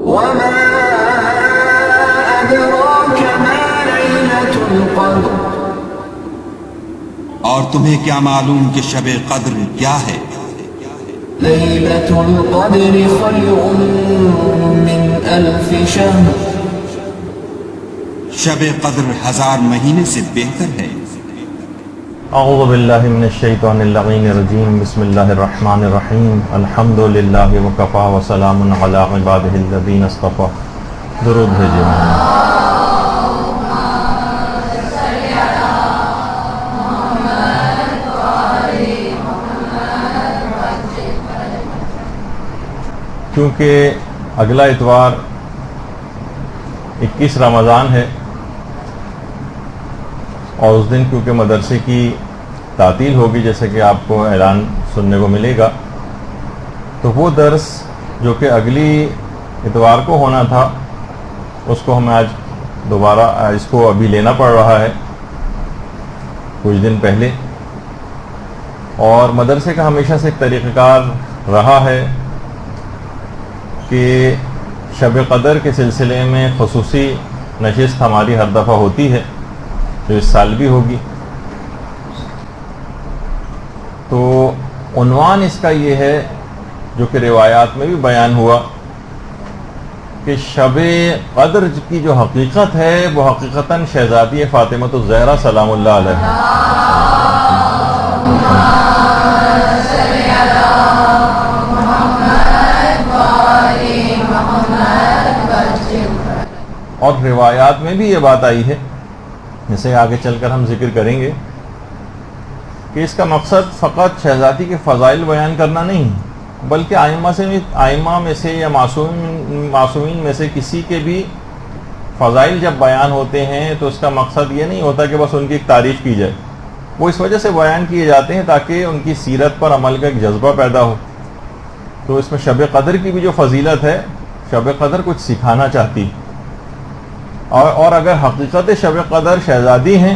وما أدراك ما ليلة القدر اور تمہیں کیا معلوم کہ شب قدر کیا ہے؟ ليلة القدر خير من 1000 شهر شب قدر 1000 مہینے سے بہتر ہے۔ اعوذ باللہ من الشیطان اللعین الرجیم، بسم اللہ الرحمن الرحیم، الحمد للہ وکفی وسلام علی عبادہ الذین اصطفی۔ درود بھیجئے محمد۔ کیونکہ اگلا اتوار 21 رمضان ہے اور اس دن کیونکہ مدرسے کی تعطیل ہوگی، جیسے کہ آپ کو اعلان سننے کو ملے گا، تو وہ درس جو کہ اگلی اتوار کو ہونا تھا اس کو ہمیں آج دوبارہ اس کو ابھی لینا پڑ رہا ہے کچھ دن پہلے۔ اور مدرسے کا ہمیشہ سے ایک طریقہ کار رہا ہے کہ شب قدر کے سلسلے میں خصوصی نشست ہماری ہر دفعہ ہوتی ہے، جو اس سال بھی ہوگی۔ تو عنوان اس کا یہ ہے، جو کہ روایات میں بھی بیان ہوا، کہ شب قدر کی جو حقیقت ہے وہ حقیقتاً شہزادی فاطمہ الزہرا سلام اللہ علیہ اور روایات میں بھی یہ بات آئی ہے، جسے آگے چل کر ہم ذکر کریں گے، کہ اس کا مقصد فقط شہزادی کے فضائل بیان کرنا نہیں، بلکہ آئمہ میں سے یا معصومین میں سے کسی کے بھی فضائل جب بیان ہوتے ہیں تو اس کا مقصد یہ نہیں ہوتا کہ بس ان کی ایک تعریف کی جائے، وہ اس وجہ سے بیان کیے جاتے ہیں تاکہ ان کی سیرت پر عمل کا ایک جذبہ پیدا ہو۔ تو اس میں شب قدر کی بھی جو فضیلت ہے، شب قدر کچھ سکھانا چاہتی، اور اگر حقیقت شب قدر شہزادی ہیں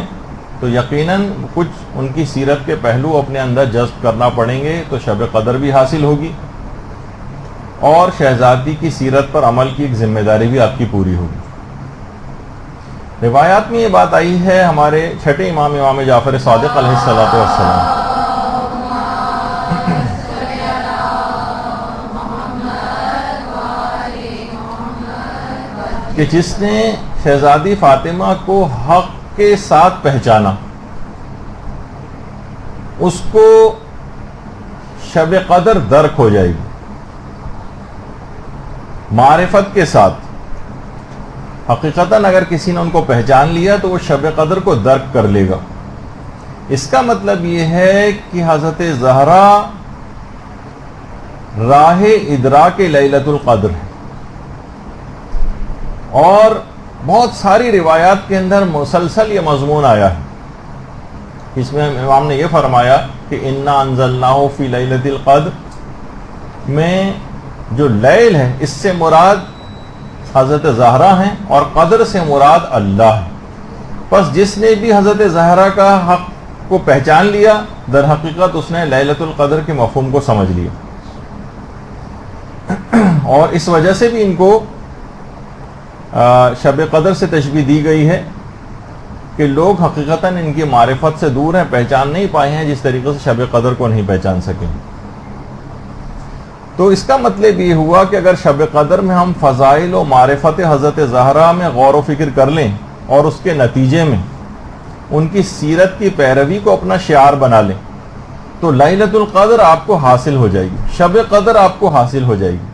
تو یقیناً کچھ ان کی سیرت کے پہلو اپنے اندر جذب کرنا پڑیں گے، تو شب قدر بھی حاصل ہوگی اور شہزادی کی سیرت پر عمل کی ایک ذمہ داری بھی آپ کی پوری ہوگی۔ روایات میں یہ بات آئی ہے، ہمارے چھٹے امام جعفر صادق علیہ السلام کہ جس نے شہزادی فاطمہ کو حق کے ساتھ پہچانا، اس کو شب قدر درک ہو جائے گی۔ معرفت کے ساتھ حقیقتاً اگر کسی نے ان کو پہچان لیا تو وہ شب قدر کو درک کر لے گا۔ اس کا مطلب یہ ہے کہ حضرت زہرا راہ ادراک لیلۃ القدر ہے، اور بہت ساری روایات کے اندر مسلسل یہ مضمون آیا ہے۔ اس میں امام نے یہ فرمایا کہ انا انزلناہ فی لیلۃ القدر میں جو لیل ہے اس سے مراد حضرت زہرا ہیں اور قدر سے مراد اللہ ہے۔ پس جس نے بھی حضرت زہرا کا حق کو پہچان لیا، در حقیقت اس نے لیلۃ القدر کے مفہوم کو سمجھ لیا، اور اس وجہ سے بھی ان کو شب قدر سے تشبیہ دی گئی ہے کہ لوگ حقیقتاً ان کی معرفت سے دور ہیں، پہچان نہیں پائے ہیں جس طریقے سے شب قدر کو نہیں پہچان سکیں۔ تو اس کا مطلب یہ ہوا کہ اگر شب قدر میں ہم فضائل و معرفت حضرت زہرا میں غور و فکر کر لیں اور اس کے نتیجے میں ان کی سیرت کی پیروی کو اپنا شعار بنا لیں تو لیلۃ القدر آپ کو حاصل ہو جائے گی، شب قدر آپ کو حاصل ہو جائے گی۔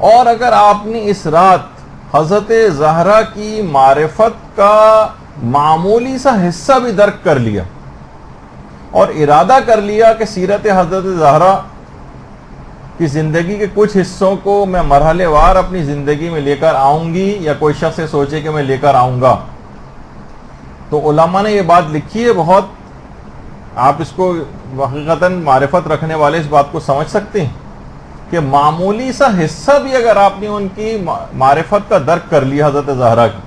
اور اگر آپ نے اس رات حضرت زہرا کی معرفت کا معمولی سا حصہ بھی درک کر لیا اور ارادہ کر لیا کہ سیرت حضرت زہرا کی زندگی کے کچھ حصوں کو میں مرحلے وار اپنی زندگی میں لے کر آؤں گی، یا کوئی شخص سوچے کہ میں لے کر آؤں گا، تو علماء نے یہ بات لکھی ہے بہت، آپ اس کو حقیقتاً معرفت رکھنے والے اس بات کو سمجھ سکتے ہیں کہ معمولی سا حصہ بھی اگر آپ نے ان کی معرفت کا درک کر لیا حضرت زہرا کی،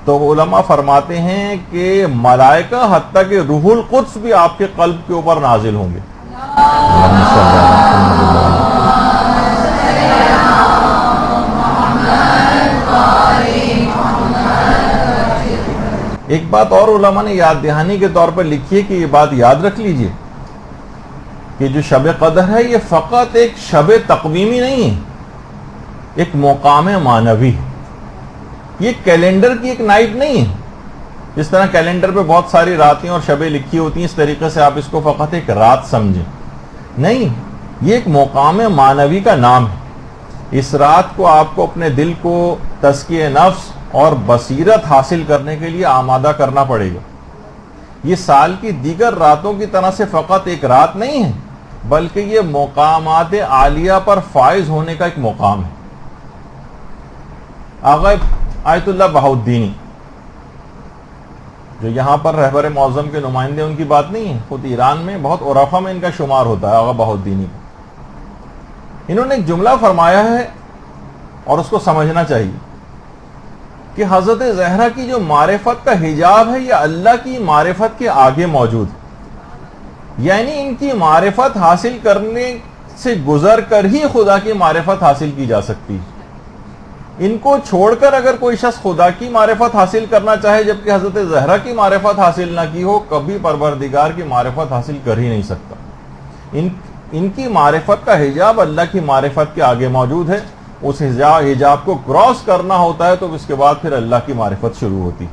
تو علماء فرماتے ہیں کہ ملائکہ حتیٰ کہ روح القدس بھی آپ کے قلب کے اوپر نازل ہوں گے۔ ایک بات اور علماء نے یاد دہانی کے طور پر لکھی ہے کہ یہ بات یاد رکھ لیجئے کہ جو شب قدر ہے یہ فقط ایک شب تقویمی نہیں ہے، ایک مقام معنوی ہے. یہ کیلنڈر کی ایک نائٹ نہیں ہے. جس طرح کیلنڈر پہ بہت ساری راتیں اور شبیں لکھی ہوتی ہیں، اس طریقے سے آپ اس کو فقط ایک رات سمجھیں. نہیں، یہ ایک مقام معنوی کا نام ہے. اس رات کو آپ کو اپنے دل کو تزکیہ نفس اور بصیرت حاصل کرنے کے لیے آمادہ کرنا پڑے گا. یہ سال کی دیگر راتوں کی طرح سے فقط ایک رات نہیں ہے، بلکہ یہ مقامات عالیہ پر فائز ہونے کا ایک مقام ہے. آغا آیت اللہ بہاؤالدینی جو یہاں پر رہبر معظم کے نمائندے، ان کی بات نہیں ہے، خود ایران میں بہت عرفہ میں ان کا شمار ہوتا ہے آغا بہاؤالدینی. انہوں نے ایک جملہ فرمایا ہے اور اس کو سمجھنا چاہیے کہ حضرت زہرا کی جو معرفت کا حجاب ہے یہ اللہ کی معرفت کے آگے موجود ہے. یعنی ان کی معرفت حاصل کرنے سے گزر کر ہی خدا کی معرفت حاصل کی جا سکتی ہے. ان کو چھوڑ کر اگر کوئی شخص خدا کی معرفت حاصل کرنا چاہے جبکہ حضرت زہرا کی معرفت حاصل نہ کی ہو، کبھی پروردگار کی معرفت حاصل کر ہی نہیں سکتا. ان کی معرفت کا حجاب اللہ کی معرفت کے آگے موجود ہے. اس حجاب کو کراس کرنا ہوتا ہے تو اس کے بعد پھر اللہ کی معرفت شروع ہوتی.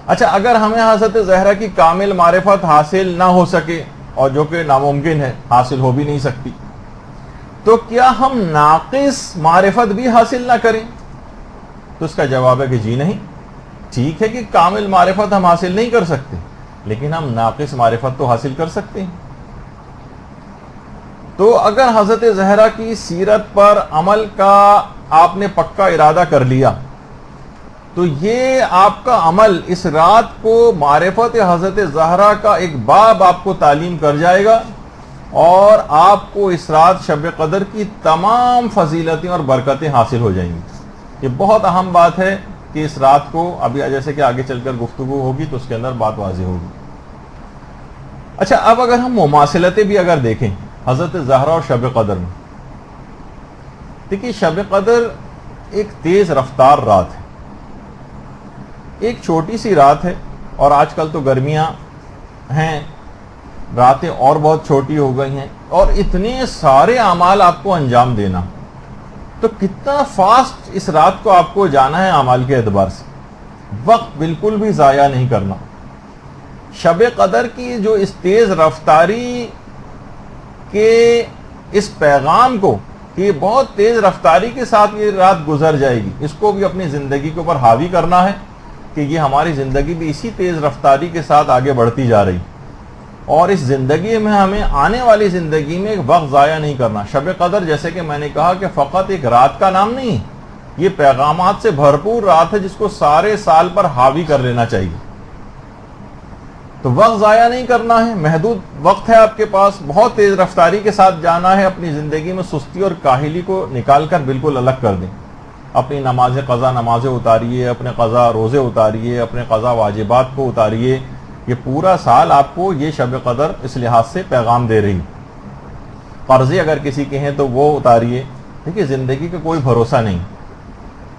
اچھا، اگر ہمیں حضرت زہرا کی کامل معرفت حاصل نہ ہو سکے، اور جو کہ ناممکن ہے، حاصل ہو بھی نہیں سکتی، تو کیا ہم ناقص معرفت بھی حاصل نہ کریں؟ تو اس کا جواب ہے کہ جی نہیں. ٹھیک ہے کہ کامل معرفت ہم حاصل نہیں کر سکتے، لیکن ہم ناقص معرفت تو حاصل کر سکتے ہیں. تو اگر حضرت زہرا کی سیرت پر عمل کا آپ نے پکا ارادہ کر لیا تو یہ آپ کا عمل اس رات کو معرفت حضرت زہرا کا ایک باب آپ کو تعلیم کر جائے گا، اور آپ کو اس رات شب قدر کی تمام فضیلتیں اور برکتیں حاصل ہو جائیں گی. یہ بہت اہم بات ہے کہ اس رات کو ابھی جیسے کہ آگے چل کر گفتگو ہوگی تو اس کے اندر بات واضح ہوگی. اچھا، اب اگر ہم مماثلتیں بھی اگر دیکھیں حضرت زہرا اور شب قدر میں، دیکھیے شب قدر ایک تیز رفتار رات ہے، ایک چھوٹی سی رات ہے، اور آج کل تو گرمیاں ہیں، راتیں اور بہت چھوٹی ہو گئی ہیں، اور اتنے سارے اعمال آپ کو انجام دینا، تو کتنا فاسٹ اس رات کو آپ کو جانا ہے اعمال کے اعتبار سے. وقت بالکل بھی ضائع نہیں کرنا. شب قدر کی جو اس تیز رفتاری کے اس پیغام کو کہ یہ بہت تیز رفتاری کے ساتھ یہ رات گزر جائے گی، اس کو بھی اپنی زندگی کے اوپر حاوی کرنا ہے کہ یہ ہماری زندگی بھی اسی تیز رفتاری کے ساتھ آگے بڑھتی جا رہی، اور اس زندگی میں ہمیں آنے والی زندگی میں ایک وقت ضائع نہیں کرنا. شب قدر جیسے کہ میں نے کہا کہ فقط ایک رات کا نام نہیں، یہ پیغامات سے بھرپور رات ہے جس کو سارے سال پر حاوی کر لینا چاہیے. تو وقت ضائع نہیں کرنا ہے، محدود وقت ہے آپ کے پاس، بہت تیز رفتاری کے ساتھ جانا ہے. اپنی زندگی میں سستی اور کاہلی کو نکال کر بالکل الگ کر دیں. اپنی نماز قضا نمازیں اتاریے، اپنے قضا روزے اتاریے، اپنے قضا واجبات کو اتاریے. یہ پورا سال آپ کو یہ شب قدر اس لحاظ سے پیغام دے رہی. قرضے اگر کسی کے ہیں تو وہ اتاریے. دیکھیے زندگی کا کوئی بھروسہ نہیں،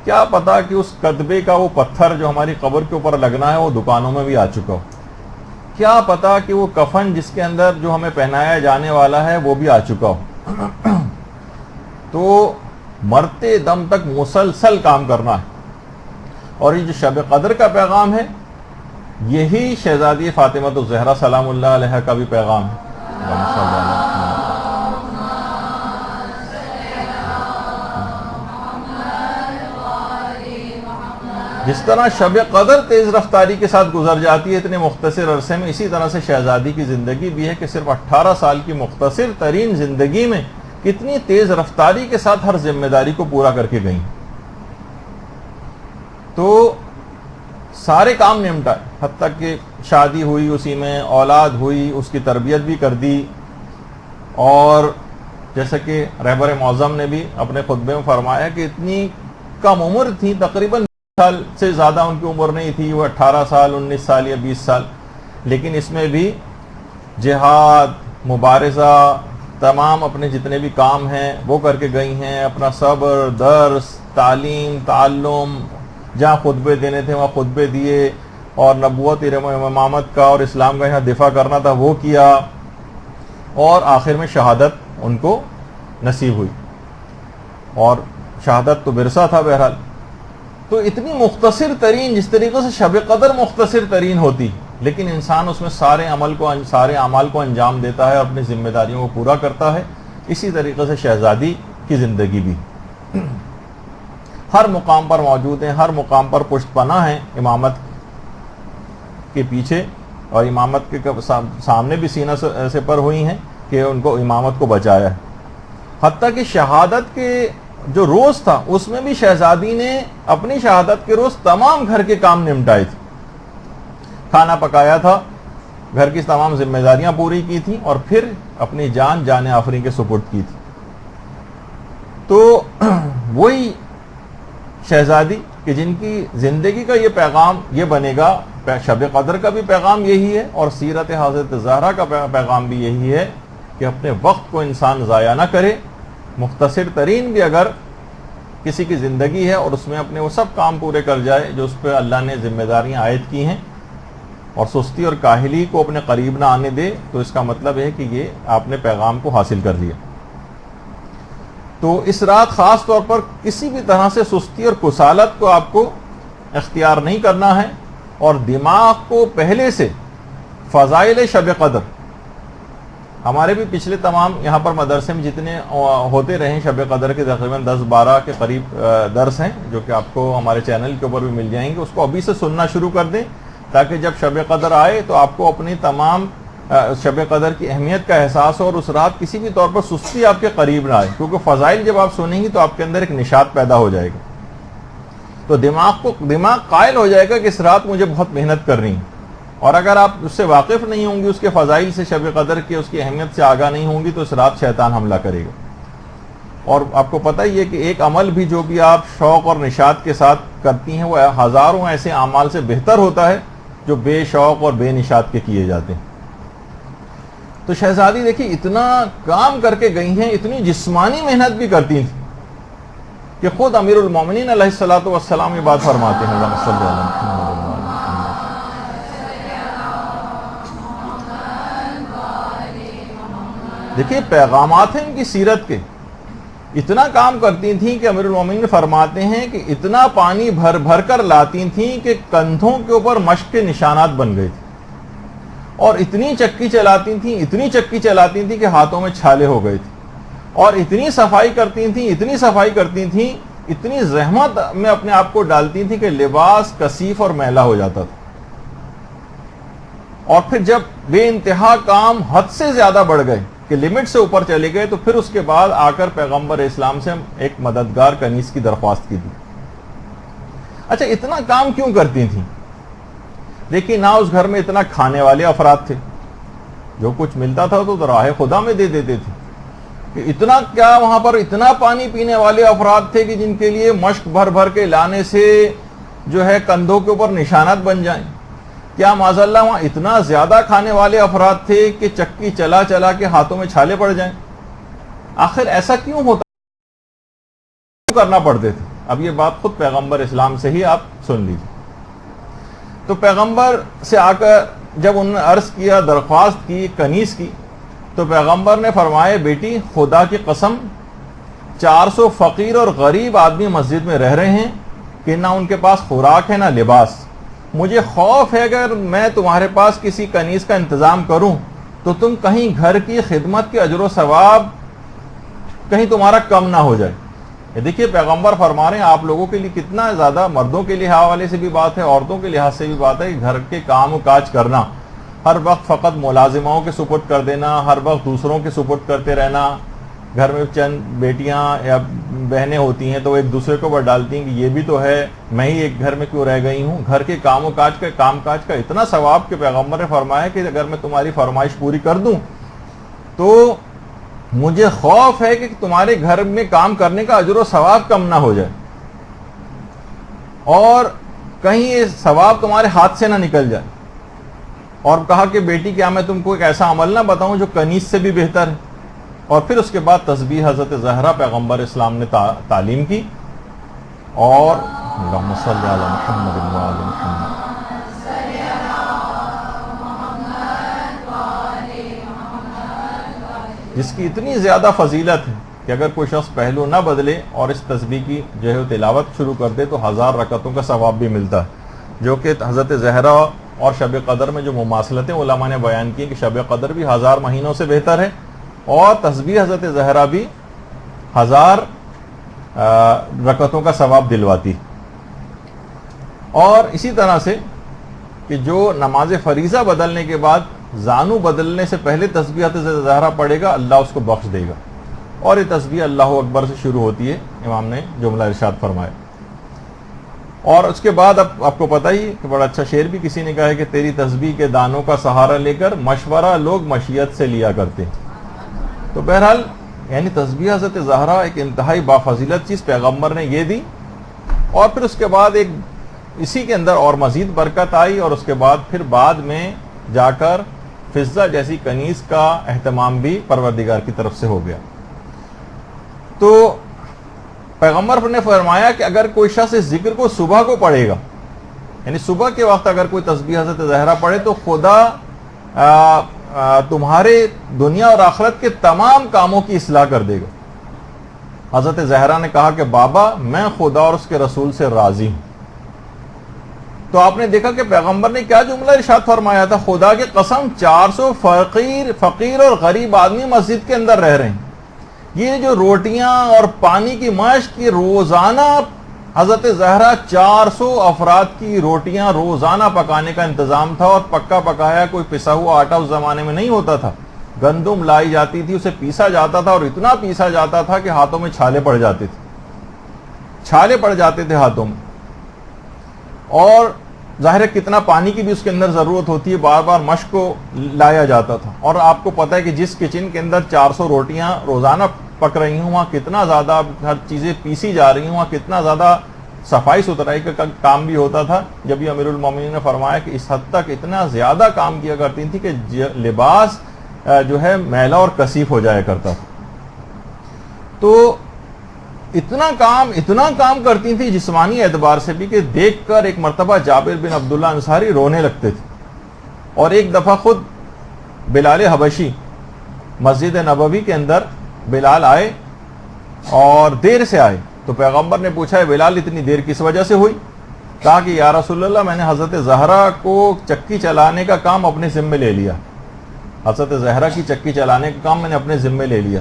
کیا پتا کہ اس کتبے کا وہ پتھر جو ہماری قبر کے اوپر لگنا ہے وہ دکانوں میں بھی آ چکا ہو. کیا پتا کہ وہ کفن جس کے اندر جو ہمیں پہنایا جانے والا ہے وہ بھی آ چکا ہو. تو مرتے دم تک مسلسل کام کرنا ہے. اور یہ جو شب قدر کا پیغام ہے یہی شہزادی فاطمہ الزہرا سلام اللہ علیہ کا بھی پیغام ہے. جس طرح شب قدر تیز رفتاری کے ساتھ گزر جاتی ہے اتنے مختصر عرصے میں، اسی طرح سے شہزادی کی زندگی بھی ہے کہ صرف 18 سال کی مختصر ترین زندگی میں کتنی تیز رفتاری کے ساتھ ہر ذمہ داری کو پورا کر کے گئیں. تو سارے کام نمٹا، حتیٰ کہ شادی ہوئی، اسی میں اولاد ہوئی، اس کی تربیت بھی کر دی. اور جیسا کہ رہبر معظم نے بھی اپنے خطبے میں فرمایا کہ اتنی کم عمر تھی، تقریباً سال سے زیادہ ان کی عمر نہیں تھی، وہ 18 سال 19 سال یا 20 سال، لیکن اس میں بھی جہاد، مبارزہ، تمام اپنے جتنے بھی کام ہیں وہ کر کے گئی ہیں. اپنا صبر، درس، تعلیم، تعلم، جہاں خطبے دینے تھے وہاں خطبے دیے، اور نبوت امامت کا اور اسلام کا یہاں دفاع کرنا تھا وہ کیا، اور آخر میں شہادت ان کو نصیب ہوئی، اور شہادت تو ورثہ تھا بہرحال۔ تو اتنی مختصر ترین، جس طریقے سے شب قدر مختصر ترین ہوتی، لیکن انسان اس میں سارے اعمال کو انجام دیتا ہے، اپنی ذمہ داریوں کو پورا کرتا ہے، اسی طریقے سے شہزادی کی زندگی بھی ہر مقام پر موجود ہیں، ہر مقام پر پشت پناہ ہیں امامت کے پیچھے، اور امامت کے سامنے بھی سینہ سے پر ہوئی ہیں کہ ان کو امامت کو بچایا ہے۔ حتیٰ کہ شہادت کے جو روز تھا اس میں بھی شہزادی نے اپنی شہادت کے روز تمام گھر کے کام نمٹائے تھے، کھانا پکایا تھا، گھر کی تمام ذمہ داریاں پوری کی تھیں، اور پھر اپنی جان آفرین کے سپرد کی تھی۔ تو وہی شہزادی کہ جن کی زندگی کا یہ پیغام یہ بنے گا، شب قدر کا بھی پیغام یہی ہے، اور سیرت حضرت زہرا کا پیغام بھی یہی ہے کہ اپنے وقت کو انسان ضائع نہ کرے، مختصر ترین بھی اگر کسی کی زندگی ہے اور اس میں اپنے وہ سب کام پورے کر جائے جو اس پہ اللہ نے ذمہ داریاں عائد کی ہیں، اور سستی اور کاہلی کو اپنے قریب نہ آنے دے، تو اس کا مطلب ہے کہ یہ آپ نے پیغام کو حاصل کر لیا۔ تو اس رات خاص طور پر کسی بھی طرح سے سستی اور کسالت کو آپ کو اختیار نہیں کرنا ہے، اور دماغ کو پہلے سے فضائل شب قدر، ہمارے بھی پچھلے تمام یہاں پر مدرسے میں جتنے ہوتے رہے شب قدر کے تقریباً 10-12 کے قریب درس ہیں، جو کہ آپ کو ہمارے چینل کے اوپر بھی مل جائیں گے، اس کو ابھی سے سننا شروع کر دیں، تاکہ جب شب قدر آئے تو آپ کو اپنی تمام شب قدر کی اہمیت کا احساس ہو، اور اس رات کسی بھی طور پر سستی آپ کے قریب نہ آئے، کیونکہ فضائل جب آپ سنیں گی تو آپ کے اندر ایک نشاط پیدا ہو جائے گا، تو دماغ قائل ہو جائے گا کہ اس رات مجھے بہت محنت کرنی ہے، اور اگر آپ اس سے واقف نہیں ہوں گی، اس کے فضائل سے، شب قدر کی اس کی اہمیت سے آگاہ نہیں ہوں گی، تو اس رات شیطان حملہ کرے گا۔ اور آپ کو پتہ ہی ہے کہ ایک عمل بھی جو بھی آپ شوق اور نشاط کے ساتھ کرتی ہیں وہ ہزاروں ایسے اعمال سے بہتر ہوتا ہے جو بے شوق اور بے نشاط کے کیے جاتے ہیں۔ تو شہزادی دیکھیے اتنا کام کر کے گئی ہیں، اتنی جسمانی محنت بھی کرتی تھیں کہ خود امیر المومنین علیہ الصلوۃ والسلام یہ بات فرماتے ہیں، اللہم صلی علی محمد۔ دیکھیے پیغامات ہیں ان کی سیرت کے، اتنا کام کرتی تھیں کہ امیر المومنین فرماتے ہیں کہ اتنا پانی بھر بھر کر لاتی تھیں کہ کندھوں کے اوپر مشق کے نشانات بن گئے تھے، اور اتنی چکی چلاتی تھیں کہ ہاتھوں میں چھالے ہو گئے تھے، اور اتنی صفائی کرتی تھیں، اتنی زحمت میں اپنے آپ کو ڈالتی تھیں کہ لباس کثیف اور میلا ہو جاتا تھا، اور پھر جب بے انتہا کام حد سے زیادہ بڑھ گئے کہ لمٹ سے اوپر چلے گئے، تو پھر اس کے بعد آ کر پیغمبر اسلام سے ایک مددگار کنیز کی درخواست کی تھی۔ اچھا اتنا کام کیوں کرتی تھیں؟ دیکھیے نہ اس گھر میں اتنا کھانے والے افراد تھے، جو کچھ ملتا تھا تو راہ خدا میں دے دیتے تھے، کہ اتنا کیا وہاں پر اتنا پانی پینے والے افراد تھے کہ جن کے لیے مشق بھر بھر کے لانے سے جو ہے کندھوں کے اوپر نشانات بن جائیں؟ کیا معاذ اللہ وہاں اتنا زیادہ کھانے والے افراد تھے کہ چکی چلا چلا کے ہاتھوں میں چھالے پڑ جائیں؟ آخر ایسا کیوں ہوتا، کیوں کرنا پڑتے تھے؟ اب یہ بات خود پیغمبر اسلام سے ہی آپ سن لیجیے۔ تو پیغمبر سے آ کر جب انہوں نے عرض کیا، درخواست کی کنیز کی، تو پیغمبر نے فرمایا بیٹی خدا کی قسم 400 فقیر اور غریب آدمی مسجد میں رہ رہے ہیں کہ نہ ان کے پاس خوراک ہے نہ لباس، مجھے خوف ہے اگر میں تمہارے پاس کسی کنیز کا انتظام کروں تو تم کہیں گھر کی خدمت کے اجر و ثواب کہیں تمہارا کم نہ ہو جائے۔ یہ دیکھیے پیغمبر فرما رہے ہیں آپ لوگوں کے لیے کتنا زیادہ، مردوں کے لحاظ والے سے بھی بات ہے، عورتوں کے لحاظ سے بھی بات ہے، کہ گھر کے کام و کاج کرنا، ہر وقت فقط ملازموں کے سپرد کر دینا، ہر وقت دوسروں کے سپرد کرتے رہنا، گھر میں چند بیٹیاں یا بہنیں ہوتی ہیں تو وہ ایک دوسرے کو اوپر ڈالتی ہیں کہ یہ بھی تو ہے، میں ہی ایک گھر میں کیوں رہ گئی ہوں۔ گھر کے کام کاج کا اتنا ثواب کہ پیغمبر نے فرمایا کہ اگر میں تمہاری فرمائش پوری کر دوں تو مجھے خوف ہے کہ تمہارے گھر میں کام کرنے کا اجر و ثواب کم نہ ہو جائے، اور کہیں یہ ثواب تمہارے ہاتھ سے نہ نکل جائے۔ اور کہا کہ بیٹی کیا میں تم کو ایک ایسا عمل نہ بتاؤں جو کنیز سے بھی بہتر ہے؟ اور پھر اس کے بعد تسبیح حضرت زہرا پیغمبر اسلام نے تعلیم کی، اور اللہم صلی علی محمد و آل محمد۔ جس کی اتنی زیادہ فضیلت ہے کہ اگر کوئی شخص پہلو نہ بدلے اور اس تسبیح کی جو ہے تلاوت شروع کر دے تو 1000 رکعتوں کا ثواب بھی ملتا ہے، جو کہ حضرت زہرا اور شب قدر میں جو مماثلتیں علماء نے بیان کی کہ شب قدر بھی 1000 مہینوں سے بہتر ہے اور تسبیح حضرت زہرا بھی 1000 رکعتوں کا ثواب دلواتی. اور اسی طرح سے کہ جو نماز فریضہ بدلنے کے بعد زانو بدلنے سے پہلے تسبیح حضرت زہرا پڑھے گا، اللہ اس کو بخش دے گا. اور یہ تسبیح اللہ اکبر سے شروع ہوتی ہے، امام نے جملہ ارشاد فرمایا. اور اس کے بعد اب آپ کو پتہ ہی کہ بڑا اچھا شعر بھی کسی نے کہا ہے کہ تیری تسبیح کے دانوں کا سہارا لے کر مشورہ لوگ مشیت سے لیا کرتے. تو بہرحال یعنی تسبیح حضرت زہرا ایک انتہائی بافضیلت چیز پیغمبر نے یہ دی. اور پھر اس کے بعد ایک اسی کے اندر اور مزید برکت آئی اور اس کے بعد پھر بعد میں جا کر فضہ جیسی کنیز کا اہتمام بھی پروردگار کی طرف سے ہو گیا. تو پیغمبر نے فرمایا کہ اگر کوئی شخص اس ذکر کو صبح کو پڑھے گا، یعنی صبح کے وقت اگر کوئی تسبیح حضرت زہرا پڑھے تو خدا تمہارے دنیا اور آخرت کے تمام کاموں کی اصلاح کر دے گا. حضرت زہرا نے کہا کہ بابا میں خدا اور اس کے رسول سے راضی ہوں. تو آپ نے دیکھا کہ پیغمبر نے کیا جملہ ارشاد فرمایا تھا، خدا کی قسم 400 فقیر اور غریب آدمی مسجد کے اندر رہ رہے ہیں. یہ جو روٹیاں اور پانی کی مشق کی روزانہ حضرت زہرا 400 افراد کی روٹیاں روزانہ پکانے کا انتظام تھا. اور پکا پکایا کوئی پسا ہوا آٹا اس زمانے میں نہیں ہوتا تھا، گندم لائی جاتی تھی، اسے پیسا جاتا تھا اور اتنا پیسا جاتا تھا کہ ہاتھوں میں چھالے پڑ جاتے تھے ہاتھوں میں. اور ظاہر ہے کتنا پانی کی بھی اس کے اندر ضرورت ہوتی ہے، بار بار مشق کو لایا جاتا تھا. اور آپ کو پتہ ہے کہ جس کچن کے اندر 400 روٹیاں روزانہ پک رہی ہوں وہاں کتنا زیادہ ہر چیزیں پیسی جا رہی ہوں، وہاں کتنا زیادہ صفائی ستھرائی کا کام بھی ہوتا تھا. جب یہ امیر المومنین نے فرمایا کہ اس حد تک اتنا زیادہ کام کیا کرتی تھی کہ لباس جو ہے میلا اور کثیف ہو جایا کرتا تھا. تو اتنا کام کرتی تھی جسمانی اعتبار سے بھی کہ دیکھ کر ایک مرتبہ جابر بن عبداللہ انصاری رونے لگتے تھے. اور ایک دفعہ خود بلال حبشی مسجد نبوی کے اندر بلال آئے اور دیر سے آئے. تو پیغمبر نے پوچھا ہے بلال اتنی دیر کس وجہ سے ہوئی؟ کہا کہ یا رسول اللہ میں نے حضرت زہرا کو چکی چلانے کا کام اپنے ذمے لے لیا. حضرت زہرا کی چکی چلانے کا کام میں نے اپنے ذمے لے لیا.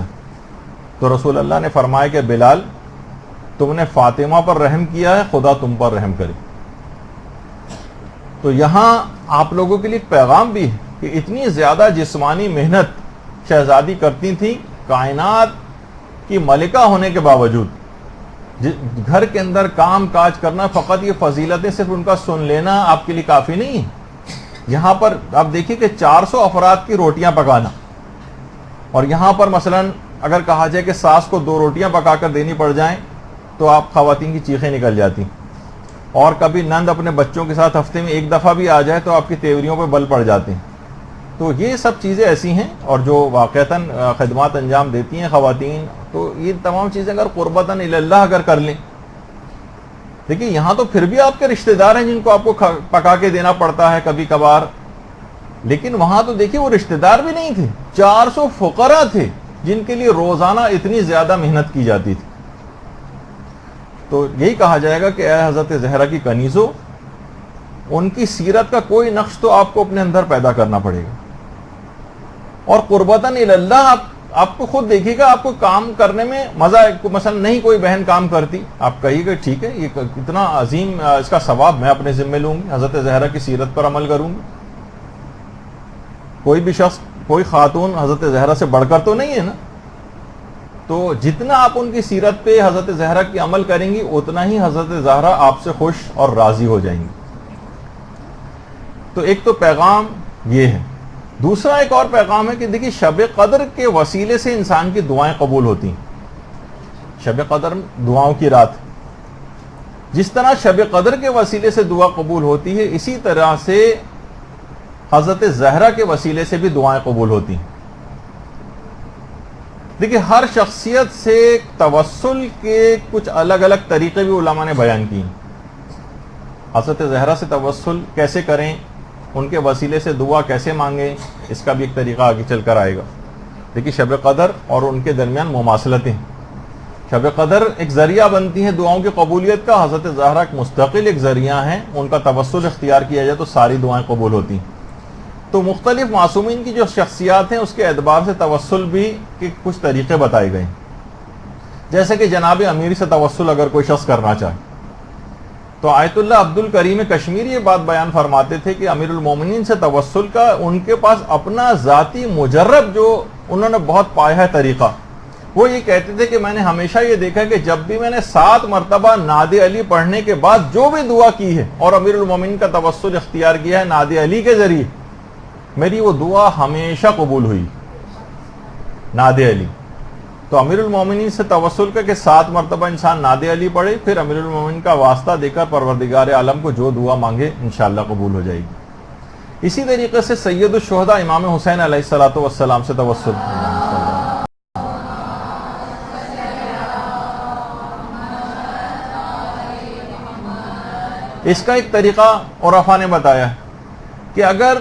تو رسول اللہ نے فرمایا کہ بلال تم نے فاطمہ پر رحم کیا ہے، خدا تم پر رحم کرے. تو یہاں آپ لوگوں کے لیے ایک پیغام بھی ہے کہ اتنی زیادہ جسمانی محنت شہزادی کرتی تھی، کائنات کی ملکہ ہونے کے باوجود گھر کے اندر کام کاج کرنا، فقط یہ فضیلتیں صرف ان کا سن لینا آپ کے لیے کافی نہیں ہے. یہاں پر آپ دیکھیے کہ 400 افراد کی روٹیاں پکانا، اور یہاں پر مثلا اگر کہا جائے کہ ساس کو 2 روٹیاں پکا کر دینی پڑ جائیں تو آپ خواتین کی چیخیں نکل جاتی. اور کبھی نند اپنے بچوں کے ساتھ ہفتے میں 1 دفعہ بھی آ جائے تو آپ کی تیوریوں پہ بل پڑ جاتے ہیں. تو یہ سب چیزیں ایسی ہیں اور جو واقعتاً خدمات انجام دیتی ہیں خواتین، تو یہ تمام چیزیں اگر قربتاً اللہ اگر کر لیں. دیکھیں یہاں تو پھر بھی آپ کے رشتہ دار ہیں جن کو آپ کو پکا کے دینا پڑتا ہے کبھی کبھار، لیکن وہاں تو دیکھیے وہ رشتہ دار بھی نہیں تھے، 400 فقراء تھے جن کے لیے روزانہ اتنی زیادہ محنت کی جاتی تھی. تو یہی کہا جائے گا کہ اے حضرت زہرا کی کنیزوں، ان کی سیرت کا کوئی نقش تو آپ کو اپنے اندر پیدا کرنا پڑے گا. اور قربتاً اللہ آپ کو خود دیکھیے گا، آپ کو کام کرنے میں مزہ ہے. مثلا نہیں کوئی بہن کام کرتی، آپ کہیے گا ٹھیک ہے یہ کتنا عظیم اس کا ثواب میں اپنے ذمہ لوں گی، حضرت زہرا کی سیرت پر عمل کروں گی. کوئی بھی شخص، کوئی خاتون حضرت زہرا سے بڑھ کر تو نہیں ہے نا. تو جتنا آپ ان کی سیرت پہ حضرت زہرا کی عمل کریں گی اتنا ہی حضرت زہرا آپ سے خوش اور راضی ہو جائیں گی. تو ایک تو پیغام یہ ہے. دوسرا ایک اور پیغام ہے کہ دیکھیے شب قدر کے وسیلے سے انسان کی دعائیں قبول ہوتی ہیں. شب قدر دعاؤں کی رات، جس طرح شب قدر کے وسیلے سے دعا قبول ہوتی ہے اسی طرح سے حضرت زہرا کے وسیلے سے بھی دعائیں قبول ہوتی ہیں. دیکھیے ہر شخصیت سے توسل کے کچھ الگ الگ طریقے بھی علماء نے بیان کیے. حضرت زہرا سے توسل کیسے کریں، ان کے وسیلے سے دعا کیسے مانگیں، اس کا بھی ایک طریقہ آگے چل کر آئے گا. دیکھیے شب قدر اور ان کے درمیان مماثلتیں. شب قدر ایک ذریعہ بنتی ہے دعاؤں کی قبولیت کا. حضرت زہرا ایک مستقل ایک ذریعہ ہیں, ان کا توسل اختیار کیا جائے تو ساری دعائیں قبول ہوتی ہیں. تو مختلف معصومین کی جو شخصیات ہیں اس کے اعتبار سے توسل بھی کے کچھ طریقے بتائے گئے ہیں. جیسے کہ جناب امیر سے توسل اگر کوئی شخص کرنا چاہے تو آیت اللہ عبد الکریم کشمیری یہ بات بیان فرماتے تھے کہ امیر المومنین سے توسل کا ان کے پاس اپنا ذاتی مجرب جو انہوں نے بہت پایا ہے طریقہ. وہ یہ کہتے تھے کہ میں نے ہمیشہ یہ دیکھا کہ جب بھی میں نے 7 مرتبہ ناد علی پڑھنے کے بعد جو بھی دعا کی ہے اور امیر المومنین کا توسل اختیار کیا ہے ناد علی کے ذریعے, میری وہ دعا ہمیشہ قبول ہوئی. ناد علی تو امیر المومنین سے توسل کر کے 7 مرتبہ انسان ناد علی پڑھے, پھر امیر المومنین کا واسطہ دے کر پروردگار عالم کو جو دعا مانگے انشاءاللہ قبول ہو جائے گی. اسی طریقے سے سید الشہداء امام حسین علیہ السلام سے توسل. اس کا ایک طریقہ عرفا نے بتایا کہ اگر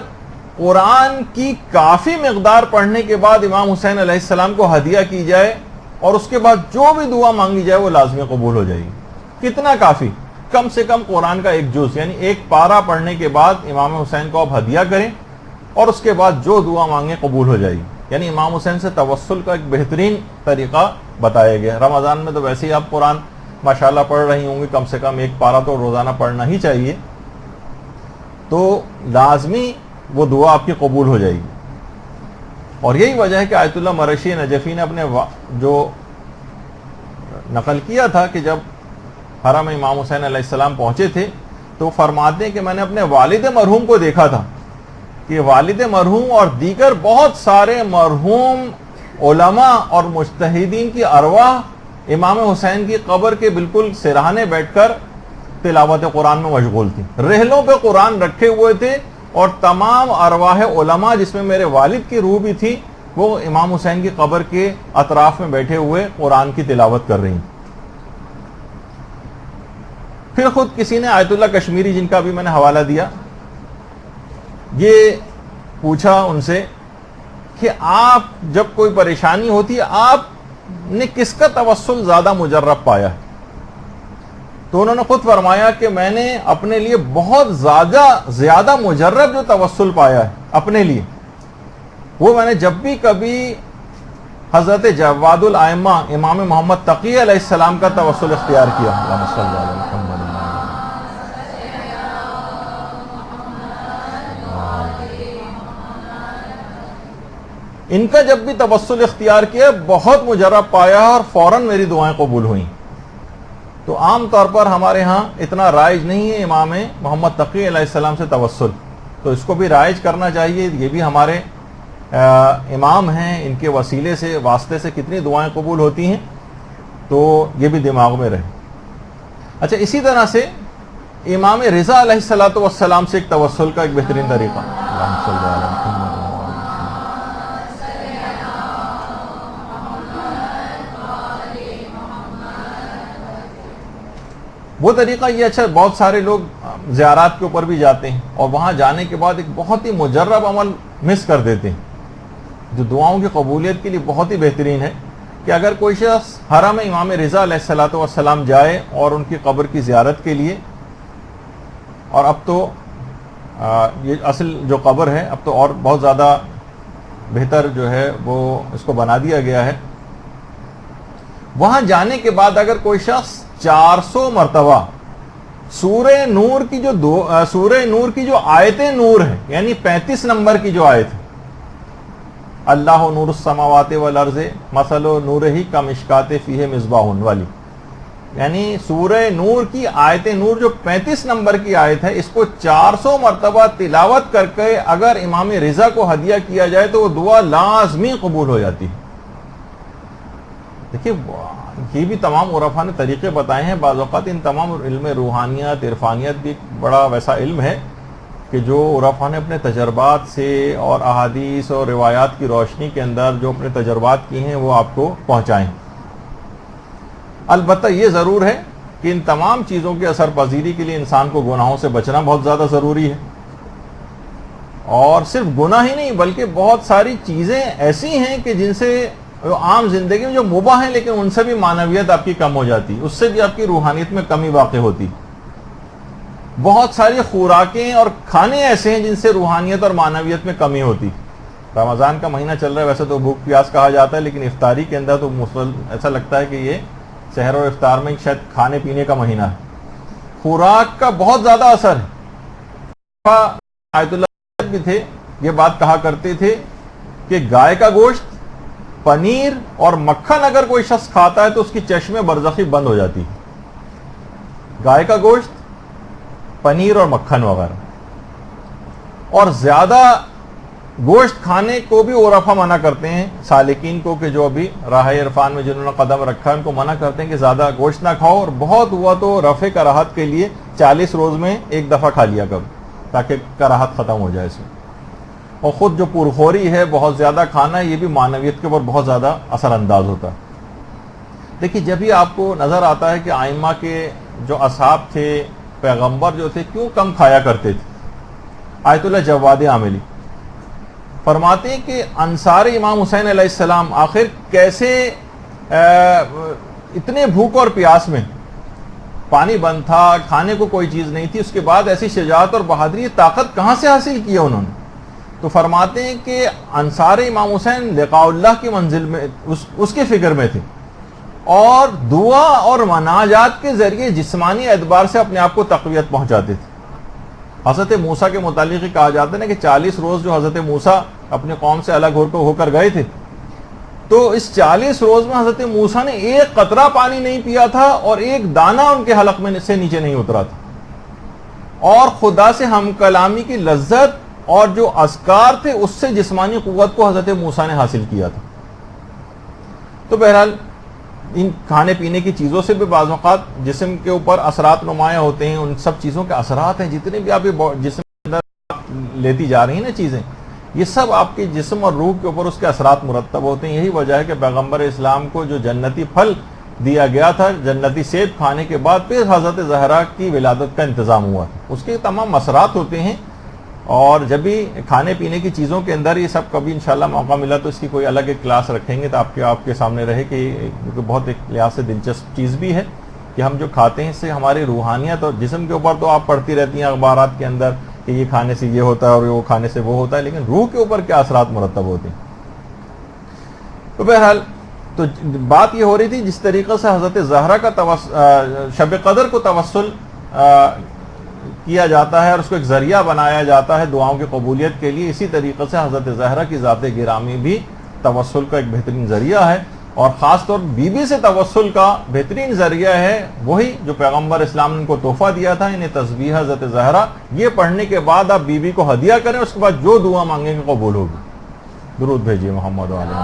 قرآن کی کافی مقدار پڑھنے کے بعد امام حسین علیہ السلام کو ہدیہ کی جائے اور اس کے بعد جو بھی دعا مانگی جائے وہ لازمی قبول ہو جائے گی. کتنا کافی؟ کم سے کم قرآن کا ایک جز یعنی ایک پارہ پڑھنے کے بعد امام حسین کو آپ ہدیہ کریں اور اس کے بعد جو دعا مانگیں قبول ہو جائے گی. یعنی امام حسین سے توسل کا ایک بہترین طریقہ بتایا گیا. رمضان میں تو ویسے ہی آپ قرآن ماشاءاللہ پڑھ رہی ہوں گی, کم سے کم ایک پارہ تو روزانہ پڑھنا ہی چاہیے, تو لازمی وہ دعا آپ کی قبول ہو جائے گی. اور یہی وجہ ہے کہ آیت اللہ مرشی نجفی نے اپنے جو نقل کیا تھا کہ جب حرم امام حسین علیہ السلام پہنچے تھے تو فرماتے ہیں کہ میں نے اپنے والد مرحوم کو دیکھا تھا کہ والد مرحوم اور دیگر بہت سارے مرحوم علماء اور مجتہدین کی ارواح امام حسین کی قبر کے بالکل سرہانے بیٹھ کر تلاوت قرآن میں مشغول تھی. رحلوں پہ قرآن رکھے ہوئے تھے اور تمام ارواح علماء جس میں میرے والد کی روح بھی تھی وہ امام حسین کی قبر کے اطراف میں بیٹھے ہوئے قرآن کی تلاوت کر رہی. پھر خود کسی نے آیت اللہ کشمیری جن کا بھی میں نے حوالہ دیا یہ پوچھا ان سے کہ آپ جب کوئی پریشانی ہوتی ہے آپ نے کس کا توسل زیادہ مجرب پایا ہے؟ تو انہوں نے خود فرمایا کہ میں نے اپنے لیے بہت زیادہ مجرب جو توسل پایا ہے اپنے لیے وہ میں نے جب بھی کبھی حضرت جواد الائمہ امام محمد تقی علیہ السلام کا توسل اختیار کیا. اللہم صلی علی محمد. ان کا جب بھی توسل اختیار کیا بہت مجرب پایا اور فوراً میری دعائیں قبول ہوئیں. تو عام طور پر ہمارے ہاں اتنا رائج نہیں ہے امام محمد تقی علیہ السلام سے توسل, تو اس کو بھی رائج کرنا چاہیے. یہ بھی ہمارے امام ہیں, ان کے وسیلے سے واسطے سے کتنی دعائیں قبول ہوتی ہیں, تو یہ بھی دماغ میں رہے. اچھا, اسی طرح سے امام رضا علیہ السلام سے ایک توسل کا ایک بہترین طریقہ. اللہم صلی علی محمد. وہ طریقہ یہ اچھا, بہت سارے لوگ زیارات کے اوپر بھی جاتے ہیں اور وہاں جانے کے بعد ایک بہت ہی مجرب عمل مس کر دیتے ہیں جو دعاؤں کی قبولیت کے لیے بہت ہی بہترین ہے کہ اگر کوئی شخص حرم امام رضا علیہ السلام جائے اور ان کی قبر کی زیارت کے لیے, اور اب تو یہ اصل جو قبر ہے اب تو اور بہت زیادہ بہتر جو ہے وہ اس کو بنا دیا گیا ہے, وہاں جانے کے بعد اگر کوئی شخص 400 مرتبہ سورہ نور کی جو آیت نور ہے یعنی 35 نمبر کی جو آیت ہے, اللہ نور السماوات والارض مثل نورہ کمشکات فیہ مصباح والی, یعنی سورہ نور کی آیت نور جو 35 نمبر کی آیت ہے, اس کو 400 مرتبہ تلاوت کر کے اگر امام رضا کو ہدیہ کیا جائے تو وہ دعا لازمی قبول ہو جاتی ہے. دیکھیے یہ بھی تمام عرفا نے طریقے بتائے ہیں. بعض اوقات ان تمام علم روحانیت عرفانیت بھی بڑا ویسا علم ہے کہ جو عرفا نے اپنے تجربات سے اور احادیث اور روایات کی روشنی کے اندر جو اپنے تجربات کی ہیں وہ آپ کو پہنچائیں. البتہ یہ ضرور ہے کہ ان تمام چیزوں کی اثر پذیری کے لیے انسان کو گناہوں سے بچنا بہت زیادہ ضروری ہے, اور صرف گناہ ہی نہیں بلکہ بہت ساری چیزیں ایسی ہیں کہ جن سے عام زندگی میں جو مباح ہیں لیکن ان سے بھی معنویت آپ کی کم ہو جاتی، اس سے بھی آپ کی روحانیت میں کمی واقع ہوتی. بہت ساری خوراکیں اور کھانے ایسے ہیں جن سے روحانیت اور معنویت میں کمی ہوتی. رمضان کا مہینہ چل رہا ہے، ویسے تو بھوک پیاس کہا جاتا ہے، لیکن افطاری کے اندر تو ایسا لگتا ہے کہ یہ سحر اور افطار میں شاید کھانے پینے کا مہینہ ہے. خوراک کا بہت زیادہ اثر ہے. آیت اللہ بھی تھے، یہ بات کہا کرتے تھے کہ گائے کا گوشت، پنیر اور مکھن اگر کوئی شخص کھاتا ہے تو اس کی چشمے برزخی بند ہو جاتی ہے. گائے کا گوشت، پنیر اور مکھن وغیرہ. اور زیادہ گوشت کھانے کو بھی عرفا منع کرتے ہیں سالکین کو، کہ جو ابھی راہ عرفان میں جنہوں نے قدم رکھا ہے ان کو منع کرتے ہیں کہ زیادہ گوشت نہ کھاؤ، اور بہت ہوا تو رفع کراہت کے لیے 40 روز میں ایک دفعہ کھا لیا کرو تاکہ کراہت ختم ہو جائے اس میں. اور خود جو پرخوری ہے، بہت زیادہ کھانا، یہ بھی معنویت کے اوپر بہت زیادہ اثر انداز ہوتا ہے. دیکھیے جب ہی آپ کو نظر آتا ہے کہ ائمہ کے جو اصحاب تھے، پیغمبر جو تھے، کیوں کم کھایا کرتے تھے. آیت اللہ جواد عاملی فرماتے ہیں کہ انصار امام حسین علیہ السلام آخر کیسے اتنے بھوک اور پیاس میں، پانی بند تھا، کھانے کو کوئی چیز نہیں تھی، اس کے بعد ایسی شجاعت اور بہادری، طاقت کہاں سے حاصل کی انہوں نے. تو فرماتے ہیں کہ انصار امام حسین لقاء اللہ کی منزل میں اس کی فکر میں تھے، اور دعا اور مناجات کے ذریعے جسمانی اعتبار سے اپنے آپ کو تقویت پہنچاتے تھے. حضرت موسیٰ کے متعلق ہی کہا جاتا ہے نا کہ 40 روز جو حضرت موسیٰ اپنے قوم سے الگ ہو کر گئے تھے، تو اس 40 روز میں حضرت موسیٰ نے ایک قطرہ پانی نہیں پیا تھا اور ایک دانہ ان کے حلق میں سے نیچے نہیں اترا تھا. اور خدا سے ہم کلامی کی لذت اور جو اذکار تھے اس سے جسمانی قوت کو حضرت موسیٰ نے حاصل کیا تھا. تو بہرحال ان کھانے پینے کی چیزوں سے بھی بعض اوقات جسم کے اوپر اثرات نمایاں ہوتے ہیں. ان سب چیزوں کے اثرات ہیں، جتنے بھی آپ جسم کے اندر لیتی جا رہی ہیں نا چیزیں، یہ سب آپ کے جسم اور روح کے اوپر اس کے اثرات مرتب ہوتے ہیں. یہی وجہ ہے کہ پیغمبر اسلام کو جو جنتی پھل دیا گیا تھا، جنتی سیب کھانے کے بعد پھر حضرت زہرا کی ولادت کا انتظام ہوا تھا. اس کے تمام اثرات ہوتے ہیں. اور جب بھی کھانے پینے کی چیزوں کے اندر یہ سب کبھی انشاءاللہ موقع ملا تو اس کی کوئی الگ ایک کلاس رکھیں گے تو آپ کے سامنے رہے کہ یہ بہت ایک لحاظ سے دلچسپ چیز بھی ہے کہ ہم جو کھاتے ہیں اس سے ہماری روحانیت اور جسم کے اوپر تو آپ پڑھتی رہتی ہیں اخبارات کے اندر کہ یہ کھانے سے یہ ہوتا ہے اور وہ کھانے سے وہ ہوتا ہے، لیکن روح کے اوپر کیا اثرات مرتب ہوتے ہیں. تو بہرحال تو بات یہ ہو رہی تھی جس طریقے سے حضرت زہرا کا شب قدر کو توسل کیا جاتا ہے اور اس کو ایک ذریعہ بنایا جاتا ہے دعاؤں کی قبولیت کے لیے، اسی طریقے سے حضرت زہرا کی ذات گرامی بھی توسل کا ایک بہترین ذریعہ ہے. اور خاص طور بی بی سے توسل کا بہترین ذریعہ ہے وہی جو پیغمبر اسلام نے ان کو تحفہ دیا تھا، انہیں تسبیح حضرت زہرا. یہ پڑھنے کے بعد آپ بی بی کو ہدیہ کریں، اس کے بعد جو دعا مانگیں گے قبول ہوگی. درود بھیجیے محمد علیہ.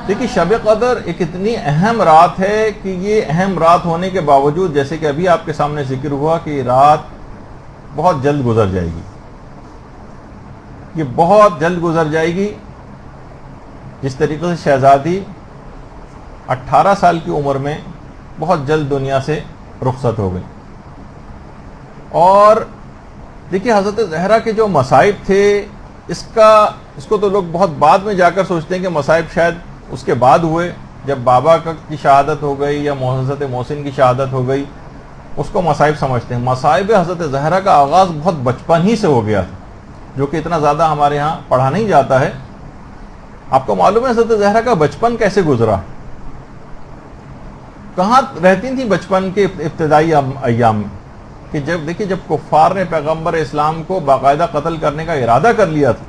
دیکھیے شب قدر ایک اتنی اہم رات ہے کہ یہ اہم رات ہونے کے باوجود جیسے کہ ابھی آپ کے سامنے ذکر ہوا کہ یہ رات بہت جلد گزر جائے گی، یہ بہت جلد گزر جائے گی. جس طریقے سے شہزادی 18 سال کی عمر میں بہت جلد دنیا سے رخصت ہو گئی. اور دیکھیے حضرت زہرا کے جو مصائب تھے اس کو تو لوگ بہت بعد میں جا کر سوچتے ہیں کہ مصائب شاید اس کے بعد ہوئے جب بابا کی شہادت ہو گئی یا حضرت محسن کی شہادت ہو گئی، اس کو مصائب سمجھتے ہیں. مصائب حضرت زہرا کا آغاز بہت بچپن ہی سے ہو گیا تھا، جو کہ اتنا زیادہ ہمارے ہاں پڑھا نہیں جاتا ہے. آپ کو معلوم ہے حضرت زہرا کا بچپن کیسے گزرا، کہاں رہتی تھی بچپن کے ابتدائی ایام میں؟ کہ جب کفار نے پیغمبر اسلام کو باقاعدہ قتل کرنے کا ارادہ کر لیا تھا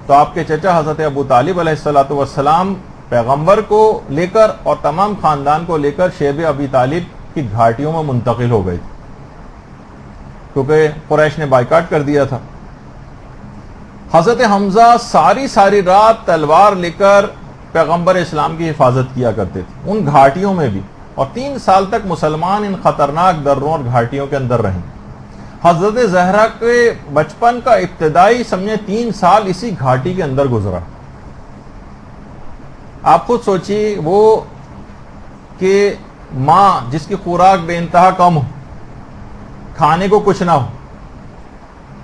تو آپ کے چچا حضرت ابو طالب علیہ السلام پیغمبر کو لے کر اور تمام خاندان کو لے کر شیب ابی طالب کی گھاٹیوں میں منتقل ہو گئے تھے، کیونکہ قریش نے بائیکاٹ کر دیا تھا. حضرت حمزہ ساری رات تلوار لے کر پیغمبر اسلام کی حفاظت کیا کرتے تھے ان گھاٹیوں میں بھی، اور 3 سال تک مسلمان ان خطرناک دروں اور گھاٹیوں کے اندر رہیں. حضرت زہرا کے بچپن کا ابتدائی سمجھے 3 سال اسی گھاٹی کے اندر گزرا. آپ خود سوچیے وہ کہ ماں جس کی خوراک بے انتہا کم ہو، کھانے کو کچھ نہ ہو،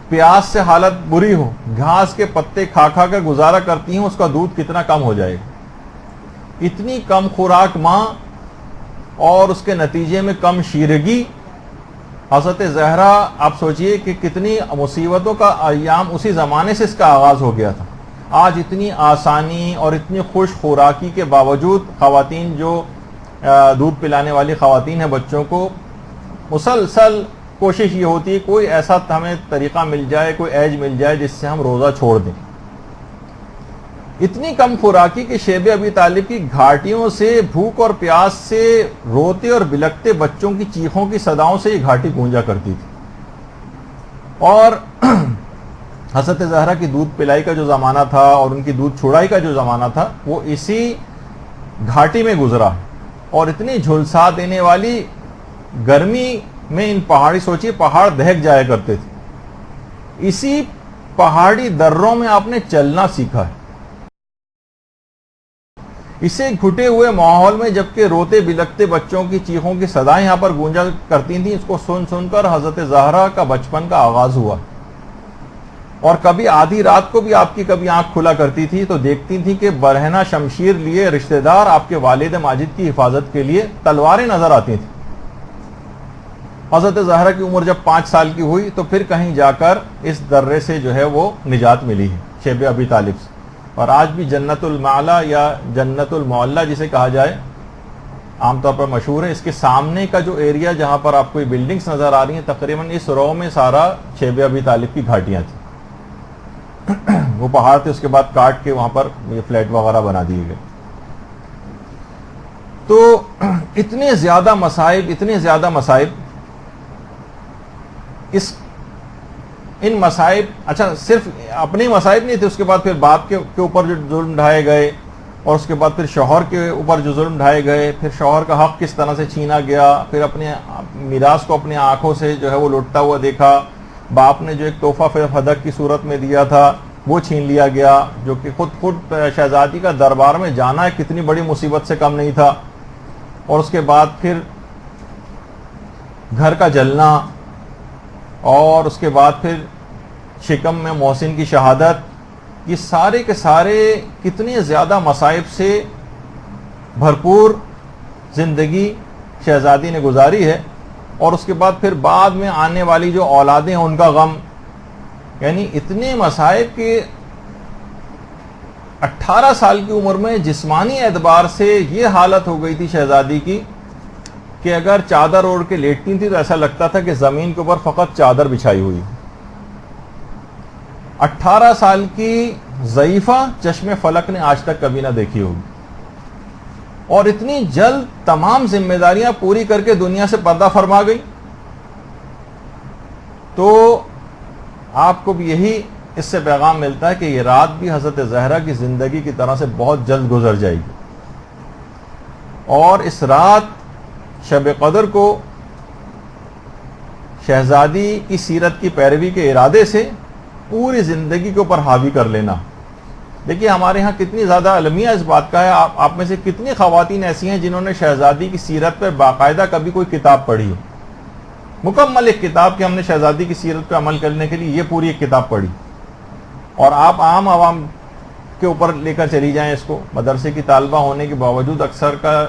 پیاس سے حالت بری ہو، گھاس کے پتے کھا کھا کر گزارا کرتی ہیں، اس کا دودھ کتنا کم ہو جائے گا۔ اتنی کم خوراک ماں اور اس کے نتیجے میں کم شیرگی۔ حضرت زہرا آپ سوچئے کہ کتنی مصیبتوں کا ایام اسی زمانے سے اس کا آغاز ہو گیا تھا۔ آج اتنی آسانی اور اتنی خوش خوراکی کے باوجود خواتین جو دودھ پلانے والی خواتین ہیں بچوں کو، مسلسل کوشش یہ ہوتی ہے کوئی ایسا ہمیں طریقہ مل جائے، کوئی ایج مل جائے جس سے ہم روزہ چھوڑ دیں۔ اتنی کم خوراکی کہ شیب ابی طالب کی گھاٹیوں سے، بھوک اور پیاس سے روتے اور بلکتے بچوں کی چیخوں کی صداؤں سے یہ گھاٹی گونجا کرتی تھی۔ اور حضرت زہرا کی دودھ پلائی کا جو زمانہ تھا اور ان کی دودھ چھڑائی کا جو زمانہ تھا وہ اسی گھاٹی میں گزرا، اور اتنی جھلسا دینے والی گرمی میں ان پہاڑی، سوچیے پہاڑ دہک جایا کرتے تھے، اسی پہاڑی دروں میں آپ نے چلنا سیکھا ہے۔ اسے گھٹے ہوئے ماحول میں جبکہ روتے بلکتے بچوں کی چیخوں کی صدائیں یہاں پر گونجا کرتی تھیں، اس کو سن سن کر حضرت زہرا کا بچپن کا آغاز ہوا۔ اور کبھی آدھی رات کو بھی آپ کی کبھی آنکھ کھلا کرتی تھی تو دیکھتی تھی کہ برہنہ شمشیر لیے رشتہ دار آپ کے والد ماجد کی حفاظت کے لیے تلواریں نظر آتی تھیں۔ حضرت زہرا کی عمر جب 5 سال کی ہوئی تو پھر کہیں جا کر اس درے سے جو ہے وہ نجات ملی ہے، شیب ابی طالب سے۔ اور آج بھی جنت المعلا یا جنت المعلا جسے کہا جائے عام طور پر مشہور ہے، اس کے سامنے کا جو ایریا جہاں پر آپ کو یہ بلڈنگز نظر آ رہی ہیں، تقریباً اس رو میں سارا شیب ابی طالب کی گھاٹیاں تھیں۔ وہ پہاڑ تھے، اس کے بعد کاٹ کے وہاں پر یہ فلیٹ وغیرہ بنا دیے گئے۔ تو اتنے زیادہ مصائب ان مصائب، اچھا صرف اپنے مصائب نہیں تھے، اس کے بعد پھر باپ کے اوپر جو ظلم ڈھائے گئے، اور اس کے بعد پھر شوہر کے اوپر جو ظلم ڈھائے گئے، پھر شوہر کا حق کس طرح سے چھینا گیا، پھر اپنے میراث کو اپنی آنکھوں سے جو ہے وہ لوٹتا ہوا دیکھا، باپ نے جو ایک تحفہ فدق کی صورت میں دیا تھا وہ چھین لیا گیا، جو کہ خود شہزادی کا دربار میں جانا کتنی بڑی مصیبت سے کم نہیں تھا، اور اس کے بعد پھر گھر کا جلنا، اور اس کے بعد پھر شکم میں محسن کی شہادت، یہ سارے کے سارے کتنے زیادہ مصائب سے بھرپور زندگی شہزادی نے گزاری ہے۔ اور اس کے بعد پھر بعد میں آنے والی جو اولادیں ہیں ان کا غم، یعنی اتنے مصائب کہ 18 سال کی عمر میں جسمانی اعتبار سے یہ حالت ہو گئی تھی شہزادی کی کہ اگر چادر اوڑھ کے لیٹتی تھی تو ایسا لگتا تھا کہ زمین کے اوپر فقط چادر بچھائی ہوئی۔ 18 سال کی ضعیفہ چشم فلک نے آج تک کبھی نہ دیکھی ہوگی، اور اتنی جلد تمام ذمہ داریاں پوری کر کے دنیا سے پردہ فرما گئی۔ تو آپ کو بھی یہی اس سے پیغام ملتا ہے کہ یہ رات بھی حضرت زہرا کی زندگی کی طرح سے بہت جلد گزر جائے گی، اور اس رات شب قدر کو شہزادی کی سیرت کی پیروی کے ارادے سے پوری زندگی کے اوپر حاوی کر لینا۔ دیکھیے ہمارے ہاں کتنی زیادہ المیہ اس بات کا ہے، آپ میں سے کتنی خواتین ایسی ہیں جنہوں نے شہزادی کی سیرت پر باقاعدہ کبھی کوئی کتاب پڑھی ہو، مکمل ایک کتاب کہ ہم نے شہزادی کی سیرت پہ عمل کرنے کے لیے یہ پوری ایک کتاب پڑھی۔ اور آپ عام عوام کے اوپر لے کر چلی جائیں اس کو، مدرسے کی طالبہ ہونے کے باوجود اکثر کا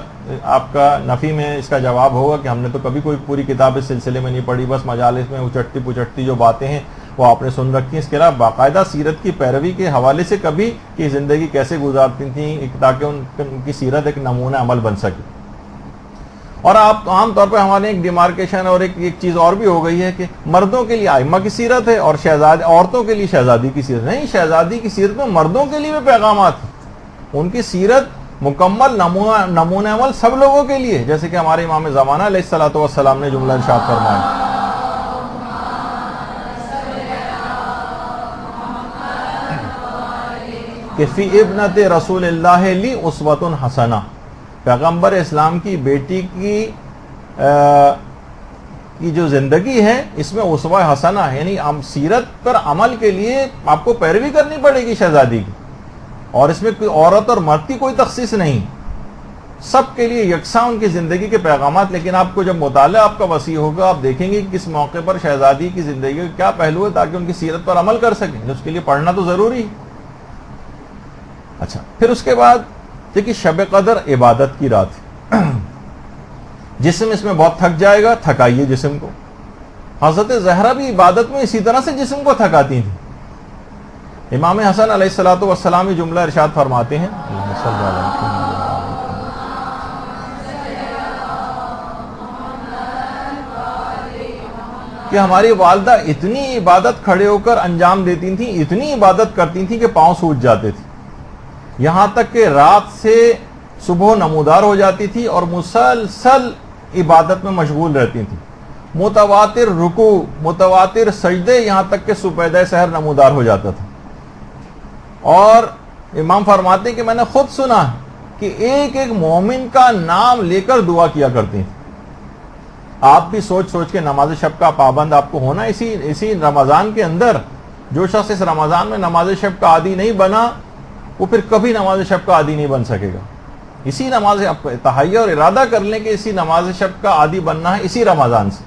آپ کا نفی میں اس کا جواب ہوگا کہ ہم نے تو کبھی کوئی پوری کتاب اس سلسلے میں نہیں پڑھی، بس مجالس میں اچٹتی پچٹتی جو باتیں ہیں وہ آپ نے سن رکھی ہیں، اس کے علاوہ باقاعدہ سیرت کی پیروی کے حوالے سے کبھی کہ زندگی کیسے گزارتی تھیں تاکہ ان کی سیرت ایک نمونہ عمل بن سکے۔ اور آپ عام طور پہ ہمارے ایک ڈیمارکیشن اور ایک چیز اور بھی ہو گئی ہے کہ مردوں کے لیے ائمہ کی سیرت ہے اور عورتوں کے لیے شہزادی کی سیرت نہیں۔ شہزادی کی سیرت میں مردوں کے لیے بھی پیغامات ہیں، ان کی سیرت مکمل نمونہ عمل سب لوگوں کے لیے، جیسے کہ ہمارے امام زمانہ علیہ الصلوۃ والسلام نے جملہ ارشاد فرمایا کہ فی ابنت رسول اللہ لی اسوۃ حسنہ، پیغمبر اسلام کی بیٹی کی جو زندگی ہے اس میں اسوہ حسنہ ہے، یعنی سیرت پر عمل کے لیے آپ کو پیروی کرنی پڑے گی شہزادی کی، اور اس میں کوئی عورت اور مرد کی کوئی تخصیص نہیں۔ سب کے لیے یکساں ان کی زندگی کے پیغامات. لیکن آپ کو جب مطالعہ آپ کا وسیع ہوگا آپ دیکھیں گے کہ کس موقع پر شہزادی کی زندگی کے کیا پہلو ہے تاکہ ان کی سیرت پر عمل کر سکیں. اس کے لیے پڑھنا تو ضروری ہے. اچھا پھر اس کے بعد دیکھیے شب قدر عبادت کی رات ہے. جسم اس میں بہت تھک جائے گا, تھکائیے جسم کو. حضرت زہرا بھی عبادت میں اسی طرح سے جسم کو تھکاتی تھیں. امام حسن علیہ الصلوۃ والسلام یہ جملہ ارشاد فرماتے ہیں کہ ہماری والدہ اتنی عبادت کھڑے ہو کر انجام دیتی تھیں, اتنی عبادت کرتی تھیں کہ پاؤں سوج جاتے تھے, یہاں تک کہ رات سے صبح نمودار ہو جاتی تھی اور مسلسل عبادت میں مشغول رہتی تھیں. متواتر رکوع, متواتر سجدے, یہاں تک کہ صبح سحر نمودار ہو جاتا تھا. اور امام فرماتے ہیں کہ میں نے خود سنا کہ ایک ایک مومن کا نام لے کر دعا کیا کرتے ہیں. آپ بھی سوچ سوچ کے نماز شب کا پابند آپ کو ہونا. اسی رمضان کے اندر جو شخص اس رمضان میں نماز شب کا عادی نہیں بنا وہ پھر کبھی نماز شب کا عادی نہیں بن سکے گا. اسی نماز تہیہ اور ارادہ کر لیں کہ اسی نماز شب کا عادی بننا ہے اسی رمضان سے.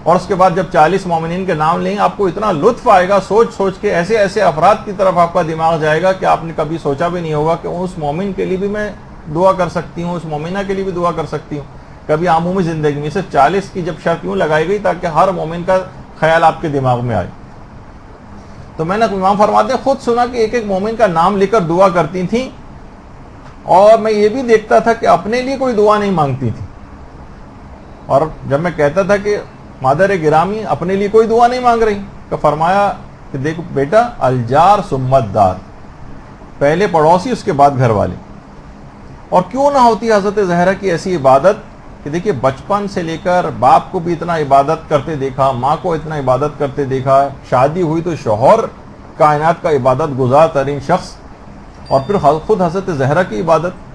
اور اس کے بعد جب 40 مومنین کے نام لیں آپ کو اتنا لطف آئے گا, سوچ سوچ کے ایسے ایسے افراد کی طرف آپ کا دماغ جائے گا کہ آپ نے کبھی سوچا بھی نہیں ہوگا کہ اس مومن کے لیے بھی میں دعا کر سکتی ہوں, اس مومنہ کے لیے بھی دعا کر سکتی ہوں. کبھی عمومی زندگی میں صرف 40 کی جب شرط یوں لگائی گئی تاکہ ہر مومن کا خیال آپ کے دماغ میں آئے. تو میں نے امام فرماتے ہیں خود سنا کہ ایک ایک مومن کا نام لے کر دعا کرتی تھیں, اور میں یہ بھی دیکھتا تھا کہ اپنے لیے کوئی دعا نہیں مانگتی تھی. اور جب میں کہتا تھا کہ مادر گرامی اپنے لیے کوئی دعا نہیں مانگ رہی, تو فرمایا کہ دیکھو بیٹا الجار سمت دار, پہلے پڑوسی اس کے بعد گھر والے. اور کیوں نہ ہوتی حضرت زہرا کی ایسی عبادت کہ دیکھیے بچپن سے لے کر باپ کو بھی اتنا عبادت کرتے دیکھا, ماں کو اتنا عبادت کرتے دیکھا, شادی ہوئی تو شوہر کائنات کا عبادت گزار ترین شخص, اور پھر خود حضرت زہرا کی عبادت.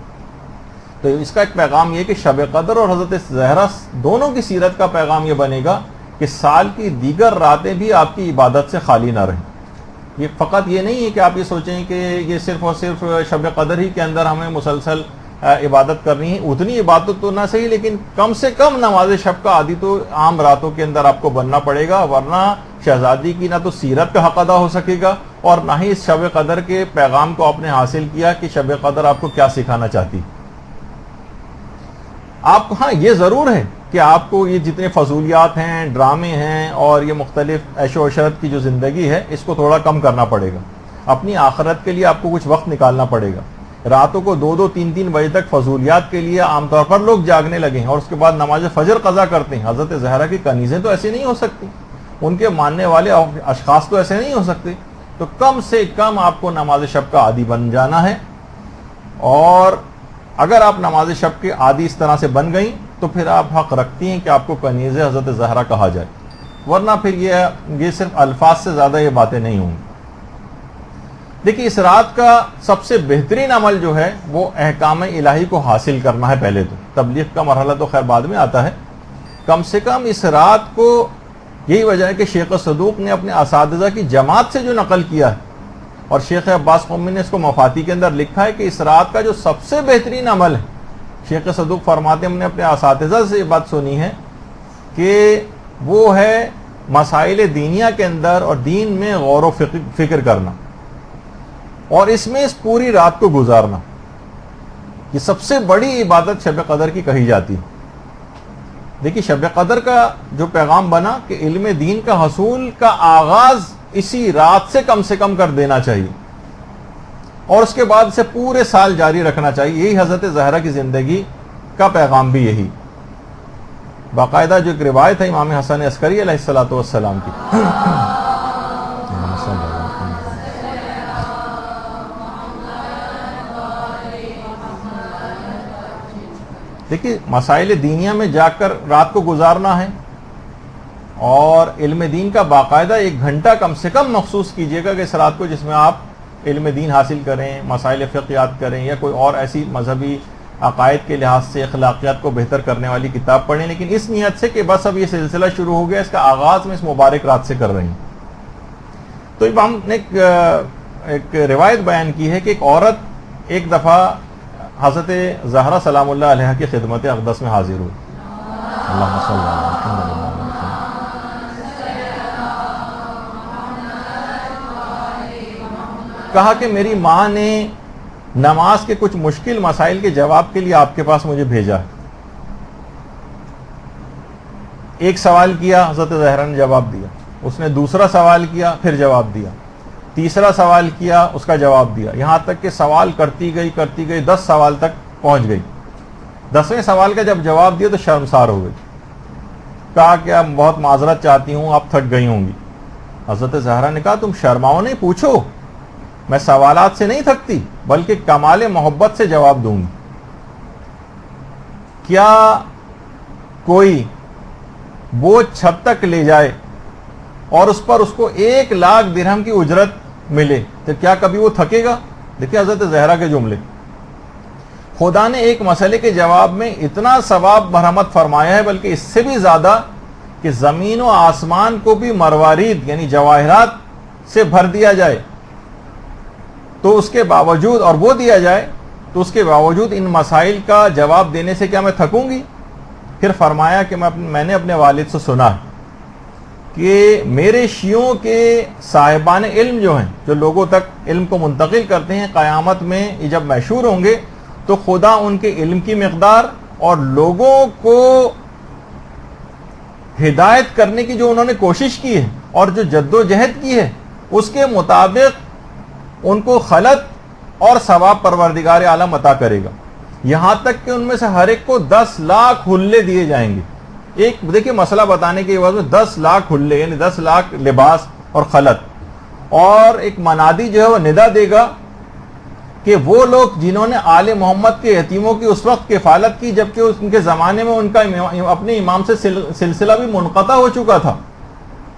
تو اس کا ایک پیغام یہ کہ شب قدر اور حضرت زہرا دونوں کی سیرت کا پیغام یہ بنے گا کہ سال کی دیگر راتیں بھی آپ کی عبادت سے خالی نہ رہیں. یہ فقط یہ نہیں ہے کہ آپ یہ سوچیں کہ یہ صرف اور صرف شب قدر ہی کے اندر ہمیں مسلسل عبادت کرنی ہے. اتنی عبادت تو نہ صحیح لیکن کم سے کم نماز شب کا عادی تو عام راتوں کے اندر آپ کو بننا پڑے گا, ورنہ شہزادی کی نہ تو سیرت کا حق ادا ہو سکے گا اور نہ ہی اس شب قدر کے پیغام کو آپ نے حاصل کیا کہ شب قدر آپ کو کیا سکھانا چاہتی. آپ ہاں یہ ضرور ہے کہ آپ کو یہ جتنے فضولیات ہیں, ڈرامے ہیں اور یہ مختلف عیش و عشرت کی جو زندگی ہے اس کو تھوڑا کم کرنا پڑے گا. اپنی آخرت کے لیے آپ کو کچھ وقت نکالنا پڑے گا. راتوں کو 2-2, 3-3 بجے تک فضولیات کے لیے عام طور پر لوگ جاگنے لگے ہیں اور اس کے بعد نماز فجر قضا کرتے ہیں. حضرت زہرا کی کنیزیں تو ایسے نہیں ہو سکتی, ان کے ماننے والے اشخاص تو ایسے نہیں ہو سکتے. تو کم سے کم آپ کو نماز شب کا عادی بن جانا ہے, اور اگر آپ نماز شب کے عادی اس طرح سے بن گئیں تو پھر آپ حق رکھتی ہیں کہ آپ کو کنیز حضرت زہرا کہا جائے, ورنہ پھر یہ صرف الفاظ سے زیادہ یہ باتیں نہیں ہوں گی. دیکھیے اس رات کا سب سے بہترین عمل جو ہے وہ احکام الہی کو حاصل کرنا ہے. پہلے تو تبلیغ کا مرحلہ تو خیر بعد میں آتا ہے. کم سے کم اس رات کو, یہی وجہ ہے کہ شیخ صدوق نے اپنے اساتذہ کی جماعت سے جو نقل کیا ہے, اور شیخ عباس قمی نے اس کو مفاتی کے اندر لکھا ہے کہ اس رات کا جو سب سے بہترین عمل ہے, شیخ صدوق فرماتے ہیں ہم نے اپنے اساتذہ سے یہ بات سنی ہے کہ وہ ہے مسائل دینیہ کے اندر اور دین میں غور و فکر کرنا, اور اس میں اس پوری رات کو گزارنا. یہ سب سے بڑی عبادت شب قدر کی کہی جاتی ہے. دیکھیے شب قدر کا جو پیغام بنا کہ علم دین کا حصول کا آغاز اسی رات سے کم کر دینا چاہیے, اور اس کے بعد اسے پورے سال جاری رکھنا چاہیے. یہی حضرت زہرا کی زندگی کا پیغام بھی یہی. باقاعدہ جو ایک روایت ہے امام حسن عسکری علیہ الصلوۃ والسلام کی, دیکھیے مسائل دینیہ میں جا کر رات کو گزارنا ہے, اور علم دین کا باقاعدہ 1 گھنٹہ کم سے کم مخصوص کیجیے گا کہ اس رات کو جس میں آپ علم دین حاصل کریں, مسائل فقہیات کریں یا کوئی اور ایسی مذہبی عقائد کے لحاظ سے اخلاقیات کو بہتر کرنے والی کتاب پڑھیں, لیکن اس نیت سے کہ بس اب یہ سلسلہ شروع ہو گیا, اس کا آغاز میں اس مبارک رات سے کر رہی ہوں. تو اب ہم نے ایک روایت بیان کی ہے کہ ایک عورت ایک دفعہ حضرت زہرا سلام اللہ علیہ کی خدمت اقدس میں حاضر ہوئی. اللہم صلی اللہ علیہ وسلم. کہا کہ میری ماں نے نماز کے کچھ مشکل مسائل کے جواب کے لیے آپ کے پاس مجھے بھیجا. ایک سوال کیا، حضرت زہرا نے جواب دیا. اس نے دوسرا سوال کیا، پھر جواب دیا. تیسرا سوال کیا، اس کا جواب دیا. یہاں تک کہ سوال کرتی گئی 10 سوال تک پہنچ گئی. 10ویں سوال کا جب جواب دیا تو شرمسار ہو گئی. کہا کہ اب بہت معذرت چاہتی ہوں، آپ تھک گئی ہوں گی. حضرت زہرا نے کہا تم شرماؤ نہیں، پوچھو. میں سوالات سے نہیں تھکتی بلکہ کمال محبت سے جواب دوں گی. کیا کوئی بوجھ چھت تک لے جائے اور اس پر اس کو 1,00,000 درہم کی اجرت ملے تو کیا کبھی وہ تھکے گا؟ دیکھیں حضرت زہرا کے جملے. خدا نے ایک مسئلے کے جواب میں اتنا ثواب مرحمت فرمایا ہے، بلکہ اس سے بھی زیادہ کہ زمین و آسمان کو بھی مروارید یعنی جواہرات سے بھر دیا جائے تو اس کے باوجود، اور وہ دیا جائے تو اس کے باوجود ان مسائل کا جواب دینے سے کیا میں تھکوں گی؟ پھر فرمایا کہ میں نے اپنے والد سے سنا کہ میرے شیعوں کے صاحبان علم جو ہیں، جو لوگوں تک علم کو منتقل کرتے ہیں، قیامت میں یہ جب مشہور ہوں گے تو خدا ان کے علم کی مقدار اور لوگوں کو ہدایت کرنے کی جو انہوں نے کوشش کی ہے اور جو جد و جہد کی ہے اس کے مطابق ان کو خلط اور ثواب پروردگار عالم عطا کرے گا. یہاں تک کہ ان میں سے ہر ایک کو 10 لاکھ حلے دیے جائیں گے. ایک دیکھیں مسئلہ بتانے کے بعد میں 10 لاکھ حلے یعنی 10 لاکھ لباس اور خلط، اور ایک منادی جو ہے وہ ندا دے گا کہ وہ لوگ جنہوں نے آل محمد کے یتیموں کی اس وقت کفالت کی جبکہ ان کے زمانے میں ان کا اپنے امام سے سلسلہ بھی منقطع ہو چکا تھا،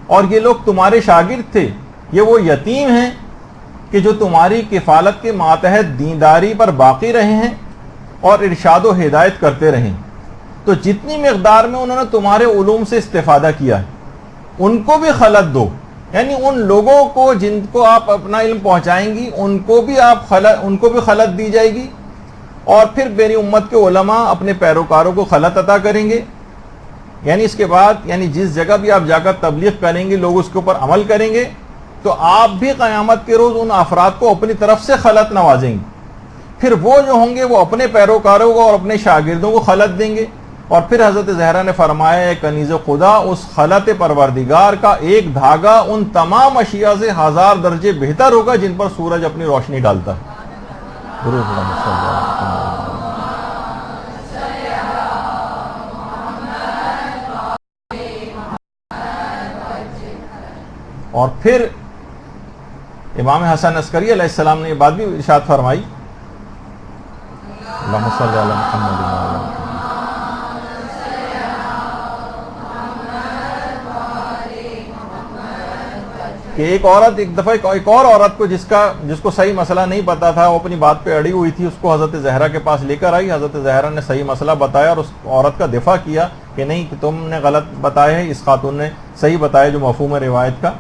اور یہ لوگ تمہارے شاگرد تھے، یہ وہ یتیم ہیں کہ جو تمہاری کفالت کے ماتحت دینداری پر باقی رہے ہیں اور ارشاد و ہدایت کرتے رہے. تو جتنی مقدار میں انہوں نے تمہارے علوم سے استفادہ کیا ہے ان کو بھی خلط دو، یعنی ان لوگوں کو جن کو آپ اپنا علم پہنچائیں گی ان کو بھی خلط دی جائے گی. اور پھر میری امت کے علماء اپنے پیروکاروں کو خلط عطا کریں گے. یعنی اس کے بعد یعنی جس جگہ بھی آپ جا کر تبلیغ کریں گے لوگ اس کے اوپر عمل کریں گے تو آپ بھی قیامت کے روز ان افراد کو اپنی طرف سے خلط نوازیں گے. پھر وہ جو ہوں گے وہ اپنے پیروکاروں کو اور اپنے شاگردوں کو خلط دیں گے. اور پھر حضرت زہرا نے فرمایا کنیز خدا اس خلط پروردگار کا ایک دھاگا ان تمام اشیاء سے 1000 درجے بہتر ہوگا جن پر سورج اپنی روشنی ڈالتا ہے. اور پھر امام حسن عسکری علیہ السلام نے یہ بات بھی ارشاد فرمائی، اللہم صلی علی محمد وعلی محمد، کہ ایک عورت ایک دفعہ ایک اور عورت کو جس کو صحیح مسئلہ نہیں پتا تھا، وہ اپنی بات پہ اڑی ہوئی تھی، اس کو حضرت زہرا کے پاس لے کر آئی. حضرت زہرا نے صحیح مسئلہ بتایا اور اس عورت کا دفاع کیا کہ نہیں کہ تم نے غلط بتایا ہے، اس خاتون نے صحیح بتایا جو مفہوم روایت کا.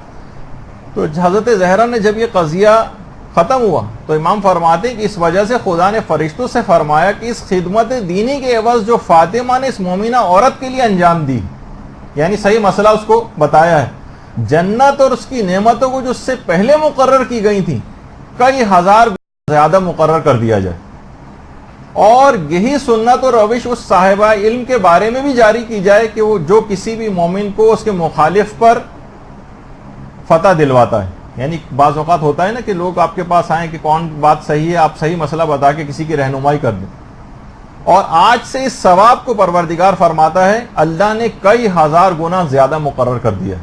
تو حضرت زہرا نے جب یہ قضیہ ختم ہوا تو امام فرماتے ہیں کہ اس وجہ سے خدا نے فرشتوں سے فرمایا کہ اس خدمت دینی کے عوض جو فاطمہ نے اس مومنہ عورت کے لیے انجام دی، یعنی صحیح مسئلہ اس کو بتایا ہے، جنت اور اس کی نعمتوں کو جو اس سے پہلے مقرر کی گئی تھیں کئی 1000 زیادہ مقرر کر دیا جائے. اور یہی سنت اور روش اس صاحبہ علم کے بارے میں بھی جاری کی جائے کہ وہ جو کسی بھی مومن کو اس کے مخالف پر فتح دلواتا ہے. یعنی بعض اوقات ہوتا ہے نا کہ لوگ آپ کے پاس آئیں کہ کون بات صحیح ہے، آپ صحیح مسئلہ بتا کے کسی کی رہنمائی کر دیں. اور آج سے اس ثواب کو پروردگار فرماتا ہے اللہ نے کئی 1000 گنا زیادہ مقرر کر دیا.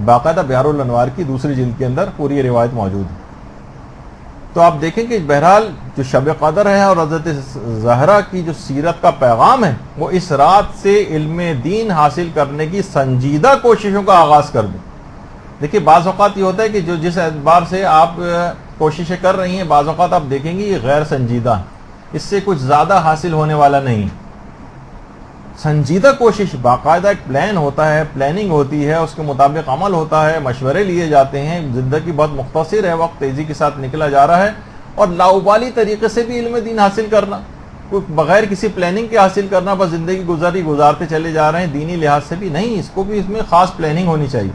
باقاعدہ بہار الانوار کی دوسری جلد کے اندر پوری یہ روایت موجود ہے. تو آپ دیکھیں کہ بہرحال جو شب قدر ہے اور حضرت زہرا کی جو سیرت کا پیغام ہے وہ اس رات سے علم دین حاصل کرنے کی سنجیدہ کوششوں کا آغاز کر دیں. دیکھیے بعض اوقات یہ ہوتا ہے کہ جو جس اعتبار سے آپ کوششیں کر رہی ہیں بعض اوقات آپ دیکھیں گے یہ غیر سنجیدہ ہے، اس سے کچھ زیادہ حاصل ہونے والا نہیں. سنجیدہ کوشش، باقاعدہ ایک پلان ہوتا ہے، پلاننگ ہوتی ہے، اس کے مطابق عمل ہوتا ہے، مشورے لیے جاتے ہیں. زندگی بہت مختصر ہے، وقت تیزی کے ساتھ نکلا جا رہا ہے اور لاؤبالی طریقے سے بھی علم دین حاصل کرنا، کوئی بغیر کسی پلاننگ کے حاصل کرنا، بس زندگی گزارتے چلے جا رہے ہیں، دینی لحاظ سے بھی نہیں، اس کو بھی اس میں خاص پلاننگ ہونی چاہیے.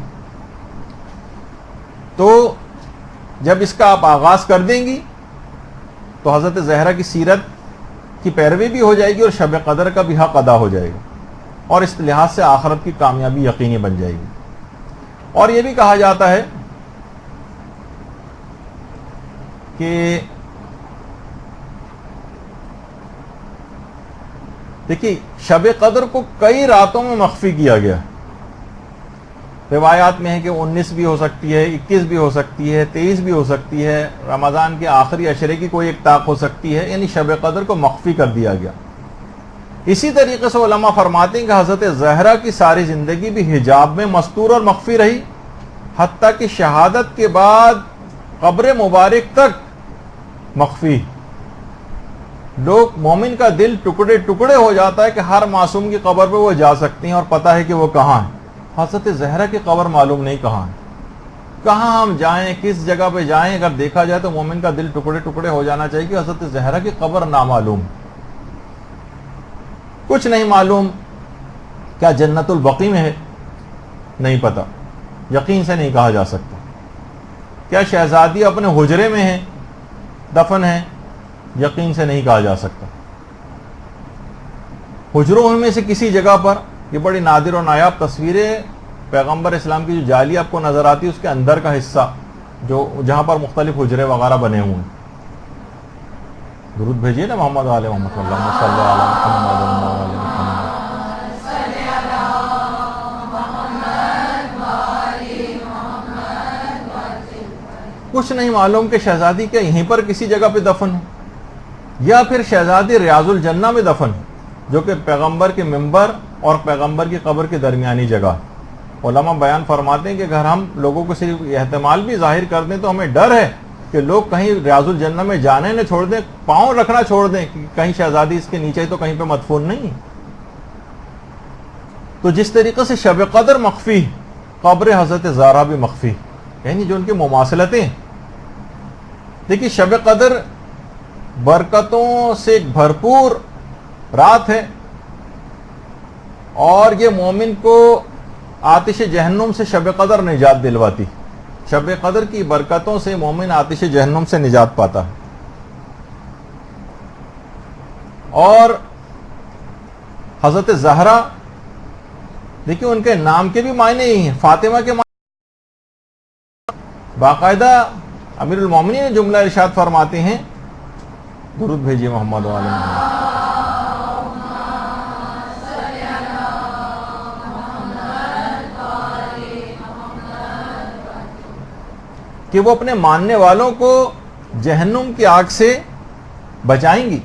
تو جب اس کا آپ آغاز کر دیں گی تو حضرت زہرا کی سیرت کی پیروی بھی ہو جائے گی اور شب قدر کا بھی حق ادا ہو جائے گا، اور اس لحاظ سے آخرت کی کامیابی یقینی بن جائے گی. اور یہ بھی کہا جاتا ہے کہ دیکھیے شب قدر کو کئی راتوں میں مخفی کیا گیا. روایات میں ہے کہ 19 بھی ہو سکتی ہے، 21 بھی ہو سکتی ہے، 23 بھی ہو سکتی ہے، رمضان کے آخری عشرے کی کوئی ایک طاق ہو سکتی ہے، یعنی شب قدر کو مخفی کر دیا گیا. اسی طریقے سے علماء فرماتے ہیں کہ حضرت زہرا کی ساری زندگی بھی حجاب میں مستور اور مخفی رہی، حتیٰ کہ شہادت کے بعد قبر مبارک تک مخفی. لوگ مومن کا دل ٹکڑے ٹکڑے ہو جاتا ہے کہ ہر معصوم کی قبر پہ وہ جا سکتے ہیں اور پتہ ہے کہ وہ کہاں ہے. حضرت زہرا کی قبر معلوم نہیں کہاں ہے، کہاں ہم جائیں، کس جگہ پہ جائیں. اگر دیکھا جائے تو مومن کا دل ٹکڑے ٹکڑے ہو جانا چاہیے کہ حضرت زہرا کی قبر نامعلوم. کچھ نہیں معلوم، کیا جنت البقیع میں ہے؟ نہیں پتہ، یقین سے نہیں کہا جا سکتا. کیا شہزادی اپنے حجرے میں ہے، دفن ہے؟ یقین سے نہیں کہا جا سکتا. حجروں میں سے کسی جگہ پر، یہ بڑی نادر و نایاب تصویریں پیغمبر اسلام کی جو جعلی آپ کو نظر آتی ہے اس کے اندر کا حصہ جو جہاں پر مختلف حجرے وغیرہ بنے ہوئے ہیں. درود بھیجیے نا محمد علیہ محمد اللہ صلی اللہ علیہ محمد. کچھ نہیں معلوم کہ شہزادی کیا یہیں پر کسی جگہ پہ دفن ہے، یا پھر شہزادی ریاض الجنہ میں دفن ہے، جو کہ پیغمبر کے منبر اور پیغمبر کی قبر کی درمیانی جگہ ہے. علماء بیان فرماتے ہیں کہ اگر ہم لوگوں کو صرف احتمال بھی ظاہر کر دیں تو ہمیں ڈر ہے کہ لوگ کہیں ریاض الجنہ میں جانے نہ چھوڑ دیں، پاؤں رکھنا چھوڑ دیں کہ کہیں شہزادی اس کے نیچے تو کہیں پہ مدفون نہیں. تو جس طریقے سے شب قدر مخفی، قبر حضرت زہرا بھی مخفی، یعنی جو ان کی مماثلتیں. دیکھیے شب قدر برکتوں سے ایک بھرپور رات ہے، اور یہ مومن کو آتش جہنم سے شب قدر نجات دلواتی. شب قدر کی برکتوں سے مومن آتش جہنم سے نجات پاتا ہے. اور حضرت زہرا دیکھیے ان کے نام کے بھی معنی ہی ہیں، فاطمہ کے معنی. باقاعدہ امیر المومنین جملہ ارشاد فرماتے ہیں، درود بھیجیے محمد علیہ محمد، کہ وہ اپنے ماننے والوں کو جہنم کی آگ سے بچائیں گی،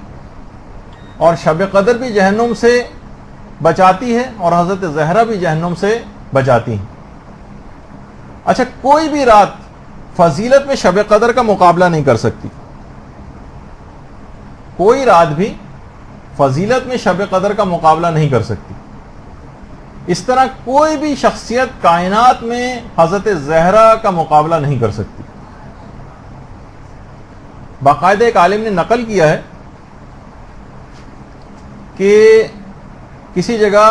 اور شب قدر بھی جہنم سے بچاتی ہے اور حضرت زہرا بھی جہنم سے بچاتی ہیں. اچھا، کوئی بھی رات فضیلت میں شب قدر کا مقابلہ نہیں کر سکتی. کوئی رات بھی فضیلت میں شب قدر کا مقابلہ نہیں کر سکتی. اس طرح کوئی بھی شخصیت کائنات میں حضرت زہرا کا مقابلہ نہیں کر سکتی. باقاعدہ ایک عالم نے نقل کیا ہے کہ کسی جگہ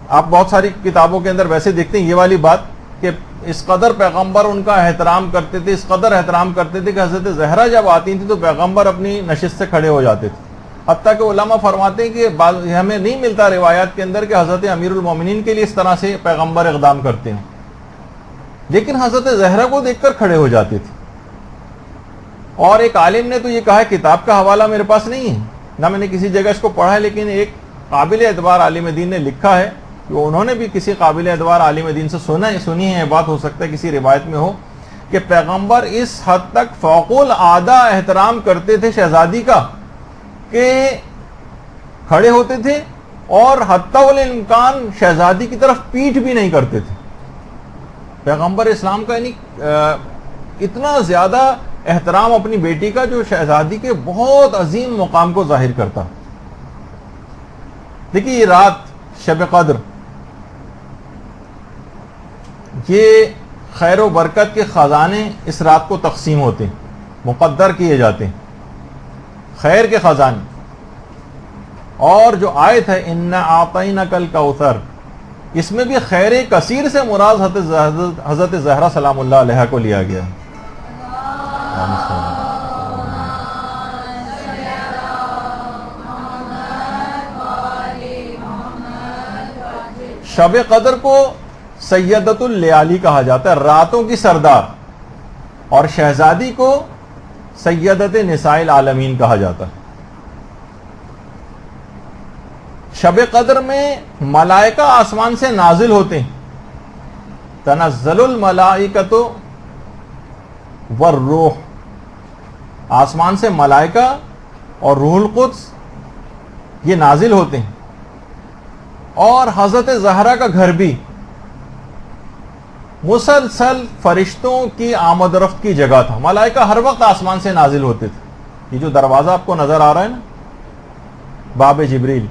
آپ بہت ساری کتابوں کے اندر ویسے دیکھتے ہیں یہ والی بات کہ اس قدر پیغمبر ان کا احترام کرتے تھے، اس قدر احترام کرتے تھے کہ حضرت زہرا جب آتی تھی تو پیغمبر اپنی نشست سے کھڑے ہو جاتے تھے. حتیٰ کہ علماء فرماتے ہیں کہ ہمیں نہیں ملتا روایات کے اندر کہ حضرت امیر المومنین کے لیے اس طرح سے پیغمبر اقدام کرتے ہیں، لیکن حضرت زہرا کو دیکھ کر کھڑے ہو جاتے تھے. اور ایک عالم نے تو یہ کہا ہے، کتاب کا حوالہ میرے پاس نہیں ہے، نہ میں نے کسی جگہ اس کو پڑھا ہے، لیکن ایک قابل اعتبار عالم دین نے لکھا ہے کہ انہوں نے بھی کسی قابل اعتبار عالم دین سے سنی ہے، بات ہو سکتا ہے کسی روایت میں ہو، کہ پیغمبر اس حد تک فوق العادہ احترام کرتے تھے شہزادی کا کہ کھڑے ہوتے تھے اور حتی الامکان شہزادی کی طرف پیٹھ بھی نہیں کرتے تھے. پیغمبر اسلام کا یعنی اتنا زیادہ احترام اپنی بیٹی کا جو شہزادی کے بہت عظیم مقام کو ظاہر کرتا. دیکھیے یہ رات شب قدر یہ خیر و برکت کے خزانے اس رات کو تقسیم ہوتے ہیں، مقدر کیے جاتے ہیں، خیر کے خزانے. اور جو آیت ہے اِنَّا أَعْطَيْنَكَ الْكَوْثَرَ، اس میں بھی خیر کثیر سے مراد حضرت زہرا سلام اللہ علیہ کو لیا گیا. شب قدر کو سیدۃ اللیالی کہا جاتا ہے، راتوں کی سردار، اور شہزادی کو سیدۃ نساء العالمین کہا جاتا ہے. شب قدر میں ملائکہ آسمان سے نازل ہوتے ہیں. تنزل الملائکۃ والروح، آسمان سے ملائکہ اور روح القدس یہ نازل ہوتے ہیں. اور حضرت زہرا کا گھر بھی مسلسل فرشتوں کی آمد و رفت کی جگہ تھا. ملائکہ ہر وقت آسمان سے نازل ہوتے تھے. یہ جو دروازہ آپ کو نظر آ رہا ہے نا، باب جبریل،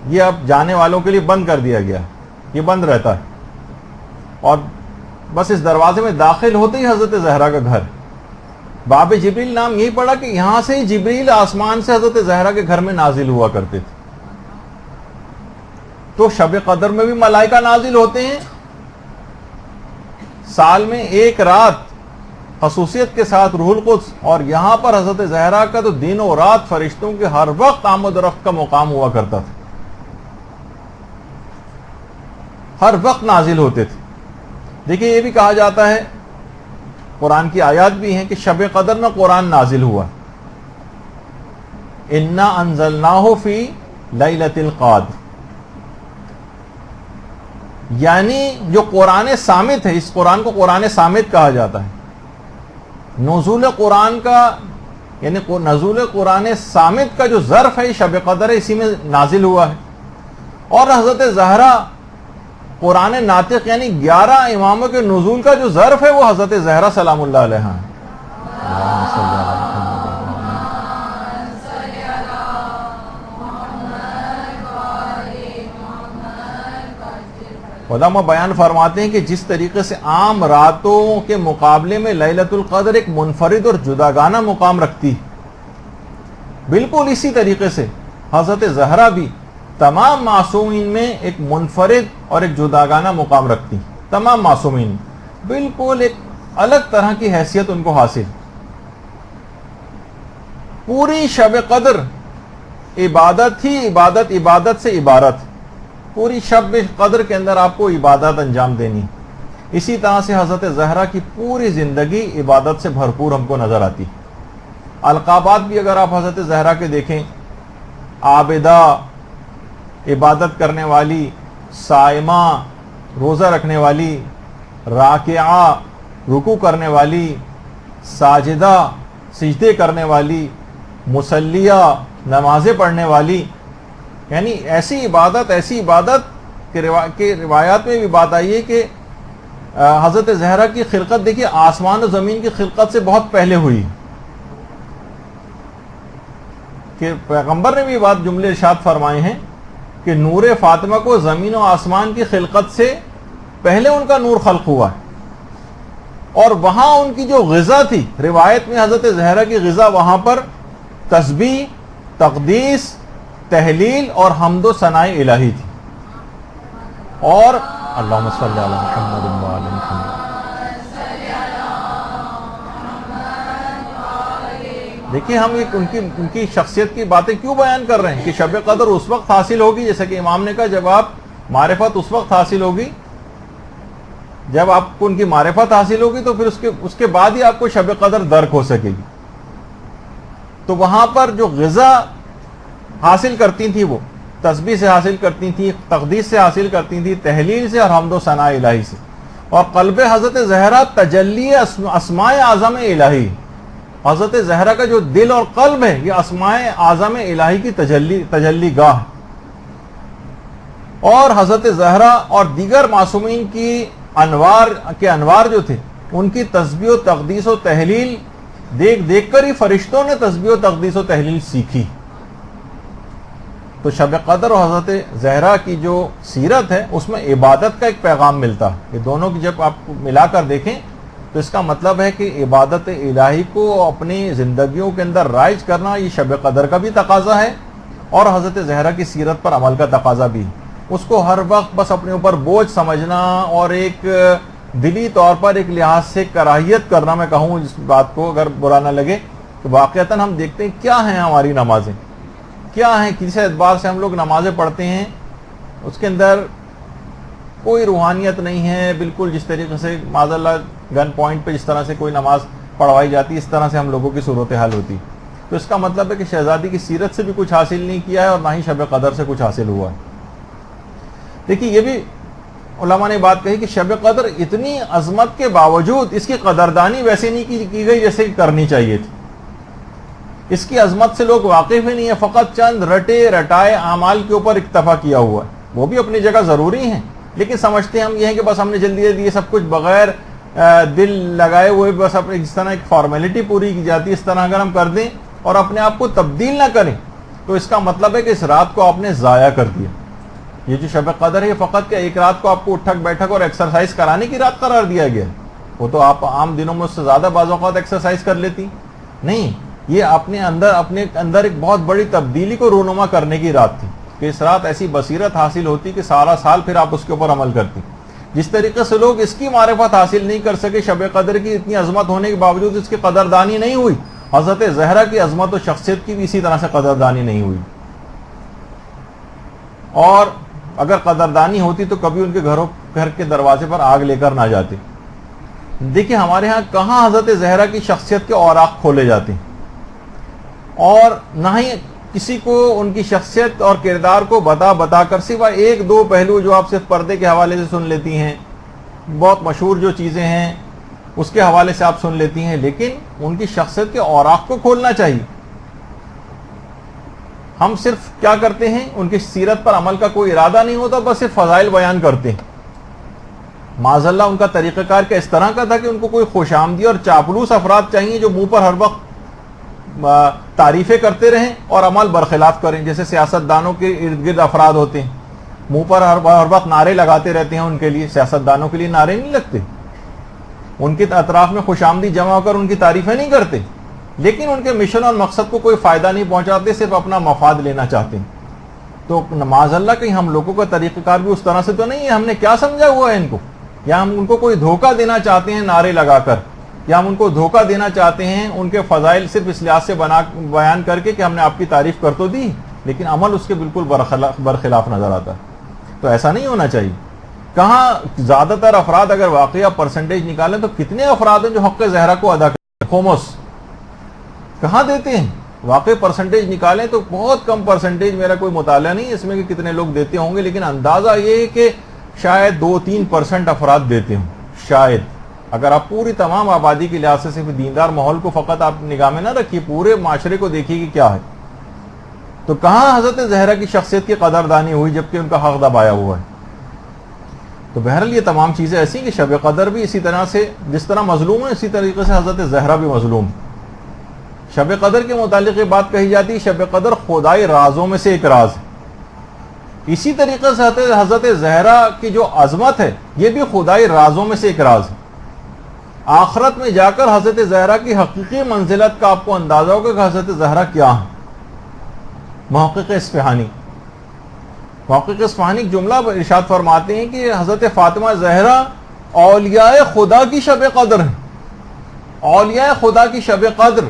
یہ اب جانے والوں کے لیے بند کر دیا گیا، یہ بند رہتا ہے. اور بس اس دروازے میں داخل ہوتے ہی حضرت زہرا کا گھر. باب جبریل نام یہی پڑا کہ یہاں سے ہی جبریل آسمان سے حضرت زہرا کے گھر میں نازل ہوا کرتے تھے. تو شب قدر میں بھی ملائکہ نازل ہوتے ہیں. سال میں ایک رات خصوصیت کے ساتھ روح القدس، اور یہاں پر حضرت زہرا کا تو دن و رات فرشتوں کے ہر وقت آمد و رفت کا مقام ہوا کرتا تھا، ہر وقت نازل ہوتے تھے. دیکھیے یہ بھی کہا جاتا ہے، قرآن کی آیات بھی ہیں کہ شب قدر میں قرآن نازل ہوا. انا انزلناہ فی لیلۃ القدر، یعنی جو قرآن صامت ہے، اس قرآن کو قرآن صامت کہا جاتا ہے. نزول قرآن کا یعنی نزول قرآن صامت کا جو ظرف ہے شب قدر ہے، اسی میں نازل ہوا ہے. اور حضرت زہرا قرآن ناطق یعنی 11 اماموں کے نزول کا جو ظرف ہے وہ حضرت زہرا سلام اللہ علیہ ہیں. علماء بیان فرماتے ہیں کہ جس طریقے سے عام راتوں کے مقابلے میں لیلۃ القدر ایک منفرد اور جداگانہ مقام رکھتی ہے، بالکل اسی طریقے سے حضرت زہرا بھی تمام معصومین میں ایک منفرد اور ایک جداگانہ مقام رکھتی. تمام معصومین بالکل ایک الگ طرح کی حیثیت ان کو حاصل. پوری شب قدر عبادت ہی عبادت، عبادت سے عبارت. پوری شب قدر کے اندر آپ کو عبادت انجام دینی. اسی طرح سے حضرت زہرا کی پوری زندگی عبادت سے بھرپور ہم کو نظر آتی. القابات بھی اگر آپ حضرت زہرا کے دیکھیں، عابدہ عبادت کرنے والی، صائمہ روزہ رکھنے والی، راکعہ رکوع کرنے والی، ساجدہ سجدے کرنے والی، مصلیہ نمازیں پڑھنے والی، یعنی ایسی عبادت کہ روایات میں بھی بات آئی ہے کہ حضرت زہرا کی خلقت دیکھیے آسمان و زمین کی خلقت سے بہت پہلے ہوئی. کہ پیغمبر نے بھی بات جملے ارشاد فرمائے ہیں کہ نور فاطمہ کو زمین و آسمان کی خلقت سے پہلے ان کا نور خلق ہوا ہے. اور وہاں ان کی جو غذا تھی، روایت میں حضرت زہرا کی غذا وہاں پر تسبیح، تقدیس، تحلیل اور حمد و ثناء الہی تھی. اور اللہم صلی علی محمد و علی محمد. دیکھیے ہم ان کی شخصیت کی باتیں کیوں بیان کر رہے ہیں کہ شب قدر اس وقت حاصل ہوگی، جیسا کہ امام نے کہا جب آپ معرفت اس وقت حاصل ہوگی، جب آپ کو ان کی معرفت حاصل ہوگی تو پھر اس کے بعد ہی آپ کو شب قدر درک ہو سکے گی. تو وہاں پر جو غذا حاصل کرتی تھی وہ تسبیح سے حاصل کرتی تھی، تقدیس سے حاصل کرتی تھی، تحلیل سے اور حمد و ثناء الہی سے. اور قلب حضرت زہرا تجلی اسماء اعظم الہی، حضرت زہرا کا جو دل اور قلب ہے یہ اسماء اعظم الہی کی تجلی گاہ. اور حضرت زہرا اور دیگر معصومین کی انوار جو تھے ان کی تسبیح و تقدیس و تحلیل دیکھ کر ہی فرشتوں نے تسبیح و تقدیس و تحلیل سیکھی. تو شب قدر اور حضرت زہرا کی جو سیرت ہے اس میں عبادت کا ایک پیغام ملتا ہے. یہ دونوں کی جب آپ ملا کر دیکھیں تو اس کا مطلب ہے کہ عبادت الہی کو اپنی زندگیوں کے اندر رائج کرنا یہ شب قدر کا بھی تقاضا ہے اور حضرت زہرا کی سیرت پر عمل کا تقاضا بھی. اس کو ہر وقت بس اپنے اوپر بوجھ سمجھنا اور ایک دلی طور پر ایک لحاظ سے کراہیت کرنا، میں کہوں اس بات کو اگر برا نہ لگے، تو واقعتاً ہم دیکھتے ہیں کیا ہیں ہماری نمازیں، کیا ہیں، کس اعتبار سے ہم لوگ نمازیں پڑھتے ہیں، اس کے اندر کوئی روحانیت نہیں ہے. بالکل جس طریقے سے معاذ اللہ گن پوائنٹ پہ جس طرح سے کوئی نماز پڑھوائی جاتی، اس طرح سے ہم لوگوں کی صورتحال ہوتی. تو اس کا مطلب ہے کہ شہزادی کی سیرت سے بھی کچھ حاصل نہیں کیا ہے اور نہ ہی شب قدر سے کچھ حاصل ہوا ہے. دیکھیے یہ بھی علماء نے بات کہی کہ شب قدر اتنی عظمت کے باوجود اس کی قدردانی ویسے نہیں کی گئی جیسے کرنی چاہیے تھی. اس کی عظمت سے لوگ واقف ہی نہیں ہے، فقط چند رٹے رٹائے اعمال کے اوپر اکتفا کیا ہوا ہے. وہ بھی اپنی جگہ ضروری ہیں، لیکن سمجھتے ہیں ہم یہ ہیں کہ بس ہم نے جلدی جلدی یہ سب کچھ بغیر دل لگائے ہوئے بس اپنے جس طرح ایک فارمیلٹی پوری کی جاتی ہے اس طرح اگر ہم کر دیں اور اپنے آپ کو تبدیل نہ کریں تو اس کا مطلب ہے کہ اس رات کو آپ نے ضائع کر دیا. یہ جو شب قدر ہے یہ فقط کہ ایک رات کو آپ کو اٹھک بیٹھک اور ایکسرسائز کرانے کی رات قرار دیا گیا ہے. وہ تو آپ عام دنوں میں اس سے زیادہ بعض اوقات ایکسرسائز کر لیتی نہیں. یہ اپنے اندر ایک بہت بڑی تبدیلی کو رونما کرنے کی رات تھی کہ اس رات ایسی بصیرت حاصل ہوتی کہ سارا سال پھر آپ اس کے اوپر عمل کرتی. جس طریقے سے لوگ اس کی معرفت حاصل نہیں کر سکے، شب قدر کی اتنی عظمت ہونے کے باوجود اس کی قدردانی نہیں ہوئی، حضرت زہرا کی عظمت و شخصیت کی بھی اسی طرح سے قدردانی نہیں ہوئی. اور اگر قدردانی ہوتی تو کبھی ان کے گھر کے دروازے پر آگ لے کر نہ جاتے. دیکھیں ہمارے ہاں کہاں حضرت زہرا کی شخصیت کے اوراق کھولے جاتے ہیں اور نہ ہی کسی کو ان کی شخصیت اور کردار کو بتا کر سوائے ایک دو پہلو جو آپ صرف پردے کے حوالے سے سن لیتی ہیں، بہت مشہور جو چیزیں ہیں اس کے حوالے سے آپ سن لیتی ہیں، لیکن ان کی شخصیت کے اوراق کو کھولنا چاہیے. ہم صرف کیا کرتے ہیں، ان کی سیرت پر عمل کا کوئی ارادہ نہیں ہوتا، بس صرف فضائل بیان کرتے ہیں. معاذ اللہ ان کا طریقہ کار کا اس طرح کا تھا کہ ان کو کوئی خوش آمدی اور چاپلوس افراد چاہیے جو منہ پر ہر وقت تعریفیں کرتے رہیں اور عمل برخلاف کریں. جیسے سیاست دانوں کے ارد گرد افراد ہوتے ہیں، منہ پر ہر وقت نعرے لگاتے رہتے ہیں. ان کے لیے سیاست دانوں کے لیے نعرے نہیں لگتے، ان کے اطراف میں خوش آمدی جمع ہو کر ان کی تعریفیں نہیں کرتے، لیکن ان کے مشن اور مقصد کو کوئی فائدہ نہیں پہنچاتے، صرف اپنا مفاد لینا چاہتے ہیں. تو معاذ اللہ کہیں ہم لوگوں کا طریقہ کار بھی اس طرح سے تو نہیں ہے. ہم نے کیا سمجھا ہوا ہے ان کو، یا ہم ان کو کوئی دھوکہ دینا چاہتے ہیں نعرے لگا کر، یا ہم ان کو دھوکہ دینا چاہتے ہیں ان کے فضائل صرف اس لحاظ سے بیان کر کے کہ ہم نے آپ کی تعریف کر تو دی لیکن عمل اس کے بالکل برخلاف نظر آتا ہے. تو ایسا نہیں ہونا چاہیے. کہاں زیادہ تر افراد اگر واقعی آپ پرسنٹیج نکالیں تو کتنے افراد ہیں جو حق زہرا کو ادا کرتے ہیں؟ خمس کہاں دیتے ہیں؟ واقعی پرسنٹیج نکالیں تو بہت کم پرسنٹیج، میرا کوئی مطالعہ نہیں اس میں کہ کتنے لوگ دیتے ہوں گے، لیکن اندازہ یہ ہے کہ شاید 2-3% افراد دیتے ہوں شاید. اگر آپ پوری تمام آبادی کے لحاظ سے صرف دیندار ماحول کو فقط آپ نگاہ میں نہ رکھیے، پورے معاشرے کو دیکھیے کہ کیا ہے. تو کہاں حضرت زہرا کی شخصیت کی قدردانی ہوئی جبکہ ان کا حق دبایا ہوا ہے. تو بہرحال یہ تمام چیزیں ایسی کہ شب قدر بھی اسی طرح سے جس طرح مظلوم ہے اسی طریقے سے حضرت زہرا بھی مظلوم. شب قدر کے متعلق یہ بات کہی جاتی ہے شب قدر خدائی رازوں میں سے ایک راز ہے. اسی طریقے سے حضرت زہرا کی جو عظمت ہے یہ بھی خدائی رازوں میں سے ایک راز ہے. آخرت میں جا کر حضرت زہرا کی حقیقی منزلت کا آپ کو اندازہ ہوگا کہ حضرت زہرا کیا ہے. محقق اصفہانی ایک جملہ ارشاد فرماتے ہیں کہ حضرت فاطمہ زہرا اولیاء خدا کی شب قدر ہیں. اولیاء خدا کی شب قدر،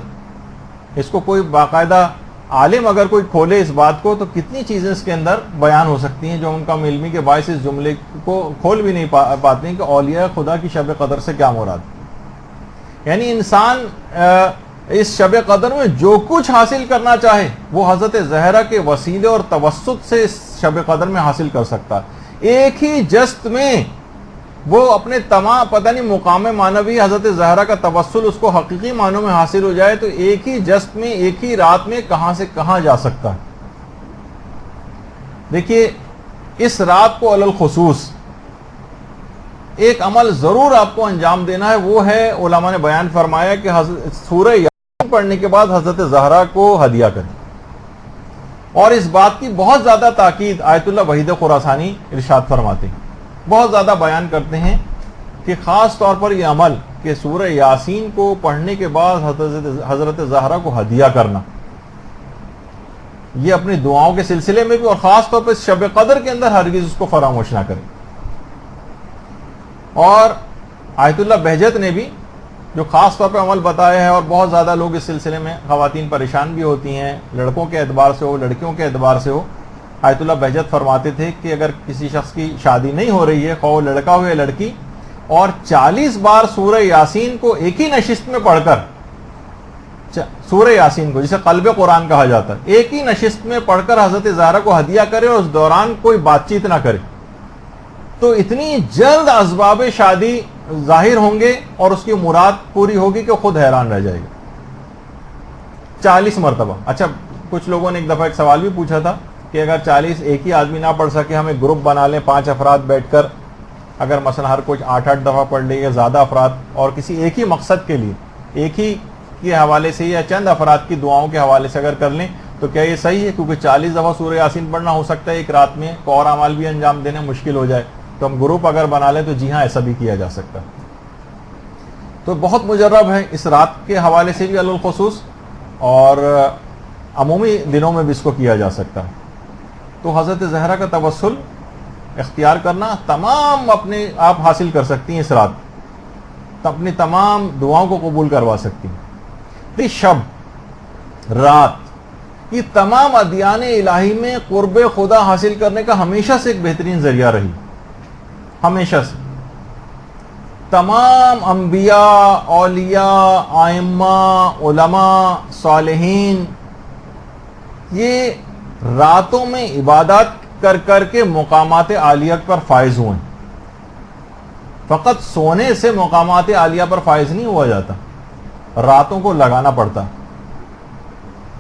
اس کو کوئی باقاعدہ عالم اگر کوئی کھولے اس بات کو تو کتنی چیزیں اس کے اندر بیان ہو سکتی ہیں جو ان کا علمی کے باعث اس جملے کو کھول بھی نہیں پاتے ہیں کہ اولیاء خدا کی شب قدر سے کیا مراد. یعنی انسان اس شب قدر میں جو کچھ حاصل کرنا چاہے وہ حضرت زہرا کے وسیلے اور توسط سے اس شب قدر میں حاصل کر سکتا ہے. ایک ہی جست میں وہ اپنے تمام پتہ نہیں مقام معنوی حضرت زہرا کا توسل اس کو حقیقی معنوں میں حاصل ہو جائے تو ایک ہی جست میں ایک ہی رات میں کہاں سے کہاں جا سکتا ہے. دیکھیے اس رات کو علی الخصوص ایک عمل ضرور آپ کو انجام دینا ہے، وہ ہے علماء نے بیان فرمایا کہ سورہ یاسین پڑھنے کے بعد حضرت زہرا کو ہدیہ کریں. اور اس بات کی بہت زیادہ تاکید آیت اللہ وحید خراسانی ارشاد فرماتے ہیں، بہت زیادہ بیان کرتے ہیں کہ خاص طور پر یہ عمل کہ سورہ یاسین کو پڑھنے کے بعد حضرت زہرا کو ہدیہ کرنا، یہ اپنی دعاؤں کے سلسلے میں بھی اور خاص طور پر شب قدر کے اندر ہرگز اس کو فراموش نہ کریں۔ اور آیت اللہ بہجت نے بھی جو خاص طور پہ عمل بتایا ہے، اور بہت زیادہ لوگ اس سلسلے میں خواتین پریشان بھی ہوتی ہیں، لڑکوں کے اعتبار سے ہو لڑکیوں کے اعتبار سے ہو۔ آیت اللہ بہجت فرماتے تھے کہ اگر کسی شخص کی شادی نہیں ہو رہی ہے، خواہ لڑکا ہو یا لڑکی، اور 40 بار سورہ یاسین کو ایک ہی نشست میں پڑھ کر، سورہ یاسین کو جسے قلب قرآن کہا جاتا ہے، ایک ہی نشست میں پڑھ کر حضرت زہرا کو ہدیہ کرے اور اس دوران کوئی بات چیت نہ کرے، تو اتنی جلد اسباب شادی ظاہر ہوں گے اور اس کی مراد پوری ہوگی کہ خود حیران رہ جائے گا۔ 40 مرتبہ۔ اچھا، کچھ لوگوں نے ایک دفعہ ایک سوال بھی پوچھا تھا کہ اگر 40 ایک ہی آدمی نہ پڑھ سکے، ہم ایک گروپ بنا لیں 5 افراد بیٹھ کر، اگر مثلا ہر کوئی 8 دفعہ پڑھ لے یا زیادہ افراد، اور کسی ایک ہی مقصد کے لیے ایک ہی کے حوالے سے یا چند افراد کی دعاؤں کے حوالے سے اگر کر لیں تو کیا یہ صحیح ہے؟ کیونکہ 40 دفعہ سورہ یاسین پڑھنا ہو سکتا ہے ایک رات میں، اور اعمال بھی انجام دینا مشکل ہو جائے، تو ہم گروپ اگر بنا لیں تو جی ہاں، ایسا بھی کیا جا سکتا ہے۔ تو بہت مجرب ہے اس رات کے حوالے سے بھی علی الخصوص، اور عمومی دنوں میں بھی اس کو کیا جا سکتا ہے۔ تو حضرت زہرا کا توسل اختیار کرنا تمام اپنے آپ حاصل کر سکتی ہیں، اس رات اپنی تمام دعاؤں کو قبول کروا سکتی ہیں۔ یہ شب رات یہ تمام ادیان الہی میں قرب خدا حاصل کرنے کا ہمیشہ سے ایک بہترین ذریعہ رہی، ہمیشہ سے۔ تمام انبیاء، اولیاء، ائمہ، علماء، صالحین یہ راتوں میں عبادات کر کر کے مقامات عالیہ پر فائز ہوئے۔ فقط سونے سے مقامات عالیہ پر فائز نہیں ہوا جاتا، راتوں کو لگانا پڑتا۔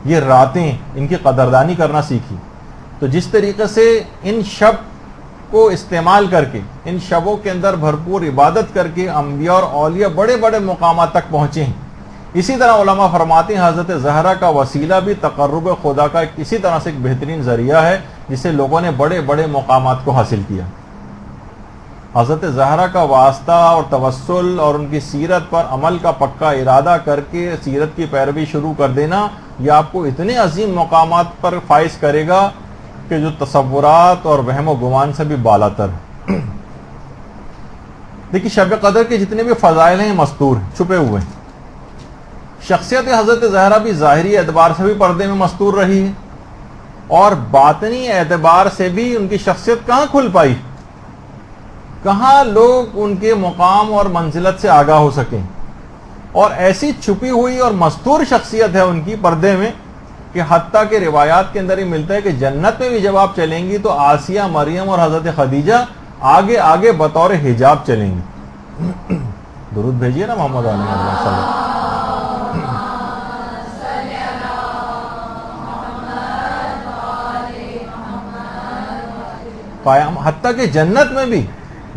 یہ راتیں، ان کی قدردانی کرنا سیکھی۔ تو جس طریقے سے ان شب کو استعمال کر کے، ان شبوں کے اندر بھرپور عبادت کر کے انبیاء اور اولیاء بڑے بڑے مقامات تک پہنچے ہیں، اسی طرح علماء فرماتے ہیں حضرت زہرا کا وسیلہ بھی تقرب خدا کا اسی طرح سے ایک بہترین ذریعہ ہے جس سے لوگوں نے بڑے بڑے مقامات کو حاصل کیا۔ حضرت زہرا کا واسطہ اور توسل اور ان کی سیرت پر عمل کا پکا ارادہ کر کے سیرت کی پیروی شروع کر دینا، یہ آپ کو اتنے عظیم مقامات پر فائز کرے گا کہ جو تصورات اور وہم و گمان سے بھی بالا تر ہے۔ دیکھیے، شب قدر کے جتنے بھی فضائل ہیں مستور ہیں، چھپے ہوئے ہیں۔ شخصیت حضرت زہرا بھی ظاہری اعتبار سے بھی پردے میں مستور رہی ہے، اور باطنی اعتبار سے بھی ان کی شخصیت کہاں کھل پائی، کہاں لوگ ان کے مقام اور منزلت سے آگاہ ہو سکیں۔ اور ایسی چھپی ہوئی اور مستور شخصیت ہے ان کی پردے میں کہ حتیٰ کہ روایات کے اندر ہی ملتا ہے کہ جنت میں بھی جب آپ چلیں گی تو آسیہ، مریم اور حضرت خدیجہ آگے آگے بطور حجاب چلیں گی۔ درود بھیجیے نا محمد علیہ وسلم۔ حتیٰ کہ جنت میں بھی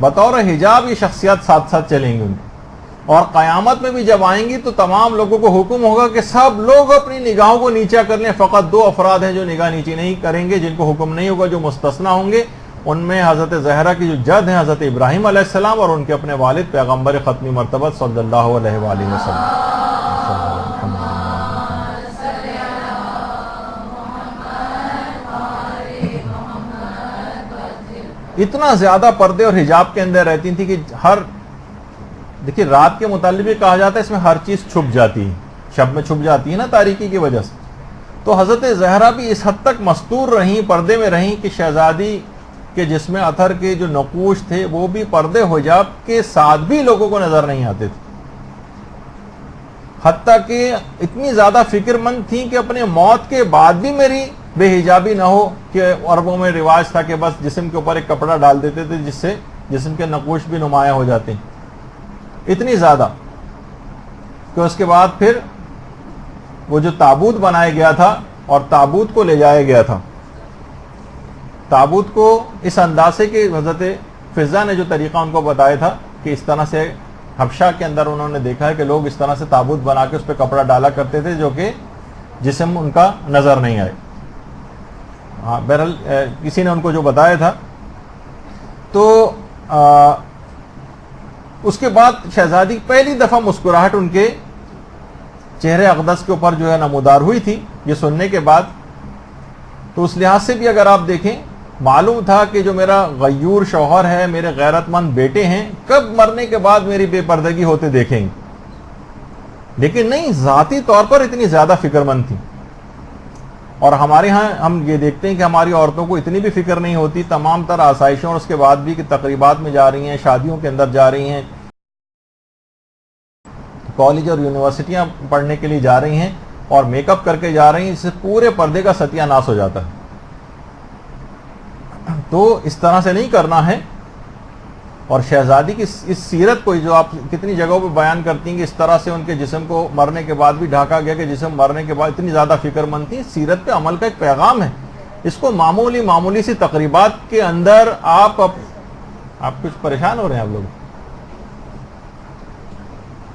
بطور حجاب یہ شخصیات ساتھ ساتھ چلیں گی ان کی، اور قیامت میں بھی جب آئیں گی تو تمام لوگوں کو حکم ہوگا کہ سب لوگ اپنی نگاہوں کو نیچا کر لیں، فقط 2 افراد ہیں جو نگاہ نیچی نہیں کریں گے، جن کو حکم نہیں ہوگا، جو مستثنیٰ ہوں گے۔ ان میں حضرت زہرا کی جو جد ہیں حضرت ابراہیم علیہ السلام، اور ان کے اپنے والد پیغمبر ختمی مرتبہ صلی اللہ علیہ وآلہ وسلم۔ اتنا زیادہ پردے اور حجاب کے اندر رہتی تھی کہ دیکھیے رات کے متعلق بھی کہا جاتا ہے اس میں ہر چیز چھپ جاتی ہے، شب میں چھپ جاتی ہے نا تاریکی کی وجہ سے۔ تو حضرت زہرا بھی اس حد تک مستور رہیں، پردے میں رہیں کہ شہزادی کے جسم اطہر کے جو نقوش تھے وہ بھی پردے حجاب کے ساتھ بھی لوگوں کو نظر نہیں آتے تھے، حتیٰ کہ اتنی زیادہ فکر مند تھیں کہ اپنے موت کے بعد بھی میری بے حجابی نہ ہو، کہ عربوں میں رواج تھا کہ بس جسم کے اوپر ایک کپڑا ڈال دیتے تھے جس سے جسم کے نقوش بھی نمایاں ہو جاتے ہیں، اتنی زیادہ کہ اس کے بعد پھر وہ جو تابوت بنایا گیا تھا اور تابوت کو لے جایا گیا تھا، تابوت کو اس انداز سے کہ حضرت فضا نے جو طریقہ ان کو بتایا تھا کہ اس طرح سے حبشہ کے اندر انہوں نے دیکھا ہے کہ لوگ اس طرح سے تابوت بنا کے اس پہ کپڑا ڈالا کرتے تھے جو کہ جسم ان کا نظر نہیں آئے۔ ہاں بہرحال کسی نے ان کو جو بتایا تھا. تو اس کے بعد شہزادی پہلی دفعہ مسکراہٹ ان کے چہرے اقدس کے اوپر جو ہے نمودار ہوئی تھی یہ سننے کے بعد. تو اس لحاظ سے بھی اگر آپ دیکھیں معلوم تھا کہ جو میرا غیور شوہر ہے, میرے غیرت مند بیٹے ہیں, کب مرنے کے بعد میری بے پردگی ہوتے دیکھیں گے. لیکن نہیں, ذاتی طور پر اتنی زیادہ فکر مند تھی. اور ہمارے ہاں ہم یہ دیکھتے ہیں کہ ہماری عورتوں کو اتنی بھی فکر نہیں ہوتی, تمام تر آسائشوں اور اس کے بعد بھی کہ تقریبات میں جا رہی ہیں, شادیوں کے اندر جا رہی ہیں, کالج اور یونیورسٹیاں پڑھنے کے لیے جا رہی ہیں اور میک اپ کر کے جا رہی ہیں, اس سے پورے پردے کا ستیہ ناش ہو جاتا ہے. تو اس طرح سے نہیں کرنا ہے. اور شہزادی کی اس سیرت کو جو آپ کتنی جگہوں پہ بیان کرتی ہیں کہ اس طرح سے ان کے جسم کو مرنے کے بعد بھی ڈھانکا گیا کہ جسم مرنے کے بعد اتنی زیادہ فکر مند تھی. سیرت پہ عمل کا ایک پیغام ہے. اس کو معمولی سی تقریبات کے اندر آپ کچھ پریشان ہو رہے ہیں آپ لوگ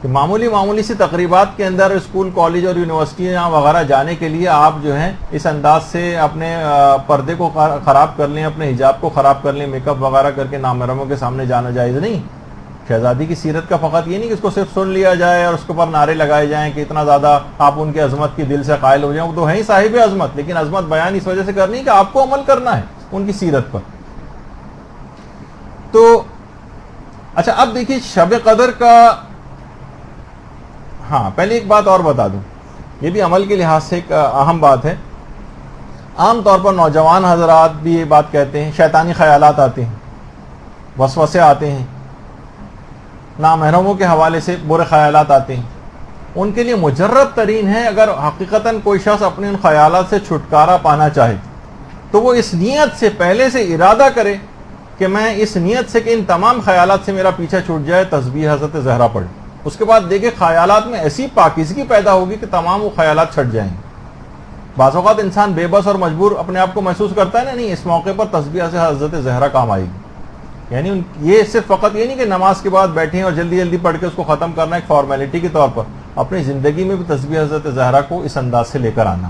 کہ معمولی سی تقریبات کے اندر اسکول, کالج اور یونیورسٹیاں وغیرہ جانے کے لیے آپ جو ہیں اس انداز سے اپنے پردے کو خراب کر لیں, اپنے حجاب کو خراب کر لیں, میک اپ وغیرہ کر کے نامحرموں کے سامنے جانا جائز نہیں. شہزادی کی سیرت کا فقط یہ نہیں کہ اس کو صرف سن لیا جائے اور اس کے اوپر نعرے لگائے جائیں کہ اتنا زیادہ آپ ان کی عظمت کی دل سے قائل ہو جائیں. وہ تو ہیں ہی صاحب عظمت, لیکن عظمت بیان اس وجہ سے کرنی ہے کہ آپ کو عمل کرنا ہے ان کی سیرت پر. تو اچھا اب دیکھیے شب قدر کا, ہاں پہلے ایک بات اور بتا دوں, یہ بھی عمل کے لحاظ سے ایک اہم بات ہے. عام طور پر نوجوان حضرات بھی یہ بات کہتے ہیں, شیطانی خیالات آتے ہیں, وسوسے آتے ہیں, نامحرموں کے حوالے سے برے خیالات آتے ہیں. ان کے لیے مجرب ترین ہے اگر حقیقتاً کوئی شخص اپنے ان خیالات سے چھٹکارا پانا چاہے تو وہ اس نیت سے پہلے سے ارادہ کرے کہ میں اس نیت سے کہ ان تمام خیالات سے میرا پیچھا چھوٹ جائے, تسبیح حضرت زہرا پڑھے. اس کے بعد دیکھیں خیالات میں ایسی پاکیزگی پیدا ہوگی کہ تمام وہ خیالات چھٹ جائیں گے. بعض اوقات انسان بے بس اور مجبور اپنے آپ کو محسوس کرتا ہے نا, نہیں اس موقع پر تسبیح سے حضرت زہرا کام آئے گی. یعنی یہ صرف فقط یہ نہیں کہ نماز کے بعد بیٹھے ہیں اور جلدی پڑھ کے اس کو ختم کرنا ایک فارمیلٹی کے طور پر, اپنی زندگی میں بھی تسبیح حضرت زہرا کو اس انداز سے لے کر آنا.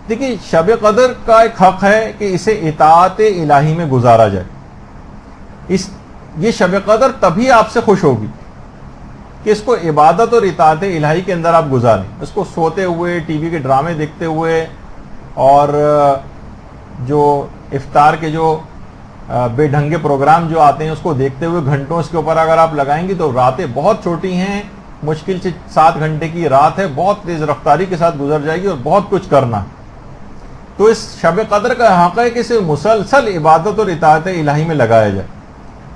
دیکھیے شب قدر کا ایک حق ہے کہ اسے اطاعت الہی میں گزارا جائے. یہ شب قدر تبھی آپ سے خوش ہوگی کہ اس کو عبادت اور اطاعت الہی کے اندر آپ گزاریں. اس کو سوتے ہوئے, ٹی وی کے ڈرامے دیکھتے ہوئے اور جو افطار کے جو بے ڈھنگے پروگرام جو آتے ہیں اس کو دیکھتے ہوئے گھنٹوں اس کے اوپر اگر آپ لگائیں گی تو راتیں بہت چھوٹی ہیں, مشکل سے 7 گھنٹے کی رات ہے, بہت تیز رفتاری کے ساتھ گزر جائے گی اور بہت کچھ کرنا. تو اس شب قدر کا حق ہے کہ اسے مسلسل عبادت اور اطاعت الہی میں لگایا جائے,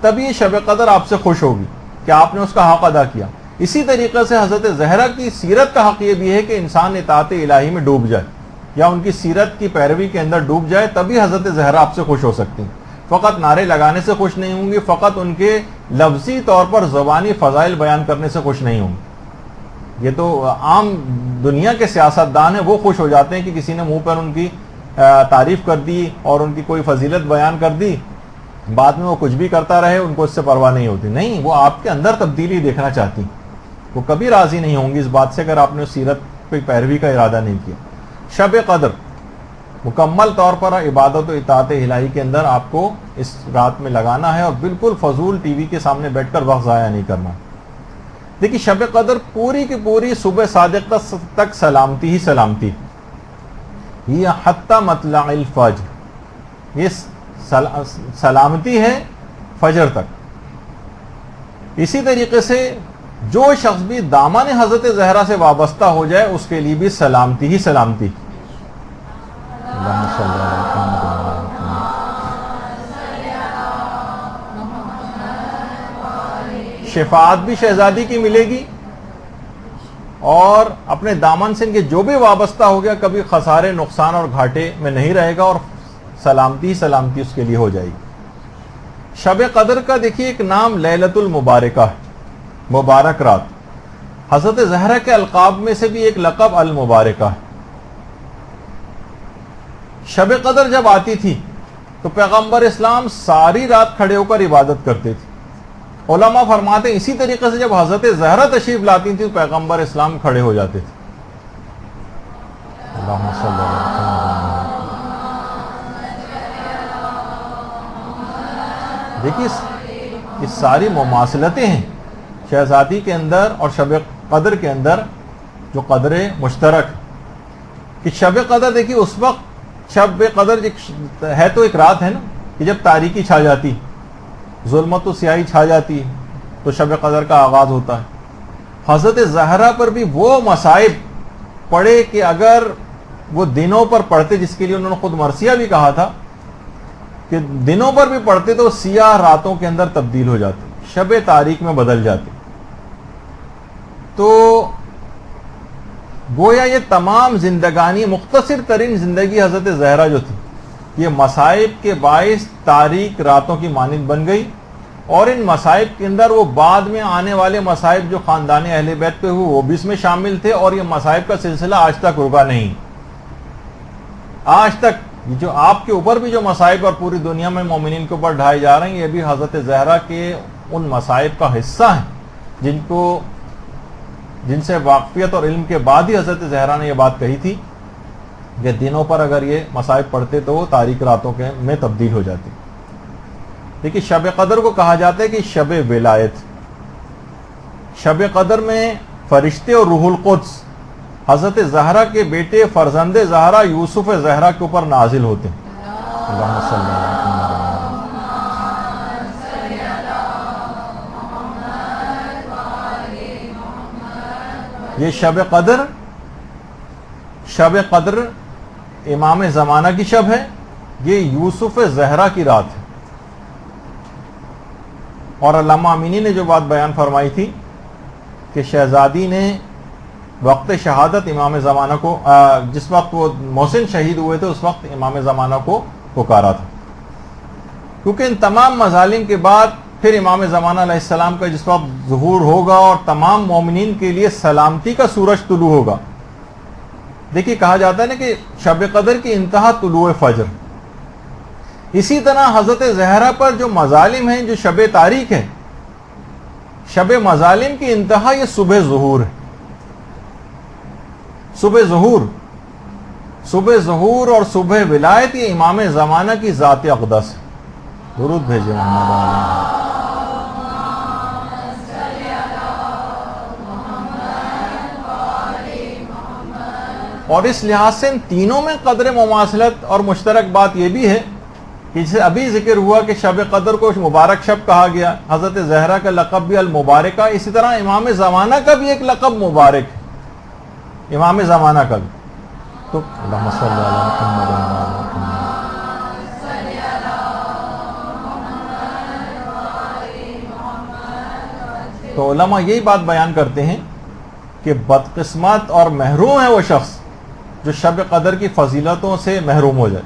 تبھی یہ شب قدر آپ سے خوش ہوگی کہ آپ نے اس کا حق ادا کیا. اسی طریقے سے حضرت زہرا کی سیرت کا حق یہ بھی ہے کہ انسان اطاعت الہی میں ڈوب جائے یا ان کی سیرت کی پیروی کے اندر ڈوب جائے, تبھی حضرت زہرا آپ سے خوش ہو سکتی ہیں. فقط نعرے لگانے سے خوش نہیں ہوں گی, فقط ان کے لفظی طور پر زبانی فضائل بیان کرنے سے خوش نہیں ہوں گی. یہ تو عام دنیا کے سیاستدان ہیں, وہ خوش ہو جاتے ہیں کہ کسی نے منہ پر ان کی تعریف کر دی اور ان کی کوئی فضیلت بیان کر دی, بعد میں وہ کچھ بھی کرتا رہے, ان کو اس سے پرواہ نہیں ہوتی. نہیں, وہ آپ کے اندر تبدیلی دیکھنا چاہتی, وہ کبھی راضی نہیں ہوں گی اس بات سے اگر آپ نے اس سیرت پہ پیروی کا ارادہ نہیں کیا. شب قدر مکمل طور پر عبادت و اطاعت الہی کے اندر آپ کو اس رات میں لگانا ہے اور بالکل فضول ٹی وی کے سامنے بیٹھ کر وقت ضائع نہیں کرنا. دیکھیے شب قدر پوری کی پوری صبح صادق تک سلامتی ہی سلامتی, یہ حتی مطلع الفجر, یہ سلامتی ہے فجر تک. اسی طریقے سے جو شخص بھی دامن حضرت زہرا سے وابستہ ہو جائے اس کے لیے بھی سلامتی ہی سلامتی. شفاعت بھی شہزادی کی ملے گی اور اپنے دامن سے ان کے جو بھی وابستہ ہو گیا کبھی خسارے, نقصان اور گھاٹے میں نہیں رہے گا اور سلامتی سلامتی اس کے لیے ہو جائے گی. شب قدر کا دیکھیے ایک نام لیلۃ المبارکہ ہے, مبارک رات. حضرت زہرا کے القاب میں سے بھی ایک لقب المبارکہ ہے. شب قدر جب آتی تھی تو پیغمبر اسلام ساری رات کھڑے ہو کر عبادت کرتے تھے. علماء فرماتے ہیں اسی طریقے سے جب حضرت زہرا تشریف لاتی تھی تو پیغمبر اسلام کھڑے ہو جاتے تھے. اللہم صلی اللہ علیہ وسلم. دیکھیے یہ ساری مماثلتیں ہیں شہزادی کے اندر اور شب قدر کے اندر، جو قدر مشترک کہ شب قدر دیکھیے اس وقت شب قدر ہے تو ایک رات ہے نا کہ جب تاریکی چھا جاتی، ظلمت و سیاہی چھا جاتی تو شب قدر کا آغاز ہوتا ہے۔ حضرت زہرا پر بھی وہ مصائب پڑے کہ اگر وہ دنوں پر پڑھتے، جس کے لیے انہوں نے خود مرثیہ بھی کہا تھا کہ دنوں پر بھی پڑھتے تو سیاہ راتوں کے اندر تبدیل ہو جاتے، شب تاریک میں بدل جاتے۔ تو گویا یہ تمام زندگانی، مختصر ترین زندگی حضرت زہرا جو تھی، یہ مصائب کے باعث تاریک راتوں کی مانند بن گئی، اور ان مصائب کے اندر وہ بعد میں آنے والے مصائب جو خاندان اہل بیت پہ ہوئے وہ بھی اس میں شامل تھے، اور یہ مصائب کا سلسلہ آج تک رکا نہیں۔ آج تک جو آپ کے اوپر بھی جو مصائب اور پوری دنیا میں مومنین کے اوپر ڈھائے جا رہے ہیں، یہ بھی حضرت زہرا کے ان مصائب کا حصہ ہیں جن سے واقفیت اور علم کے بعد ہی حضرت زہرا نے یہ بات کہی تھی کہ دنوں پر اگر یہ مصائب پڑھتے تو وہ تاریک راتوں کے میں تبدیل ہو جاتی۔ دیکھیے شب قدر کو کہا جاتا ہے کہ شب ولایت۔ شب قدر میں فرشتے اور روح القدس حضرت زہرا کے بیٹے فرزند زہرا یوسف زہرا کے اوپر نازل ہوتے ہیں۔ اللہم صلی اللہ علیہ وسلم۔ یہ شب قدر امام زمانہ کی شب ہے، یہ یوسف زہرا کی رات ہے۔ اور علامہ امینی نے جو بات بیان فرمائی تھی کہ شہزادی نے وقت شہادت امام زمانہ کو، جس وقت وہ محسن شہید ہوئے تھے اس وقت امام زمانہ کو پکارا تھا، کیونکہ ان تمام مظالم کے بعد پھر امام زمانہ علیہ السلام کا جس وقت ظہور ہوگا اور تمام مومنین کے لیے سلامتی کا سورج طلوع ہوگا۔ دیکھیے کہا جاتا ہے نا کہ شب قدر کی انتہا طلوع فجر، اسی طرح حضرت زہرا پر جو مظالم ہیں، جو شب تاریک ہے، شب مظالم کی انتہا یہ صبح ظہور ہے۔ صبح ظہور اور صبح ولایت یہ امام زمانہ کی ذات اقدس ہے۔ درود بھیجے محمد علیہ۔ اور اس لحاظ سے ان تینوں میں قدر مماثلت اور مشترک بات یہ بھی ہے کہ جسے ابھی ذکر ہوا کہ شب قدر کو مبارک شب کہا گیا، حضرت زہرا کا لقب بھی المبارکہ، اسی طرح امام زمانہ کا بھی ایک لقب مبارک ہے، امام زمانہ کا بھی۔ تو اللہم صلی علی محمد وعلی محمد۔ تو علماء یہی بات بیان کرتے ہیں کہ بدقسمت اور محروم ہے وہ شخص جو شب قدر کی فضیلتوں سے محروم ہو جائے،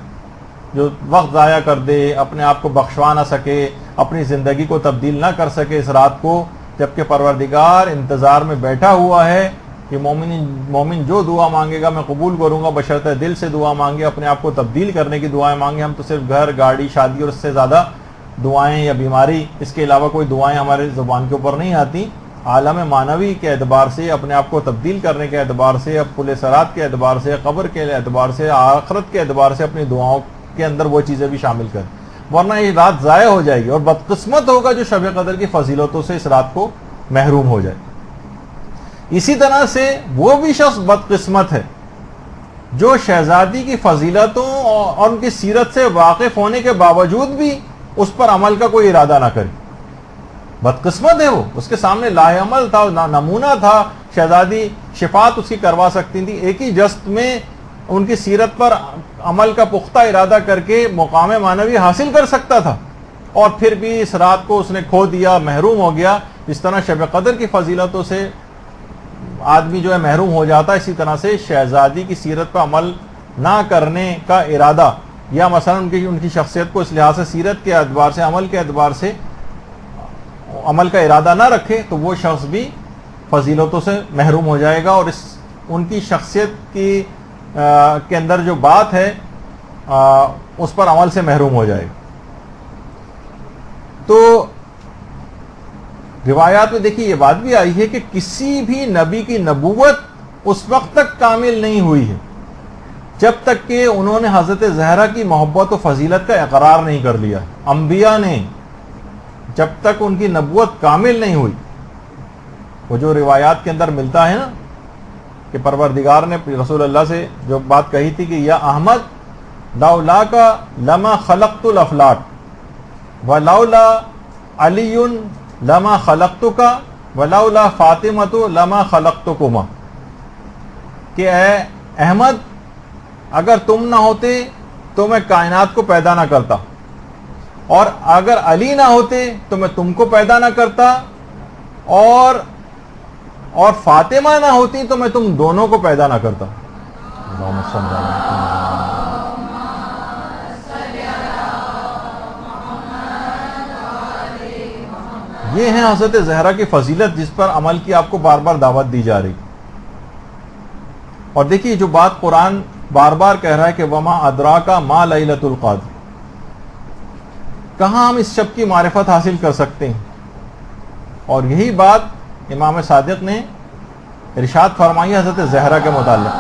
جو وقت ضائع کر دے، اپنے آپ کو بخشوا نہ سکے، اپنی زندگی کو تبدیل نہ کر سکے اس رات کو، جبکہ پروردگار انتظار میں بیٹھا ہوا ہے کہ مومن جو دعا مانگے گا میں قبول کروں گا، بشرطِ دل سے دعا مانگے، اپنے آپ کو تبدیل کرنے کی دعائیں مانگے۔ ہم تو صرف گھر، گاڑی، شادی اور اس سے زیادہ دعائیں یا بیماری، اس کے علاوہ کوئی دعائیں ہمارے زبان کے اوپر نہیں آتی۔ عالم معنوی کے اعتبار سے، اپنے آپ کو تبدیل کرنے کے اعتبار سے، پل صراط کے اعتبار سے، قبر کے اعتبار سے، آخرت کے اعتبار سے اپنی دعاؤں کے اندر وہ چیزیں بھی شامل کریں، ورنہ یہ رات ضائع ہو جائے گی، اور بدقسمت ہوگا جو شب قدر کی فضیلتوں سے اس رات کو محروم ہو جائے۔ اسی طرح سے وہ بھی شخص بدقسمت ہے جو شہزادی کی فضیلتوں اور ان کی سیرت سے واقف ہونے کے باوجود بھی اس پر عمل کا کوئی ارادہ نہ کرے۔ بدقسمت ہے وہ، اس کے سامنے لاہ عمل تھا، نمونہ تھا، شہزادی شفاعت اس کی کروا سکتی تھی، ایک ہی جست میں ان کی سیرت پر عمل کا پختہ ارادہ کر کے مقام معنوی حاصل کر سکتا تھا، اور پھر بھی اس رات کو اس نے کھو دیا، محروم ہو گیا۔ اس طرح شب قدر کی فضیلتوں سے آدمی جو ہے محروم ہو جاتا ہے، اسی طرح سے شہزادی کی سیرت پر عمل نہ کرنے کا ارادہ، یا مثلا ان کی شخصیت کو اس لحاظ سے سیرت کے اعتبار سے، عمل کے اعتبار سے عمل کا ارادہ نہ رکھے، تو وہ شخص بھی فضیلتوں سے محروم ہو جائے گا، اور ان کی شخصیت کی کے اندر جو بات ہے اس پر عمل سے محروم ہو جائے گا۔ تو روایات میں دیکھیے یہ بات بھی آئی ہے کہ کسی بھی نبی کی نبوت اس وقت تک کامل نہیں ہوئی ہے جب تک کہ انہوں نے حضرت زہرا کی محبت و فضیلت کا اقرار نہیں کر لیا۔ انبیاء نے جب تک ان کی نبوت کامل نہیں ہوئی. وہ جو روایات کے اندر ملتا ہے نا کہ پروردگار نے رسول اللہ سے جو بات کہی تھی کہ یا احمد لولا کا لما خلقت الافلاک ولولا علی لما خلقتک ولولا فاطمۃ لما خلقتکما، کہ اے احمد اگر تم نہ ہوتے تو میں کائنات کو پیدا نہ کرتا، اور اگر علی نہ ہوتے تو میں تم کو پیدا نہ کرتا، اور فاطمہ نہ ہوتی تو میں تم دونوں کو پیدا نہ کرتا. اللہم صلی علی محمد. یہ ہے حضرت زہرا کی فضیلت جس پر عمل کی آپ کو بار بار دعوت دی جا رہی. اور دیکھیے جو بات قرآن بار بار کہہ رہا ہے کہ وما ادراکا ما لیلۃ القدر، کہاں ہم اس شب کی معرفت حاصل کر سکتے ہیں. اور یہی بات امام صادق نے ارشاد فرمائی حضرت زہرا کے متعلق.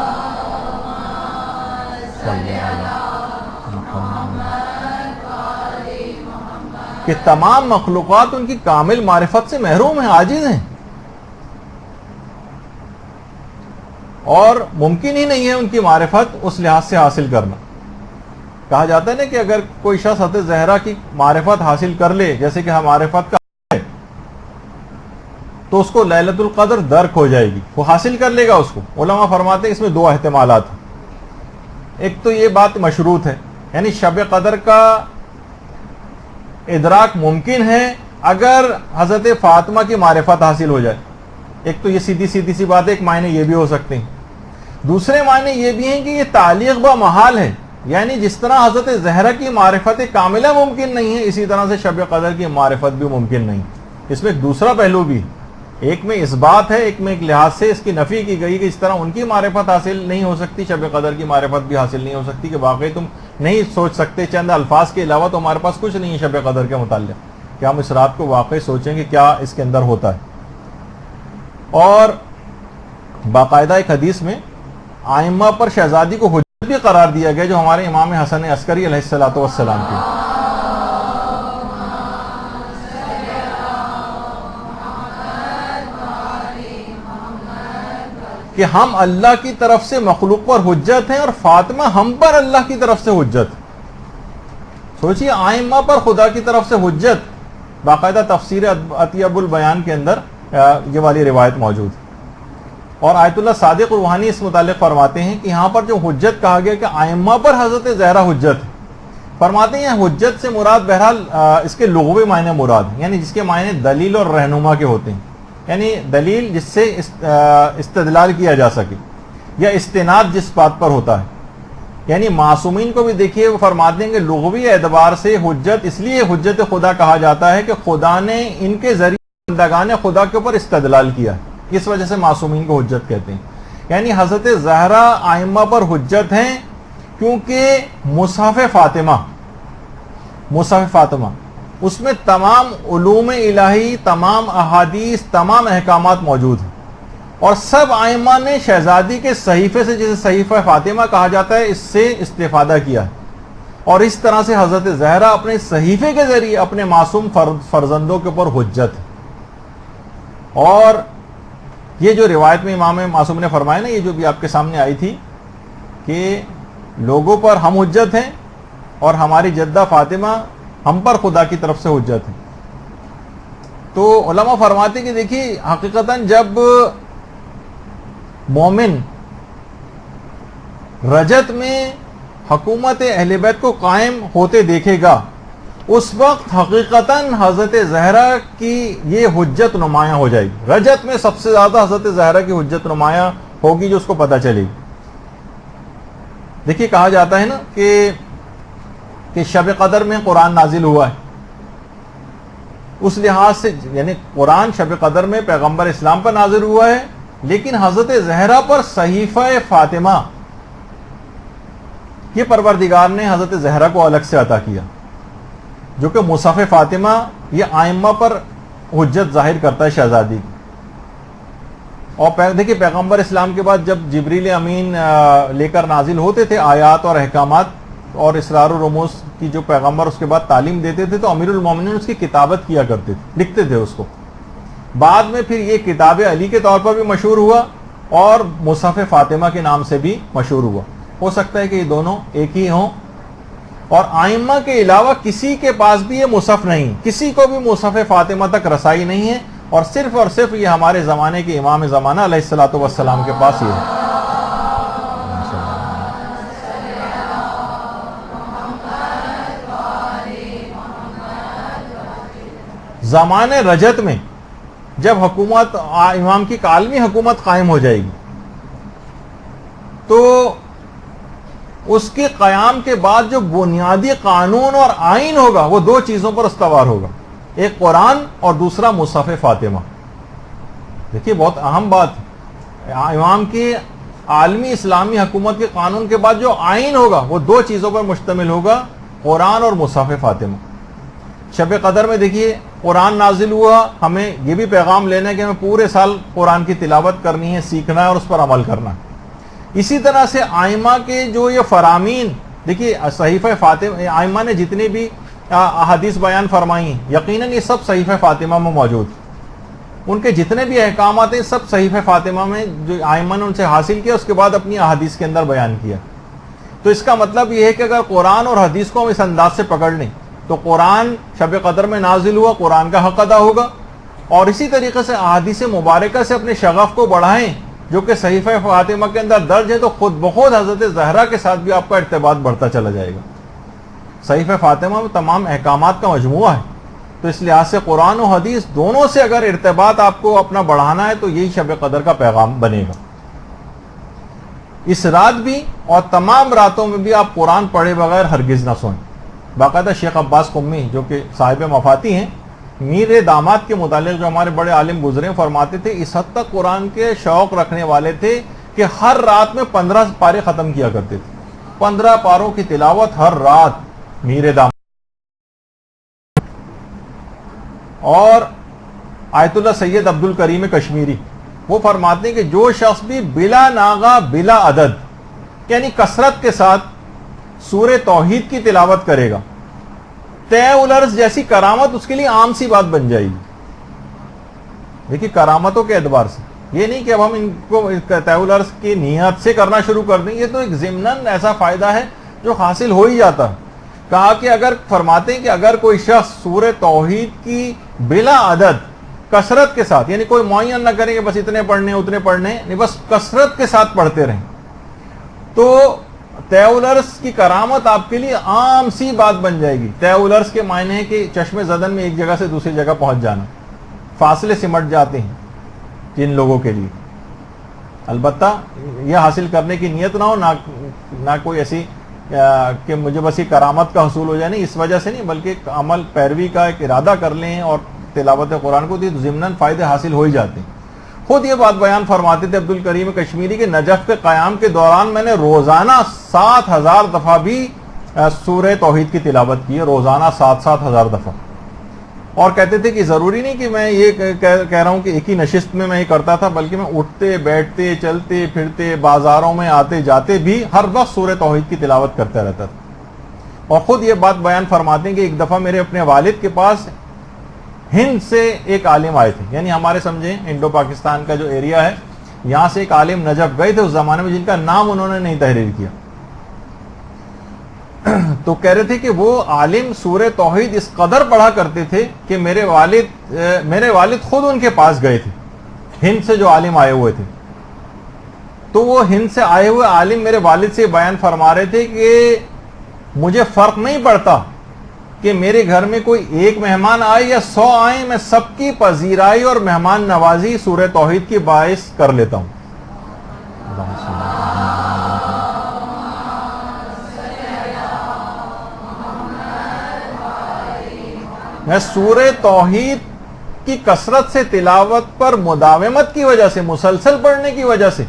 کہ تمام مخلوقات ان کی کامل معرفت سے محروم ہیں، عاجز ہیں، اور ممکن ہی نہیں ہے ان کی معرفت اس لحاظ سے حاصل کرنا. کہا جاتا ہے نا کہ اگر کوئی شخص حضرت زہرا کی معرفت حاصل کر لے، جیسے کہ معرفت کا ہے، تو اس کو لیلۃ القدر درک ہو جائے گی، وہ حاصل کر لے گا اس کو. علماء فرماتے ہیں اس میں دو احتمالات ہیں. ایک تو یہ بات مشروط ہے، یعنی شب قدر کا ادراک ممکن ہے اگر حضرت فاطمہ کی معرفت حاصل ہو جائے. ایک تو یہ سیدھی سی بات ہے، ایک معنی یہ بھی ہو سکتے ہیں. دوسرے معنی یہ بھی ہیں کہ یہ تعلیق با محال ہے، یعنی جس طرح حضرت زہرا کی معرفت کاملہ ممکن نہیں ہے، اسی طرح سے شب قدر کی معرفت بھی ممکن نہیں. اس میں ایک دوسرا پہلو بھی ہے، ایک میں اس بات ہے، ایک میں ایک لحاظ سے اس کی نفی کی گئی کہ اس طرح ان کی معرفت حاصل نہیں ہو سکتی، شب قدر کی معرفت بھی حاصل نہیں ہو سکتی، کہ واقعی تم نہیں سوچ سکتے چند الفاظ کے علاوہ تو ہمارے پاس کچھ نہیں ہے شب قدر کے متعلق کہ ہم اس رات کو واقعی سوچیں کہ کیا اس کے اندر ہوتا ہے. اور باقاعدہ ایک حدیث میں آئمہ پر شہزادی کو حجت بھی قرار دیا گیا، جو ہمارے امام حسن عسکری علیہ الصلوۃ والسلام کی. کہ ہم اللہ کی طرف سے مخلوق پر حجت ہیں اور فاطمہ ہم پر اللہ کی طرف سے حجت. سوچئے آئمہ پر خدا کی طرف سے حجت. باقاعدہ تفسیر عطیہ البیان کے اندر یہ والی روایت موجود ہے. اور آیت اللہ صادق روحانی اس متعلق فرماتے ہیں کہ یہاں پر جو حجت کہا گیا کہ آئمہ پر حضرت زہرا حجت ہے، فرماتے ہیں حجت سے مراد بہرحال اس کے لغوی معنی مراد ہیں، یعنی جس کے معنی دلیل اور رہنما کے ہوتے ہیں، یعنی دلیل جس سے استدلال کیا جا سکے، یا استناد جس بات پر ہوتا ہے. یعنی معصومین کو بھی دیکھیے وہ فرماتے ہیں کہ لغوی اعتبار سے حجت اس لیے حجت خدا کہا جاتا ہے کہ خدا نے ان کے ذریعے بندگان خدا کے اوپر استدلال کیا ہے، اس وجہ سے معصومین کو حجت کہتے ہیں. یعنی حضرت زہرا آئمہ پر حجت ہیں کیونکہ مصحف فاطمہ اس میں تمام علوم الہی، تمام احادیث، تمام احکامات موجود ہیں، اور سب آئمہ نے شہزادی کے صحیفے سے، جسے صحیفہ فاطمہ کہا جاتا ہے، اس سے استفادہ کیا ہے. اور اس طرح سے حضرت زہرا اپنے صحیفے کے ذریعے اپنے معصوم فرزندوں کے اوپر حجت ہے. اور یہ جو روایت میں امام معصوم نے فرمایا نا، یہ جو بھی آپ کے سامنے آئی تھی کہ لوگوں پر ہم حجت ہیں اور ہماری جدہ فاطمہ ہم پر خدا کی طرف سے حجت ہے. تو علماء فرماتے کہ دیکھیے حقیقتاً جب مومن رجت میں حکومت اہل بیت کو قائم ہوتے دیکھے گا، اس وقت حقیقتاً حضرت زہرا کی یہ حجت نمایاں ہو جائے گی. رجت میں سب سے زیادہ حضرت زہرا کی حجت نمایاں ہوگی، جو اس کو پتہ چلے گی. دیکھیے کہا جاتا ہے نا کہ شب قدر میں قرآن نازل ہوا ہے، اس لحاظ سے یعنی قرآن شب قدر میں پیغمبر اسلام پر نازل ہوا ہے، لیکن حضرت زہرا پر صحیفہ فاطمہ یہ پروردگار نے حضرت زہرا کو الگ سے عطا کیا، جو کہ مصحف فاطمہ یہ آئمہ پر حجت ظاہر کرتا ہے شہزادی. اور دیکھیے پیغمبر اسلام کے بعد جب جبریل امین لے کر نازل ہوتے تھے آیات اور احکامات اور اسرار و رموز کی جو پیغمبر اس کے بعد تعلیم دیتے تھے تو امیر المومنین اس کی کتابت کیا کرتے تھے، لکھتے تھے اس کو. بعد میں پھر یہ کتاب علی کے طور پر بھی مشہور ہوا اور مصحف فاطمہ کے نام سے بھی مشہور ہوا. ہو سکتا ہے کہ یہ دونوں ایک ہی ہوں. اور آئمہ کے علاوہ کسی کے پاس بھی یہ مصحف نہیں، کسی کو بھی مصحف فاطمہ تک رسائی نہیں ہے، اور صرف یہ ہمارے زمانے کے امام زمانہ علیہ الصلوۃ والسلام کے پاس یہ ہے. زمانے رجت میں جب حکومت امام کی عالمی حکومت قائم ہو جائے گی تو اس کے قیام کے بعد جو بنیادی قانون اور آئین ہوگا وہ دو چیزوں پر استوار ہوگا، ایک قرآن اور دوسرا مصحف فاطمہ. دیکھیے بہت اہم بات، امام کی عالمی اسلامی حکومت کے قانون کے بعد جو آئین ہوگا وہ دو چیزوں پر مشتمل ہوگا، قرآن اور مصحف فاطمہ. شب قدر میں دیکھیے قرآن نازل ہوا، ہمیں یہ بھی پیغام لینا ہے کہ ہمیں پورے سال قرآن کی تلاوت کرنی ہے، سیکھنا ہے اور اس پر عمل کرنا ہے. اسی طرح سے آئمہ کے جو یہ فرامین، دیکھیے صحیفہ فاطمہ، آئمہ نے جتنی بھی احادیث بیان فرمائی ہیں یقیناً یہ سب صحیفہ فاطمہ میں موجود. ان کے جتنے بھی احکامات ہیں سب صحیفہ فاطمہ میں جو آئمہ نے ان سے حاصل کیا، اس کے بعد اپنی احادیث کے اندر بیان کیا. تو اس کا مطلب یہ ہے کہ اگر قرآن اور حدیث کو ہم اس انداز سے پکڑ لیں تو قرآن شب قدر میں نازل ہوا، قرآن کا حق ادا ہوگا، اور اسی طریقے سے احادیث مبارکہ سے اپنے شغف کو بڑھائیں جو کہ صحیفہ فاطمہ کے اندر درج ہے، تو خود بخود حضرت زہرا کے ساتھ بھی آپ کا ارتباط بڑھتا چلا جائے گا. صحیفہ فاطمہ میں تمام احکامات کا مجموعہ ہے، تو اس لحاظ سے قرآن و حدیث دونوں سے اگر ارتباط آپ کو اپنا بڑھانا ہے تو یہی شب قدر کا پیغام بنے گا. اس رات بھی اور تمام راتوں میں بھی آپ قرآن پڑھے بغیر ہرگز نہ سوئیں. باقاعدہ شیخ عباس قمی جو کہ صاحب مفاتی ہیں، میر داماد کے متعلق جو ہمارے بڑے عالم گزرے فرماتے تھے اس حد تک قرآن کے شوق رکھنے والے تھے کہ ہر رات میں 15 پارے ختم کیا کرتے تھے. 15 پاروں کی تلاوت ہر رات میر داماد. اور آیت اللہ سید عبد الکریم کشمیری وہ فرماتے ہیں کہ جو شخص بھی بلا ناغہ بلا عدد یعنی کثرت کے ساتھ سورہ توحید کی تلاوت کرے گا، طے الارض جیسی کرامت اس کے لیے عام سی بات بن جائے گی. دیکھیے کرامتوں کے اعتبار سے یہ نہیں کہ اب ہم ان کو طے الارض کی نیت سے کرنا شروع کر دیں، یہ تو ایک ضمناً ایسا فائدہ ہے جو حاصل ہو ہی جاتا ہے. کہا کہ اگر فرماتے ہیں کہ اگر کوئی شخص سورہ توحید کی بلا عدد کثرت کے ساتھ، یعنی کوئی معین نہ کریں کہ بس اتنے پڑھنے اتنے پڑھنے، نہیں بس کثرت کے ساتھ پڑھتے رہیں، تو طے الارض کی کرامت آپ کے لیے عام سی بات بن جائے گی. طے الارض کے معنی ہے کہ چشم زدن میں ایک جگہ سے دوسری جگہ پہنچ جانا، فاصلے سمٹ جاتے ہیں جن لوگوں کے لیے. البتہ یہ حاصل کرنے کی نیت نہ ہو، نہ کوئی ایسی کہ مجھے بس یہ کرامت کا حصول ہو جائے، نہیں اس وجہ سے نہیں، بلکہ عمل پیروی کا ایک ارادہ کر لیں اور تلاوت قرآن کو ضمناً فائدے حاصل ہو ہی جاتے ہیں. خود یہ بات بیان فرماتے تھے عبد الکریم کشمیری کے نجف کے قیام کے دوران میں نے روزانہ 7,000 دفعہ بھی سورہ توحید کی تلاوت کی ہے، روزانہ 7,000 دفعہ. اور کہتے تھے کہ ضروری نہیں کہ میں یہ کہہ رہا ہوں کہ ایک ہی نشست میں یہ کرتا تھا، بلکہ میں اٹھتے بیٹھتے چلتے پھرتے بازاروں میں آتے جاتے بھی ہر وقت سورہ توحید کی تلاوت کرتا رہتا تھا. اور خود یہ بات بیان فرماتے ہیں کہ ایک دفعہ میرے اپنے والد کے پاس ہند سے ایک عالم آئے تھے، یعنی ہمارے سمجھیں انڈو پاکستان کا جو ایریا ہے یہاں سے ایک عالم نجف گئے تھے اس زمانے میں، جن کا نام انہوں نے نہیں تحریر کیا. تو کہہ رہے تھے کہ وہ عالم سورہ توحید اس قدر پڑھا کرتے تھے کہ میرے والد خود ان کے پاس گئے تھے، ہند سے جو عالم آئے ہوئے تھے. تو وہ ہند سے آئے ہوئے عالم میرے والد سے بیان فرما رہے تھے کہ مجھے فرق نہیں پڑتا کہ میرے گھر میں کوئی ایک مہمان آئے یا 100 آئیں، میں سب کی پذیرائی اور مہمان نوازی سورہ توحید کی باعث کر لیتا ہوں. میں سورہ توحید کی کثرت سے تلاوت پر مداومت کی وجہ سے، مسلسل پڑھنے کی وجہ سے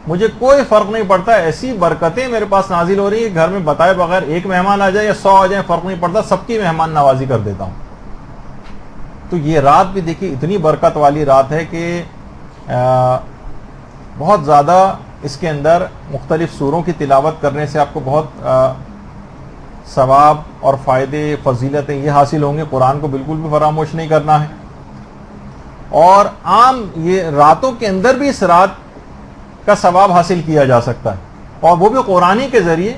مجھے کوئی فرق نہیں پڑتا، ایسی برکتیں میرے پاس نازل ہو رہی ہیں، گھر میں بتائے بغیر ایک مہمان آ جائے یا 100 آ جائیں فرق نہیں پڑتا، سب کی مہمان نوازی کر دیتا ہوں. تو یہ رات بھی دیکھیے اتنی برکت والی رات ہے کہ بہت زیادہ اس کے اندر مختلف سوروں کی تلاوت کرنے سے آپ کو بہت ثواب اور فائدے فضیلتیں یہ حاصل ہوں گے. قرآن کو بالکل بھی فراموش نہیں کرنا ہے. اور عام یہ راتوں کے اندر بھی اس رات کا ثواب حاصل کیا جا سکتا ہے, اور وہ بھی قرآنی کے ذریعے,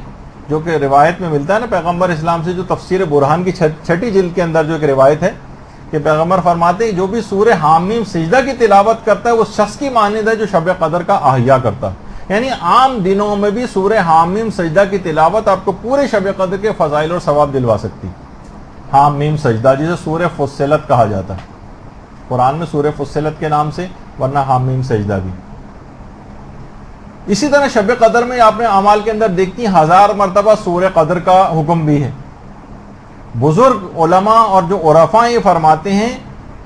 جو کہ روایت میں ملتا ہے نا پیغمبر اسلام سے, جو تفسیر برہان کی چھٹی جلد کے اندر جو ایک روایت ہے کہ پیغمبر فرماتے ہیں جو بھی سورہ حامیم سجدہ کی تلاوت کرتا ہے وہ شخص کی مانند ہے جو شب قدر کا احیا کرتا ہے. یعنی عام دنوں میں بھی سورہ حامیم سجدہ کی تلاوت آپ کو پورے شب قدر کے فضائل اور ثواب دلوا سکتی. حامیم سجدہ جسے سورہ فصلت کہا جاتا ہے قرآن میں, سورہ فصلت کے نام سے, ورنہ حامیم سجدہ بھی. اسی طرح شب قدر میں آپ نے اعمال کے اندر دیکھتی ہیں 1000 مرتبہ سورہ قدر کا حکم بھی ہے. بزرگ علماء اور جو عرفاء یہ فرماتے ہیں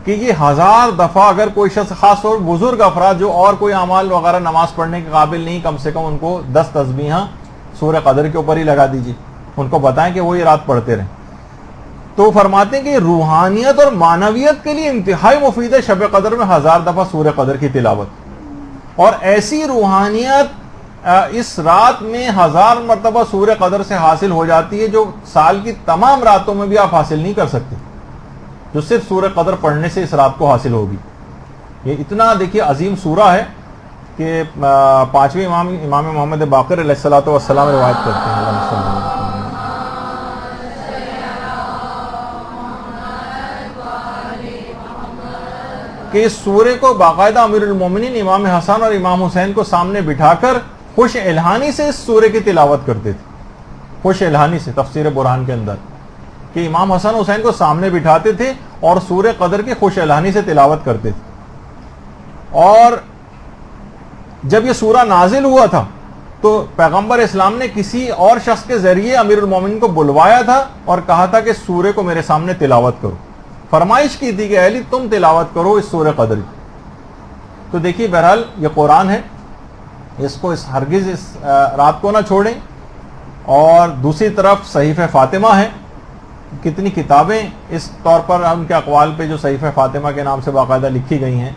کہ یہ 1000 دفعہ اگر کوئی شخص, خاص طور بزرگ افراد جو اور کوئی اعمال وغیرہ نماز پڑھنے کے قابل نہیں, کم سے کم ان کو 10 تسبیحاں سورہ قدر کے اوپر ہی لگا دیجیے, ان کو بتائیں کہ وہ یہ رات پڑھتے رہیں. تو فرماتے ہیں کہ روحانیت اور معنویت کے لیے انتہائی مفید ہے شب قدر میں 1000 دفعہ سورہ قدر کی تلاوت. اور ایسی روحانیت اس رات میں 1000 مرتبہ سورہ قدر سے حاصل ہو جاتی ہے جو سال کی تمام راتوں میں بھی آپ حاصل نہیں کر سکتے, جو صرف سورہ قدر پڑھنے سے اس رات کو حاصل ہوگی. یہ اتنا دیکھیے عظیم سورہ ہے کہ 5ویں امام محمد باقر علیہ الصلوۃ والسلام روایت کرتے ہیں کہ اس سورے کو باقاعدہ امیر المومنین امام حسن اور امام حسین کو سامنے بٹھا کر خوش الہانی سے اس سورے کی تلاوت کرتے تھے. خوش الہانی سے, تفسیر برہان کے اندر کہ امام حسن حسین کو سامنے بٹھاتے تھے اور سورہ قدر کی خوش الہانی سے تلاوت کرتے تھے. اور جب یہ سورہ نازل ہوا تھا تو پیغمبر اسلام نے کسی اور شخص کے ذریعے امیر المومنین کو بلوایا تھا اور کہا تھا کہ سورے کو میرے سامنے تلاوت کرو. فرمائش کی تھی کہ علی تم تلاوت کرو اس سورہ قدر کی. تو دیکھیے بہرحال یہ قرآن ہے, اس کو ہرگز اس رات کو نہ چھوڑیں. اور دوسری طرف صحیفہ فاطمہ ہے, کتنی کتابیں اس طور پر ان کے اقوال پہ جو صحیفہ فاطمہ کے نام سے باقاعدہ لکھی گئی ہیں,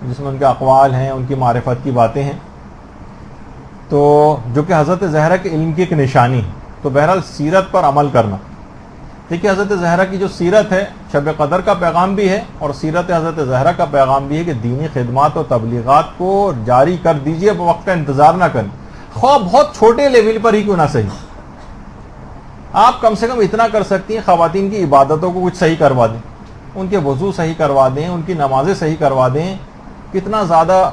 جس میں ان کے اقوال ہیں, ان کی معرفت کی باتیں ہیں, تو جو کہ حضرت زہرا کے علم کی ایک نشانی ہے. تو بہرحال سیرت پر عمل کرنا. دیکھیے حضرت زہرا کی جو سیرت ہے شب قدر کا پیغام بھی ہے, اور سیرت حضرت زہرا کا پیغام بھی ہے کہ دینی خدمات اور تبلیغات کو جاری کر دیجئے, وقت کا انتظار نہ کریں, خواہ بہت چھوٹے لیول پر ہی کیوں نہ صحیح. آپ کم سے کم اتنا کر سکتی ہیں, خواتین کی عبادتوں کو کچھ صحیح کروا دیں, ان کے وضو صحیح کروا دیں, ان کی نمازیں صحیح کروا دیں. کتنا زیادہ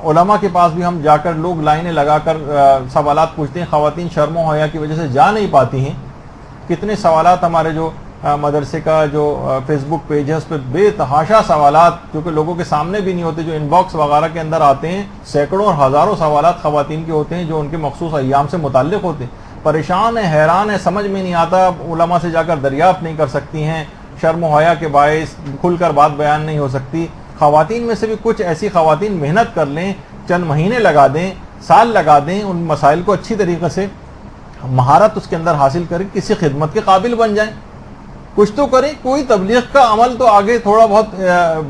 علماء کے پاس بھی ہم جا کر لوگ لائنیں لگا کر سوالات پوچھتے ہیں, خواتین شرم و حیا کی وجہ سے جا نہیں پاتی ہیں. کتنے سوالات ہمارے جو مدرسے کا جو فیس بک پیج ہے اس پہ بے تحاشا سوالات جو کہ لوگوں کے سامنے بھی نہیں ہوتے, جو ان باکس وغیرہ کے اندر آتے ہیں, سینکڑوں اور ہزاروں سوالات خواتین کے ہوتے ہیں جو ان کے مخصوص ایام سے متعلق ہوتے ہیں. پریشان ہیں, حیران ہیں, سمجھ میں نہیں آتا, علماء سے جا کر دریافت نہیں کر سکتی ہیں, شرم و حیا کے باعث کھل کر بات بیان نہیں ہو سکتی. خواتین میں سے بھی کچھ ایسی خواتین محنت کر لیں, چند مہینے لگا دیں, سال لگا دیں, ان مسائل کو اچھی طریقے سے مہارت اس کے اندر حاصل کریں, کسی خدمت کے قابل بن جائیں, کچھ تو کریں. کوئی تبلیغ کا عمل تو آگے تھوڑا بہت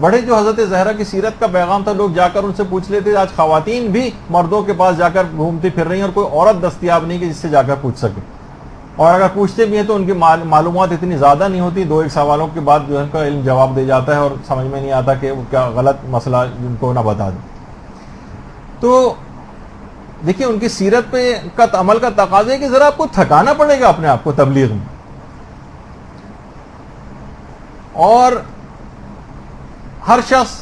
بڑھے. جو حضرت زہرا کی سیرت کا پیغام تھا, لوگ جا کر ان سے پوچھ لیتے. آج خواتین بھی مردوں کے پاس جا کر گھومتی پھر رہی ہیں, اور کوئی عورت دستیاب نہیں کہ جس سے جا کر پوچھ سکے. اور اگر پوچھتے بھی ہیں تو ان کی معلومات اتنی زیادہ نہیں ہوتی, 2-1 سوالوں کے بعد جو ہے ان کا علم جواب دے جاتا ہے, اور سمجھ میں نہیں آتا کہ وہ کیا غلط مسئلہ ان کو نہ بتا دیں. تو دیکھیے ان کی سیرت پہ کا عمل کا تقاضا ہے کہ ذرا آپ کو تھکانا پڑے گا اپنے آپ کو تبلیغ میں, اور ہر شخص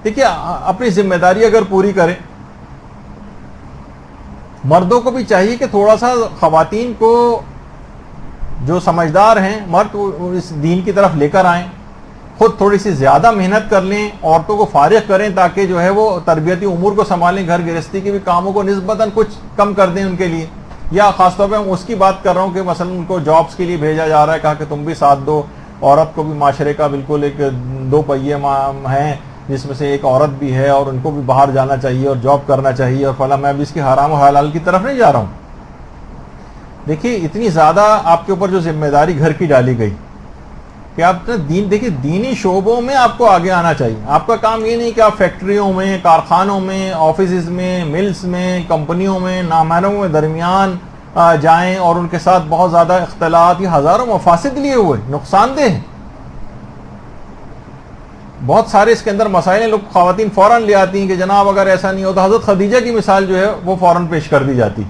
دیکھیے اپنی ذمہ داری اگر پوری کرے. مردوں کو بھی چاہیے کہ تھوڑا سا خواتین کو, جو سمجھدار ہیں مرد, اس دین کی طرف لے کر آئیں, خود تھوڑی سی زیادہ محنت کر لیں, عورتوں کو فارغ کریں تاکہ جو ہے وہ تربیتی امور کو سنبھالیں, گھر گرہستی کے بھی کاموں کو نسبتاً کچھ کم کر دیں ان کے لیے. یا خاص طور پہ اس کی بات کر رہا ہوں کہ مثلا ان کو جابس کے لیے بھیجا جا رہا ہے, کہا کہ تم بھی ساتھ دو. عورت کو بھی معاشرے کا بالکل ایک 2 پہیے ہیں, جس میں سے ایک عورت بھی ہے, اور ان کو بھی باہر جانا چاہیے اور جاب کرنا چاہیے, اور فلاں. میں بھی اس کی حرام و حلال کی طرف نہیں جا رہا ہوں. دیکھیے اتنی زیادہ آپ کے اوپر جو ذمہ داری گھر کی ڈالی گئی کہ آپ دین, دیکھیے دینی شعبوں میں آپ کو آگے آنا چاہیے. آپ کا کام یہ نہیں کہ آپ فیکٹریوں میں, کارخانوں میں, آفیسز میں, ملز میں, کمپنیوں میں, نامحرموں میں درمیان جائیں اور ان کے ساتھ بہت زیادہ اختلاط، یہ ہزاروں مفاسد لیے ہوئے، نقصان دہ ہیں. بہت سارے اس کے اندر مسائل ہیں. لوگ خواتین فوراً لے آتی ہیں کہ جناب اگر ایسا نہیں ہوتا. حضرت خدیجہ کی مثال جو ہے وہ فوراً پیش کر دی جاتی.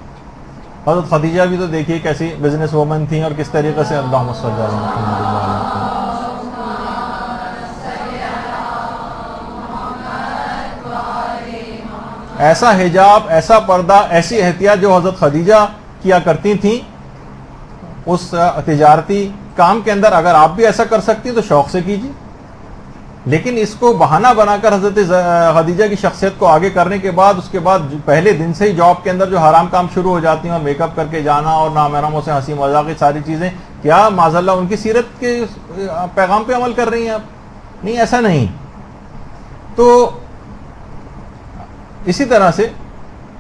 حضرت خدیجہ بھی تو دیکھیے کیسی بزنس وومن تھیں اور کس طریقے سے اللہم صلی علی محمد. ایسا حجاب، ایسا پردہ، ایسی احتیاط جو حضرت خدیجہ کیا کرتی تھیں اس تجارتی کام کے اندر، اگر آپ بھی ایسا کر سکتی ہیں تو شوق سے کیجیے. لیکن اس کو بہانہ بنا کر حضرت خدیجہ کی شخصیت کو آگے کرنے کے بعد، اس کے بعد پہلے دن سے ہی جاب کے اندر جو حرام کام شروع ہو جاتی ہیں اور میک اپ کر کے جانا اور نامحرموں سے ہنسی مذاق کی ساری چیزیں، کیا معاذ اللہ ان کی سیرت کے پیغام پہ عمل کر رہی ہیں آپ؟ نہیں، ایسا نہیں. تو اسی طرح سے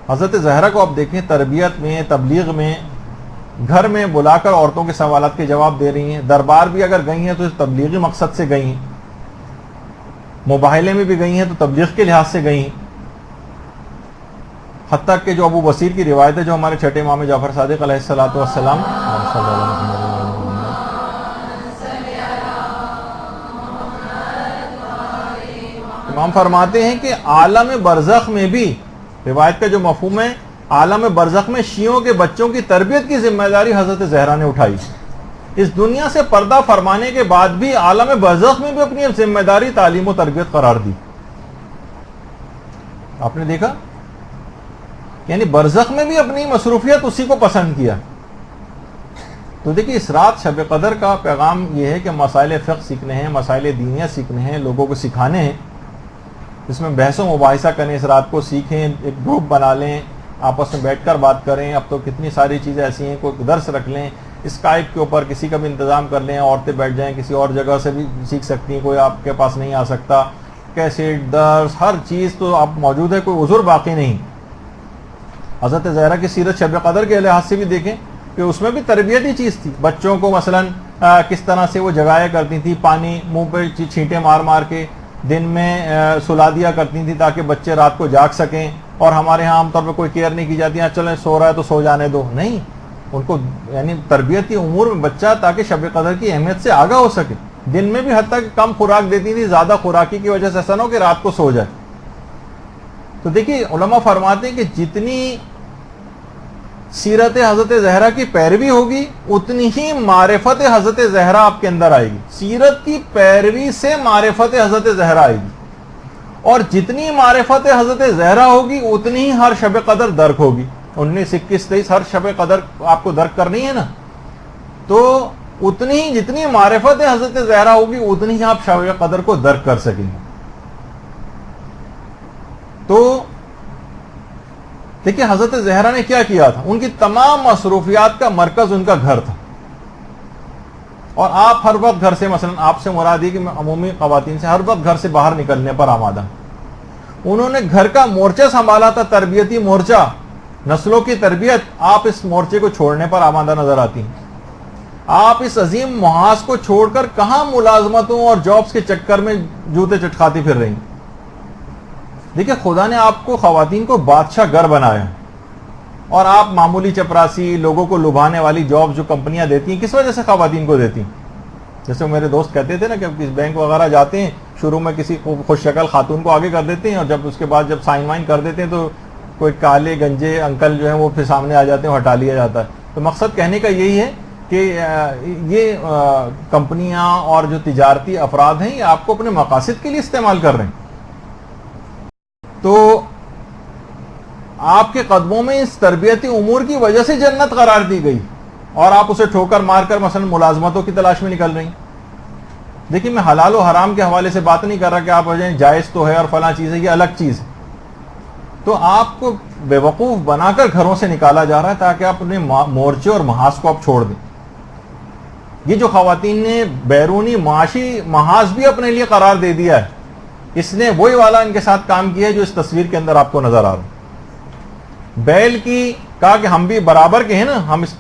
حضرت زہرا کو آپ دیکھیں، تربیت میں، تبلیغ میں، گھر میں بلا کر عورتوں کے سوالات کے جواب دے رہی ہیں. دربار بھی اگر گئی ہیں تو تبلیغی مقصد سے گئی ہیں. مباہلے میں بھی گئی ہیں تو تبلیغ کے لحاظ سے گئی ہیں. حتیٰ کہ جو ابو بصیر کی روایت ہے، جو ہمارے چھٹے امام جعفر صادق علیہ الصلوۃ والسلام، امام فرماتے ہیں کہ عالم برزخ میں بھی، روایت کا جو مفہوم ہے، عالم برزخ میں شیعوں کے بچوں کی تربیت کی ذمہ داری حضرت زہرا نے اٹھائی. اس دنیا سے پردہ فرمانے کے بعد بھی عالم برزخ میں بھی اپنی ذمہ داری تعلیم و تربیت قرار دی. آپ نے دیکھا، یعنی برزخ میں بھی اپنی مصروفیت اسی کو پسند کیا. تو دیکھیے، اس رات شب قدر کا پیغام یہ ہے کہ مسائل فقہ سیکھنے ہیں، مسائل دینیہ سیکھنے ہیں، لوگوں کو سکھانے ہیں. اس میں بحث و مباحثہ کریں، اس رات کو سیکھیں، ایک گروپ بنا لیں، آپس میں بیٹھ کر بات کریں. اب تو کتنی ساری چیزیں ایسی ہیں، کوئی درس رکھ لیں اسکائپ کے اوپر، کسی کا بھی انتظام کر لیں، عورتیں بیٹھ جائیں، کسی اور جگہ سے بھی سیکھ سکتی ہیں، کوئی آپ کے پاس نہیں آ سکتا. کیسٹ، درس، ہر چیز تو آپ موجود ہے، کوئی عذر باقی نہیں. حضرت زہرا کی سیرت شب قدر کے لحاظ سے بھی دیکھیں کہ اس میں بھی تربیتی چیز تھی. بچوں کو مثلاً کس طرح سے وہ جگایا کرتی تھی، پانی منہ پہ چھینٹے مار مار کے دن میں سلا دیا کرتی تھی تاکہ بچے رات کو جاگ سکیں. اور ہمارے ہاں عام طور پہ کوئی کیئر نہیں کی جاتی ہے، چلیں سو رہا ہے تو سو جانے دو. نہیں، ان کو یعنی تربیتی امور میں بچہ تاکہ شب قدر کی اہمیت سے آگاہ ہو سکے. دن میں بھی حتیٰ کہ کم خوراک دیتی تھی، زیادہ خوراکی کی وجہ سے ایسا نہ ہو کہ رات کو سو جائے. تو دیکھیے، علماء فرماتے ہیں کہ جتنی سیرت حضرت زہرا کی پیروی ہوگی اتنی ہی معرفت حضرت زہرا آپ کے اندر آئے گی. سیرت کی پیروی سے معرفت حضرت زہرا آئے گی، اور جتنی معرفت حضرت زہرا ہوگی اتنی ہی ہر شب قدر درک ہوگی. 19، 21، 23 ہر شب قدر آپ کو درک کرنی ہے نا، تو اتنی ہی جتنی معرفت حضرت زہرا ہوگی اتنی ہی آپ شب قدر کو درک کر سکیں گے. تو دیکھیے، حضرت زہرا نے کیا کیا تھا، ان کی تمام مصروفیات کا مرکز ان کا گھر تھا. اور آپ ہر وقت گھر سے، مثلا آپ سے مراد ہے کہ عمومی خواتین سے، ہر وقت گھر سے باہر نکلنے پر آمادہ. انہوں نے گھر کا مورچہ سنبھالا تھا، تربیتی مورچہ، نسلوں کی تربیت. آپ اس مورچے کو چھوڑنے پر آمادہ نظر آتی ہیں. آپ اس عظیم محاذ کو چھوڑ کر کہاں ملازمتوں اور جابز کے چکر میں جوتے چٹکاتی پھر رہی ہیں. دیکھیں، خدا نے آپ کو، خواتین کو، بادشاہ گر بنایا، اور آپ معمولی چپراسی، لوگوں کو لبھانے والی جاب جو کمپنیاں دیتی ہیں، کس وجہ سے خواتین کو دیتی ہیں؟ جیسے میرے دوست کہتے تھے نا کہ کس بینک وغیرہ جاتے ہیں، شروع میں کسی خوش شکل خاتون کو آگے کر دیتے ہیں، اور جب اس کے بعد جب سائن وائن کر دیتے ہیں تو کوئی کالے گنجے انکل جو ہیں وہ پھر سامنے آ جاتے ہیں، ہٹا لیا جاتا ہے. تو مقصد کہنے کا یہی ہے کہ یہ کمپنیاں اور جو تجارتی افراد ہیں، یہ آپ کو اپنے مقاصد کے لیے استعمال کر رہے ہیں. تو آپ کے قدموں میں اس تربیتی امور کی وجہ سے جنت قرار دی گئی، اور آپ اسے ٹھوکر مار کر مثلا ملازمتوں کی تلاش میں نکل رہی ہیں. دیکھیں، میں حلال و حرام کے حوالے سے بات نہیں کر رہا کہ آپ وجہ جائز تو ہے اور فلاں چیز ہے، یہ الگ چیز ہے. تو آپ کو بے وقوف بنا کر گھروں سے نکالا جا رہا ہے تاکہ آپ اپنے مورچے اور محاذ کو آپ چھوڑ دیں. یہ جو خواتین نے بیرونی معاشی محاذ بھی اپنے لیے قرار دے دیا ہے، اس نے وہی والا ان کے ساتھ کام کیا ہے جو اس تصویر کے اندر آپ کو نظر آ رہا ہے. بیل کی کہا کہ ہم بھی برابر کے ہیں نا،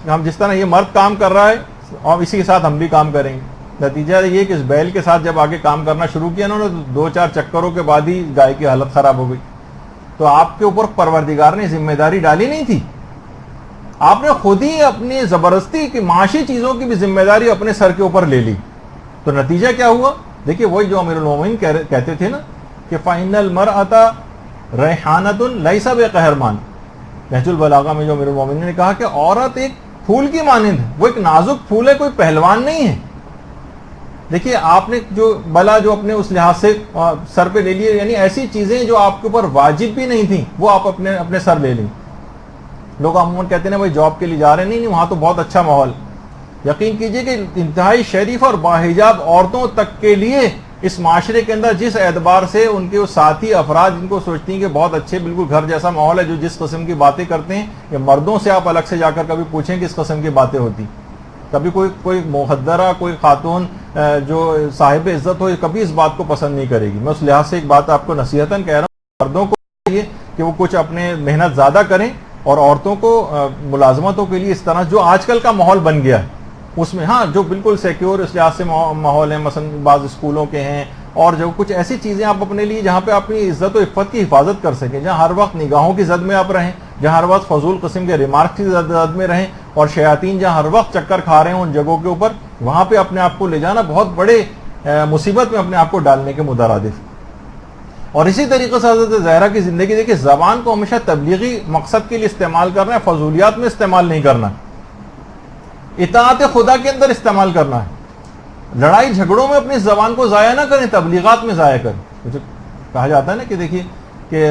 ہم جس طرح یہ مرد کام کر رہا ہے اور اسی کے ساتھ ہم بھی کام کریں گے. نتیجہ یہ کہ اس بیل کے ساتھ جب آگے کام کرنا شروع کیا انہوں نے، 2-4 چکروں کے بعد ہی گائے کی حالت خراب ہو گئی. تو آپ کے اوپر پروردگار نے ذمہ داری ڈالی نہیں تھی، آپ نے خود ہی اپنی زبردستی کی معاشی چیزوں کی بھی ذمہ داری اپنے سر کے اوپر لے لی. تو نتیجہ کیا ہوا؟ دیکھیے وہی جو امیر المومنین کہتے تھے نا کہ فَإِنَّ الْمَرْأَةَ رَيْحَانَةٌ لَيْسَ بِقَهْرْمَانٍ. نہج البلاغہ میں جو امیر المومنین نے کہا کہ عورت ایک پھول کی مانند ہے، وہ ایک نازک پھول ہے، کوئی پہلوان نہیں ہے. دیکھیے آپ نے جو بلا جو اپنے اس لحاظ سے سر پہ لے لیے، یعنی ایسی چیزیں جو آپ کے اوپر واجب بھی نہیں تھیں وہ آپ اپنے سر لے لیں. لوگ عموماً کہتے ہیں بھائی جاب کے لیے جا رہے ہیں، نہیں وہاں تو بہت اچھا ماحول. یقین کیجئے کہ انتہائی شریف اور باحجاب عورتوں تک کے لیے اس معاشرے کے اندر جس اعتبار سے ان کے وہ ساتھی افراد جن کو سوچتی ہیں کہ بہت اچھے بالکل گھر جیسا ماحول ہے، جو جس قسم کی باتیں کرتے ہیں، یہ مردوں سے آپ الگ سے جا کر کبھی پوچھیں کس قسم کی باتیں ہوتی. کبھی کوئی محدرہ کوئی خاتون جو صاحب عزت ہو کبھی اس بات کو پسند نہیں کرے گی. میں اس لحاظ سے ایک بات آپ کو نصیحتاً کہہ رہا ہوں، مردوں کو چاہیے کہ وہ کچھ اپنے محنت زیادہ کریں اور عورتوں کو ملازمتوں کے لیے اس طرح جو آج کل کا ماحول بن گیا ہے اس میں ہاں جو بالکل سیکیور اس لحاظ سے ماحول ہے، مثلا بعض اسکولوں کے ہیں اور جو کچھ ایسی چیزیں آپ اپنے لیے جہاں پہ اپنی عزت و عفت کی حفاظت کر سکیں، جہاں ہر وقت نگاہوں کی زد میں آپ رہیں، جہاں ہر وقت فضول قسم کے ریمارک کی زد میں رہیں اور شیاطین جہاں ہر وقت چکر کھا رہے ہیں ان جگہوں کے اوپر، وہاں پہ اپنے آپ کو لے جانا بہت بڑے مصیبت میں اپنے آپ کو ڈالنے کے مترادف. اور اسی طریقے سے حضرت زہرا کی زندگی دیکھیے، زبان کو ہمیشہ تبلیغی مقصد کے لیے استعمال کرنا ہے، فضولیات میں استعمال نہیں کرنا، اطاعت خدا کے اندر استعمال کرنا ہے. لڑائی جھگڑوں میں اپنی زبان کو ضائع نہ کریں، تبلیغات میں ضائع کریں. مجھے کہا جاتا ہے نا کہ دیکھیے کہ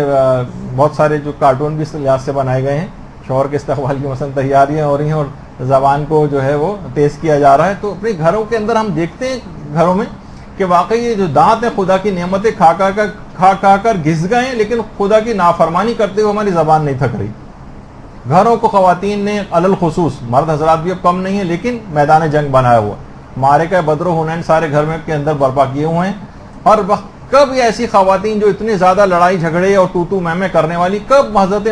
بہت سارے جو کارٹون بھی اس لحاظ سے بنائے گئے ہیں، شوہر کے استقبال کی مثلا تیاریاں ہو رہی ہیں اور زبان کو جو ہے وہ تیز کیا جا رہا ہے. تو اپنے گھروں کے اندر ہم دیکھتے ہیں گھروں میں کہ واقعی یہ جو دانت ہیں خدا کی نعمتیں کھا کر گھس گئے ہیں، لیکن خدا کی نافرمانی کرتے ہوئے ہماری زبان نہیں تھک رہی. گھروں کو خواتین نے علل خصوص، مرد حضرات بھی اب کم نہیں ہیں، لیکن میدان جنگ بنایا ہوا، معرکہ بدر و حنین سارے گھر میں کے اندر برپا کیے ہوئے ہیں. ہر وقت کب ایسی خواتین جو اتنی زیادہ لڑائی جھگڑے اور تو میں کرنے والی، کب حضرت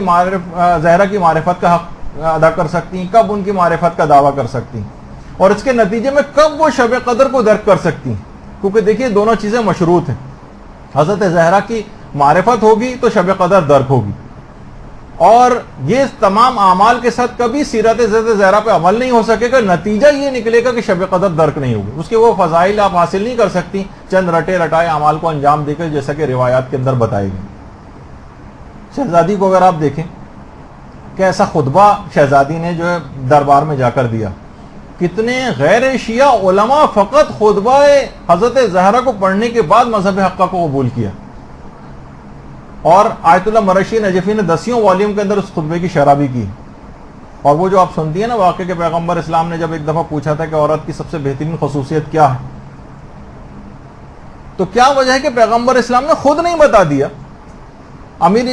زہرا کی معرفت کا حق ادا کر سکتی ہیں، کب ان کی معرفت کا دعویٰ کر سکتی ہیں، اور اس کے نتیجے میں کب وہ شب قدر کو درک کر سکتی ہیں. کیونکہ دیکھیے دونوں چیزیں مشروط ہیں. حضرت زہرا کی معرفت ہوگی تو شب قدر درک ہوگی، اور یہ تمام اعمال کے ساتھ کبھی سیرت حضرت زہرا پہ عمل نہیں ہو سکے گا. نتیجہ یہ نکلے گا کہ شب قدر درک نہیں ہوگی، اس کے وہ فضائل آپ حاصل نہیں کر سکتی چند رٹے رٹائے اعمال کو انجام دے کر، جیسا کہ روایات کے اندر بتائے گئے. شہزادی کو اگر آپ دیکھیں کہ ایسا خطبہ شہزادی نے جو ہے دربار میں جا کر دیا، کتنے غیر شیعہ علماء فقط خطبہ حضرت زہرا کو پڑھنے کے بعد مذہب حقہ کو قبول کیا. اور آیت اللہ مرشی نجفی نے 10 والیوم کے اندر اس خطبے کی شرح بھی کی. اور وہ جو آپ سنتی ہیں نا واقعہ کہ پیغمبر اسلام نے جب ایک دفعہ پوچھا تھا کہ عورت کی سب سے بہترین خصوصیت کیا ہے، تو کیا وجہ ہے کہ پیغمبر اسلام نے خود نہیں بتا دیا،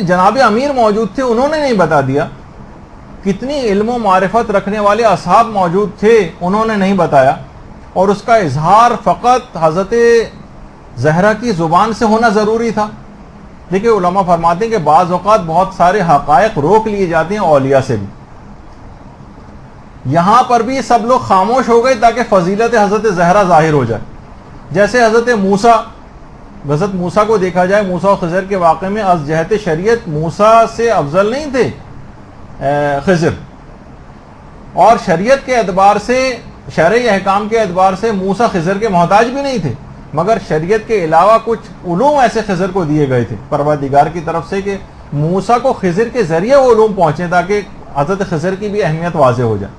جناب امیر موجود تھے انہوں نے نہیں بتا دیا، کتنی علم و معرفت رکھنے والے اصحاب موجود تھے انہوں نے نہیں بتایا، اور اس کا اظہار فقط حضرت زہرا کی زبان سے ہونا ضروری تھا. دیکھیں علماء فرماتے ہیں کہ بعض اوقات بہت سارے حقائق روک لیے جاتے ہیں اولیاء سے بھی. یہاں پر بھی سب لوگ خاموش ہو گئے تاکہ فضیلت حضرت زہرا ظاہر ہو جائے. جیسے حضرت موسیٰ کو دیکھا جائے، موسیٰ و خضر کے واقعے میں از جہت شریعت موسیٰ سے افضل نہیں تھے خضر، اور شریعت کے اعتبار سے شرعی احکام کے اعتبار سے موسیٰ خضر کے محتاج بھی نہیں تھے، مگر شریعت کے علاوہ کچھ علوم ایسے خضر کو دیے گئے تھے پروردگار کی طرف سے کہ موسیٰ کو خضر کے ذریعے وہ علوم پہنچے تاکہ حضرت خضر کی بھی اہمیت واضح ہو جائے.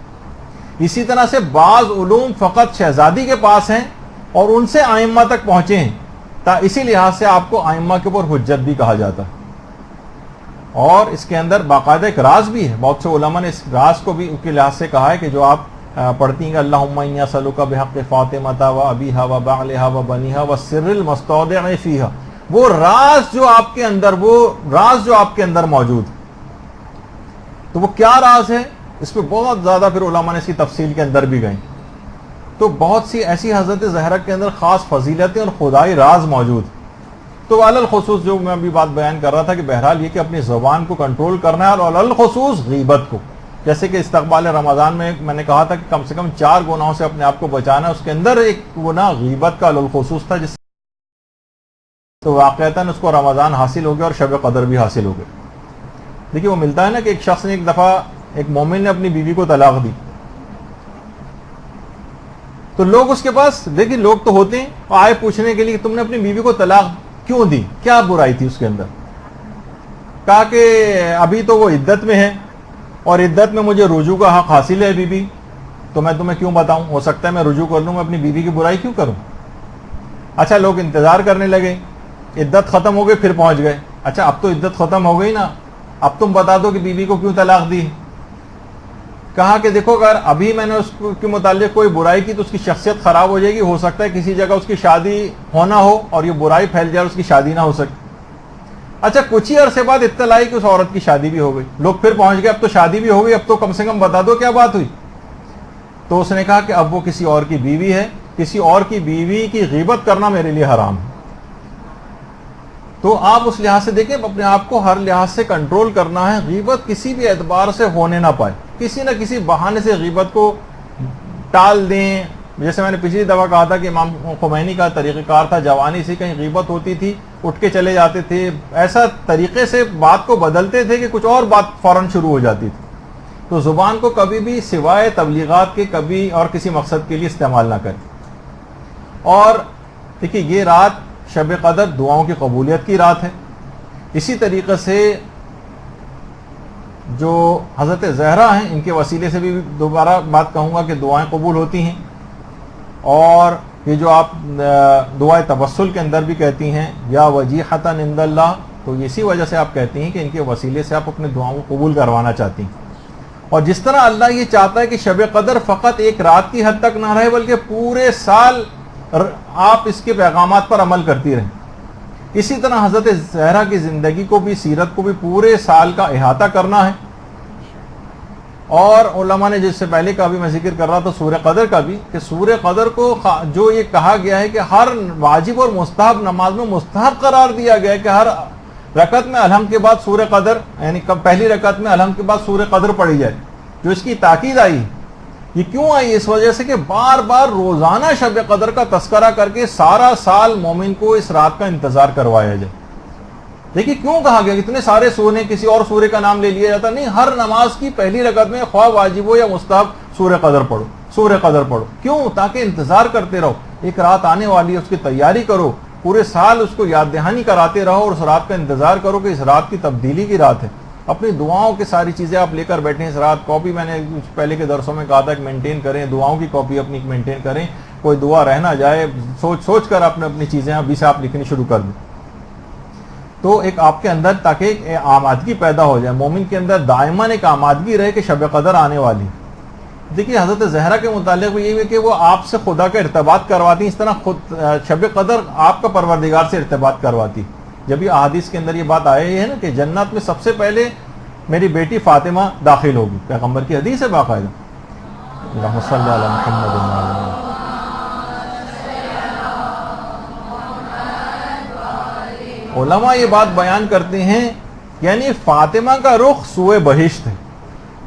اسی طرح سے بعض علوم فقط شہزادی کے پاس ہیں اور ان سے ائمہ تک پہنچے ہیں، اسی لحاظ سے آپ کو ائمہ کے اوپر حجت بھی کہا جاتا ہے. اور اس کے اندر باقاعدہ ایک راز بھی ہے، بہت سے علماء نے اس راز کو بھی کے لحاظ سے کہا ہے کہ جو آپ پڑھتی ہیں کہ اللہم انی اسألک بحق فاطمہ و ابیہا و بعلہا و بنیہا و سر المستودع فیہا، وہ راز جو آپ کے اندر موجود. تو وہ کیا راز ہے، اس پہ بہت زیادہ پھر علماء نے اس کی تفصیل کے اندر بھی گئے. تو بہت سی ایسی حضرت زہرا کے اندر خاص فضیلتیں اور خدائی راز موجود. تو علل خصوص جو میں ابھی بات بیان کر رہا تھا کہ بہرحال یہ کہ اپنی زبان کو کنٹرول کرنا ہے، اور علل خصوص غیبت کو، جیسے کہ استقبال رمضان میں نے کہا تھا کہ کم سے کم 4 گناہوں سے اپنے آپ کو بچانا ہے. اس کے اندر ایک گناہ غیبت کا علل خصوص تھا، جس تو واقعتاً اس کو رمضان حاصل ہو گیا اور شب قدر بھی حاصل ہو گیا. دیکھیے وہ ملتا ہے نا کہ ایک شخص نے ایک دفعہ ایک مومن نے اپنی بیوی کو طلاق دی تو لوگ اس کے پاس دیکھیں لوگ تو ہوتے ہیں آئے پوچھنے کے لیے کہ تم نے اپنی بیوی کو طلاق کیوں دی, کیا برائی تھی اس کے اندر؟ کہا کہ ابھی تو وہ عدت میں ہے اور عدت میں مجھے رجوع کا حق حاصل ہے بیوی, تو میں تمہیں کیوں بتاؤں, ہو سکتا ہے میں رجوع کر لوں, میں اپنی بیوی کی برائی کیوں کروں؟ اچھا لوگ انتظار کرنے لگے, عدت ختم ہو گئی پھر پہنچ گئے, اچھا اب تو عدت ختم ہو گئی نا, اب تم بتا دو کہ بیوی کو کیوں طلاق دی. کہا کہ دیکھو اگر ابھی میں نے اس کے متعلق کوئی برائی کی تو اس کی شخصیت خراب ہو جائے گی, ہو سکتا ہے کسی جگہ اس کی شادی ہونا ہو اور یہ برائی پھیل جائے اور اس کی شادی نہ ہو سکے. اچھا کچھ ہی عرصے بعد اطلاع آئی کہ اس عورت کی شادی بھی ہو گئی, لوگ پھر پہنچ گئے اب تو شادی بھی ہو گئی, اب تو کم سے کم بتا دو کیا بات ہوئی. تو اس نے کہا کہ اب وہ کسی اور کی بیوی ہے, کسی اور کی بیوی کی غیبت کرنا میرے لیے حرام ہے. تو آپ اس لحاظ سے دیکھیں اپنے آپ کو ہر لحاظ سے کنٹرول کرنا ہے, غیبت کسی بھی اعتبار سے ہونے نہ پائے, کسی نہ کسی بہانے سے غیبت کو ٹال دیں. جیسے میں نے پچھلی دفعہ کہا تھا کہ امام خمینی کا طریقہ کار تھا, جوانی سے کہیں غیبت ہوتی تھی اٹھ کے چلے جاتے تھے, ایسا طریقے سے بات کو بدلتے تھے کہ کچھ اور بات فوراً شروع ہو جاتی تھی. تو زبان کو کبھی بھی سوائے تبلیغات کے کبھی اور کسی مقصد کے لیے استعمال نہ کریں. اور دیکھیے یہ رات شب قدر دعاؤں کی قبولیت کی رات ہے. اسی طریقے سے جو حضرت زہرا ہیں ان کے وسیلے سے بھی دوبارہ بات کہوں گا کہ دعائیں قبول ہوتی ہیں, اور یہ جو آپ دعائے توسل کے اندر بھی کہتی ہیں یا وجیحۃ عند اللہ, تو اسی وجہ سے آپ کہتی ہیں کہ ان کے وسیلے سے آپ اپنے دعاؤں کو قبول کروانا چاہتی ہیں. اور جس طرح اللہ یہ چاہتا ہے کہ شب قدر فقط ایک رات کی حد تک نہ رہے بلکہ پورے سال آپ اس کے پیغامات پر عمل کرتی رہیں, اسی طرح حضرت زہرا کی زندگی کو بھی سیرت کو بھی پورے سال کا احاطہ کرنا ہے. اور علماء نے جس سے پہلے کا بھی میں ذکر کر رہا تھا سورہ قدر کا بھی, کہ سورہ قدر کو جو یہ کہا گیا ہے کہ ہر واجب اور مستحب نماز میں مستحب قرار دیا گیا ہے کہ ہر رکعت میں الحمد کے بعد سورہ قدر, یعنی پہلی رکعت میں الحمد کے بعد سورہ قدر پڑھی جائے. جو اس کی تاکید آئی, یہ کیوں آئی؟ اس وجہ سے کہ بار بار روزانہ شب قدر کا تذکرہ کر کے سارا سال مومن کو اس رات کا انتظار کروایا جائے. دیکھیے کیوں کہا گیا, اتنے سارے سورے کسی اور سورے کا نام لے لیا جاتا نہیں, ہر نماز کی پہلی رکعت میں خواہ واجب ہو یا مستحب سورہ قدر پڑھو, سورہ قدر پڑھو. کیوں؟ تاکہ انتظار کرتے رہو, ایک رات آنے والی ہے اس کی تیاری کرو, پورے سال اس کو یاد دہانی کراتے رہو اور اس رات کا انتظار کرو کہ اس رات کی تبدیلی کی رات ہے. اپنی دعاؤں کی ساری چیزیں آپ لے کر بیٹھیں اس رات. کاپی میں نے پہلے کے درسوں میں کہا تھا کہ مینٹین کریں, دعاؤں کی کاپی اپنی مینٹین کریں, کوئی دعا رہ نہ جائے, سوچ سوچ کر اپنی چیزیں ابھی سے آپ لکھنی شروع کر دیں. تو ایک آپ کے اندر تاکہ ایک آمادگی پیدا ہو جائے, مومن کے اندر دائماً ایک آمادگی رہے کہ شب قدر آنے والی. دیکھیے حضرت زہرا کے متعلق یہ ہے کہ وہ آپ سے خدا کا ارتباط کرواتی, اس طرح خود شب قدر آپ کا پروردگار سے ارتباط کرواتی. جب یہ احادیث کے اندر یہ بات آئی ہے نا کہ جنت میں سب سے پہلے میری بیٹی فاطمہ داخل ہوگی, پیغمبر کی حدیث ہے باقاعدہ. اللہم صلی علی محمد. علماء یہ بات بیان کرتے ہیں یعنی فاطمہ کا رخ سوئے بہشت ہے,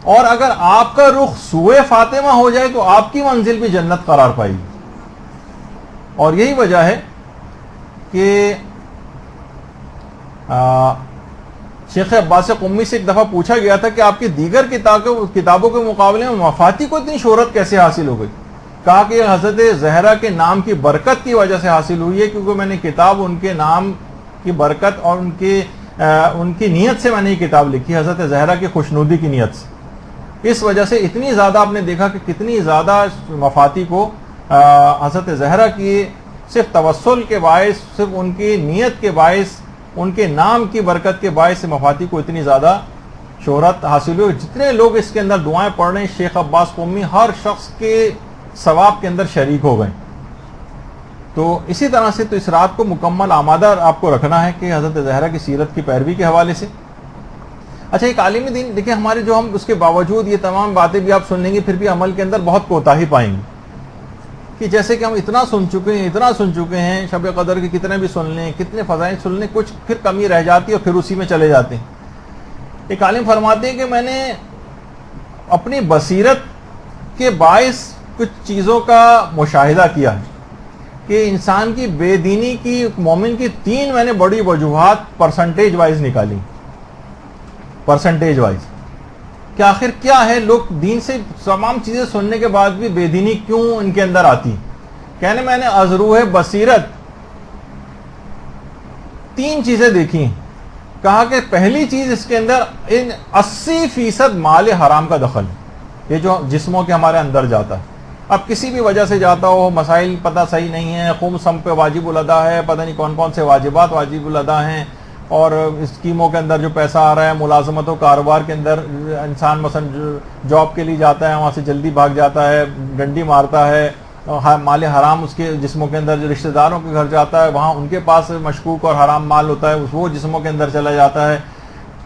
اور اگر آپ کا رخ سوئے فاطمہ ہو جائے تو آپ کی منزل بھی جنت قرار پائے گی. اور یہی وجہ ہے کہ شیخ عباس قمی سے ایک دفعہ پوچھا گیا تھا کہ آپ کی دیگر کتابوں کے مقابلے میں مفاتی کو اتنی شہرت کیسے حاصل ہو گئی؟ کہا کہ حضرت زہرا کے نام کی برکت کی وجہ سے حاصل ہوئی ہے, کیونکہ میں نے کتاب ان کے نام کی برکت اور ان کی نیت سے میں نے یہ کتاب لکھی, حضرت زہرا کی خوشنودی کی نیت سے. اس وجہ سے اتنی زیادہ آپ نے دیکھا کہ کتنی زیادہ مفاتی کو حضرت زہرا کی صرف توسل کے باعث, صرف ان کی نیت کے باعث, ان کے نام کی برکت کے باعث سے مفاتی کو اتنی زیادہ شہرت حاصل ہوئی. جتنے لوگ اس کے اندر دعائیں پڑھ رہے ہیں شیخ عباس قمی ہر شخص کے ثواب کے اندر شریک ہو گئے. تو اسی طرح سے تو اس رات کو مکمل آمادہ آپ کو رکھنا ہے کہ حضرت زہرا کی سیرت کی پیروی کے حوالے سے. اچھا ایک عالم دین دیکھیں ہمارے جو ہم اس کے باوجود یہ تمام باتیں بھی آپ سن لیں گے پھر بھی عمل کے اندر بہت کوتاہی پائیں گے, کہ جیسے کہ ہم اتنا سن چکے ہیں شب قدر کے کتنے بھی سن لیں, کتنے فضائل سن لیں, کچھ پھر کمی رہ جاتی ہے اور پھر اسی میں چلے جاتے ہیں. ایک عالم فرماتے ہیں کہ میں نے اپنی بصیرت کے باعث کچھ چیزوں کا مشاہدہ کیا ہے کہ انسان کی بے دینی کی, مومن کی 3 میں نے بڑی وجوہات پرسنٹیج وائز نکالی, پرسنٹیج وائز. کہ آخر کیا ہے، لوگ دین سے تمام چیزیں سننے کے بعد بھی بے دینی کیوں ان کے اندر آتی؟ کہنے میں نے از روح بصیرت 3 چیزیں دیکھی. کہا کہ پہلی چیز اس کے اندر 80% مال حرام کا دخل ہے، یہ جو جسموں کے ہمارے اندر جاتا ہے. اب کسی بھی وجہ سے جاتا ہو، مسائل پتہ صحیح نہیں ہے، خمس ہم پہ واجب الادا ہے، پتہ نہیں کون کون سے واجبات واجب الادا ہیں، اور اسکیموں کے اندر جو پیسہ آ رہا ہے، ملازمت و کاروبار کے اندر انسان مثلا جاب کے لیے جاتا ہے، وہاں سے جلدی بھاگ جاتا ہے، ڈنڈی مارتا ہے، مال حرام اس کے جسموں کے اندر، جو رشتہ داروں کے گھر جاتا ہے وہاں ان کے پاس مشکوک اور حرام مال ہوتا ہے، وہ جسموں کے اندر چلا جاتا ہے.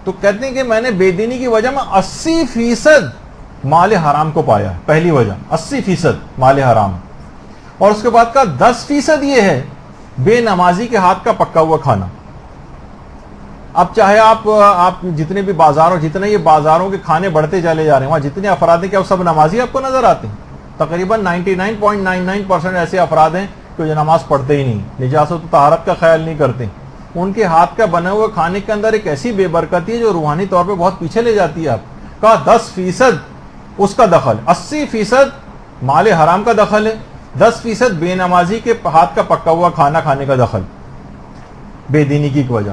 تو کہتے ہیں کہ میں نے بے دینی کی وجہ میں 80% مال حرام کو پایا ہے. پہلی وجہ 80% مال حرام، اور اس کے بعد کا 10% یہ ہے بے نمازی کے ہاتھ کا پکا ہوا کھانا. اب چاہے آپ جتنے بھی بازاروں، جتنے یہ بازاروں کے کھانے بڑھتے چلے جا رہے ہیں، وہاں جتنے افراد ہیں کیا وہ سب نمازی آپ کو نظر آتے ہیں؟ تقریباً 99.99% ایسے افراد ہیں کہ جو نماز پڑھتے ہی نہیں، نجاست و طہارت کا خیال نہیں کرتے. ان کے ہاتھ کا بنے ہوئے کھانے کے اندر ایک ایسی بے برکتی ہے جو روحانی طور پہ بہت پیچھے لے جاتی ہے. آپ کا 10% اس کا دخل، 80% مال حرام کا دخل ہے، 10% بے نمازی کے ہاتھ کا پکا ہوا کھانا کھانے کا دخل بے دینی کی وجہ.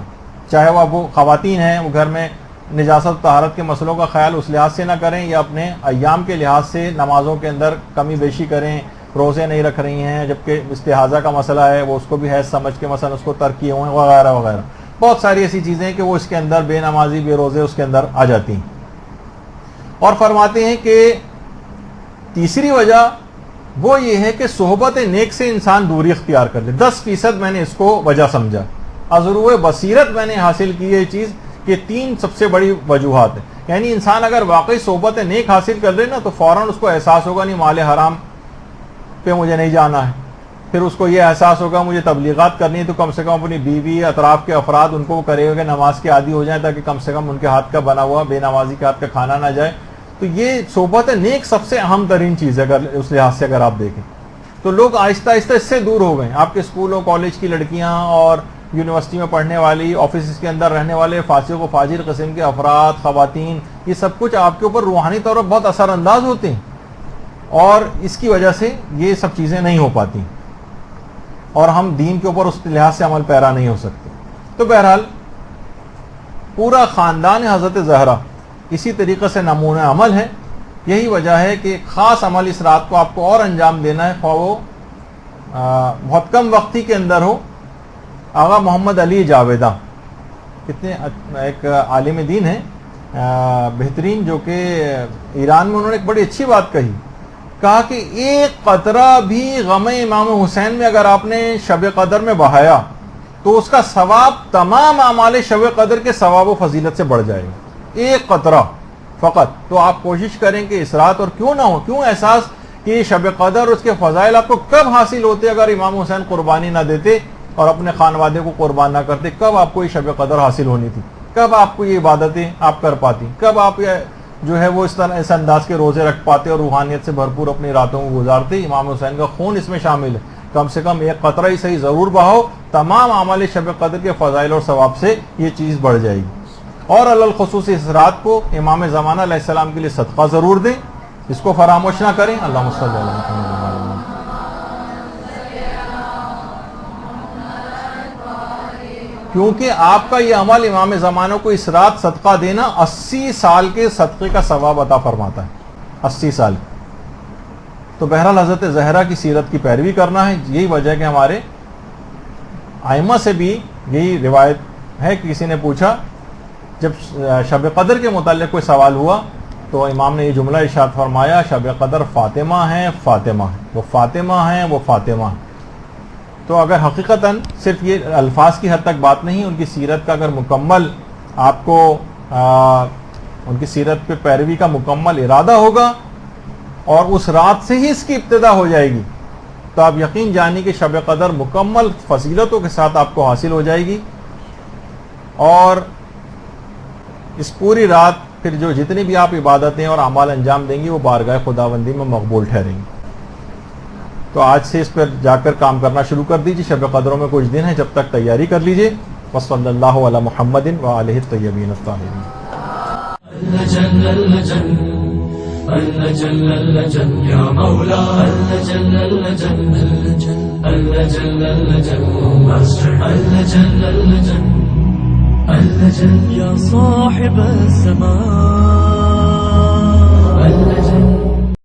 چاہے وہ خواتین ہیں، وہ گھر میں نجاست و طہارت کے مسئلوں کا خیال اس لحاظ سے نہ کریں، یا اپنے ایام کے لحاظ سے نمازوں کے اندر کمی بیشی کریں، روزے نہیں رکھ رہی ہیں جبکہ استحاضہ کا مسئلہ ہے، وہ اس کو بھی حیض سمجھ کے مثلا اس کو ترک کیے ہوئے وغیرہ وغیرہ. بہت ساری ایسی چیزیں ہیں کہ وہ اس کے اندر بے نمازی بے روزے اس کے اندر آ جاتی ہیں. اور فرماتے ہیں کہ تیسری وجہ وہ یہ ہے کہ صحبت نیک سے انسان دوری اختیار کر لے. 10% میں نے اس کو وجہ سمجھا. ازروع بصیرت میں نے حاصل کی یہ چیز کہ 3 سب سے بڑی وجوہات ہیں. یعنی انسان اگر واقعی صحبت نیک حاصل کر لے نا تو فوراً اس کو احساس ہوگا نہیں مال حرام پہ مجھے نہیں جانا ہے. پھر اس کو یہ احساس ہوگا مجھے تبلیغات کرنی ہے تو کم سے کم اپنی بیوی، اطراف کے افراد ان کو کرے گا کہ نماز کے عادی ہو جائیں تاکہ کم سے کم ان کے ہاتھ کا بنا ہوا بے نمازی کے ہاتھ کا کھانا نہ جائے. تو یہ صحبت نیک سب سے اہم ترین چیز ہے اگر اس لحاظ سے اگر آپ دیکھیں تو. لوگ آہستہ آہستہ اس سے دور ہو گئے. آپ کے اسکولوں کالج کی لڑکیاں اور یونیورسٹی میں پڑھنے والی، آفیسز کے اندر رہنے والے فاسق و فاجر قسم کے افراد، خواتین، یہ سب کچھ آپ کے اوپر روحانی طور پر بہت اثر انداز ہوتے ہیں، اور اس کی وجہ سے یہ سب چیزیں نہیں ہو پاتی اور ہم دین کے اوپر اس لحاظ سے عمل پیرا نہیں ہو سکتے. تو بہرحال پورا خاندان حضرت زہرا اسی طریقے سے نمونہ عمل ہے. یہی وجہ ہے کہ خاص عمل اس رات کو آپ کو اور انجام دینا ہے، خواہ وہ بہت کم وقتی کے اندر ہو. آغا محمد علی جاویدہ کتنے ایک عالم دین ہیں بہترین، جو کہ ایران میں انہوں نے ایک بڑی اچھی بات کہی. کہا کہ ایک قطرہ بھی غم امام حسین میں اگر آپ نے شب قدر میں بہایا تو اس کا ثواب تمام اعمال شب قدر کے ثواب و فضیلت سے بڑھ جائے گا. ایک قطرہ فقط. تو آپ کوشش کریں کہ اس رات، اور کیوں نہ ہو، کیوں احساس کہ شب قدر اس کے فضائل آپ کو کب حاصل ہوتے اگر امام حسین قربانی نہ دیتے اور اپنے خانوادے کو قربان نہ کرتے، کب آپ کو یہ شب قدر حاصل ہونی تھی، کب آپ کو یہ عبادتیں آپ کر پاتی، کب آپ جو ہے وہ اس طرح اس انداز کے روزے رکھ پاتے اور روحانیت سے بھرپور اپنی راتوں کو گزارتے. امام حسین کا خون اس میں شامل ہے. کم سے کم ایک قطرہ ہی صحیح ضرور بہاؤ، تمام اعمال شب قدر کے فضائل اور ثواب سے یہ چیز بڑھ جائے گی. اور الخصوص اس رات کو امام زمانہ علیہ السلام کے لیے صدقہ ضرور دیں، اس کو فراموش نہ کریں. اللہم صلی علی محمد. کیونکہ آپ کا یہ عمل امام زمانہ کو اس رات صدقہ دینا 80 سال کے صدقے کا ثواب عطا فرماتا ہے. 80 سال. تو بہرحال حضرت زہرا کی سیرت کی پیروی کرنا ہے. یہی وجہ ہے کہ ہمارے ائمہ سے بھی یہی روایت ہے کہ کسی نے پوچھا، جب شب قدر کے متعلق کوئی سوال ہوا تو امام نے یہ جملہ ارشاد فرمایا، شب قدر فاطمہ ہیں، فاطمہ ہیں، وہ فاطمہ ہیں، وہ فاطمہ ہیں. تو اگر حقیقتاً صرف یہ الفاظ کی حد تک بات نہیں، ان کی سیرت کا اگر مکمل آپ کو ان کی سیرت پہ پیروی کا مکمل ارادہ ہوگا اور اس رات سے ہی اس کی ابتدا ہو جائے گی، تو آپ یقین جانیں کہ شب قدر مکمل فضیلتوں کے ساتھ آپ کو حاصل ہو جائے گی. اور اس پوری رات پھر جو جتنی بھی آپ عبادتیں اور اعمال انجام دیں گی وہ بارگاہ خداوندی میں مقبول ٹھہریں گی. تو آج سے اس پر جا کر کام کرنا شروع کر دیجیے. شب قدروں میں کچھ دن ہیں، جب تک تیاری کر لیجیے. وصلی اللہ علی محمد وآلہ الطیبین الطاہرین. اللجن اللجن اللجن اللجن يا مولا اللجن اللجن اللجن اللجن اللجن اللجن اللجن يا صاحب السماء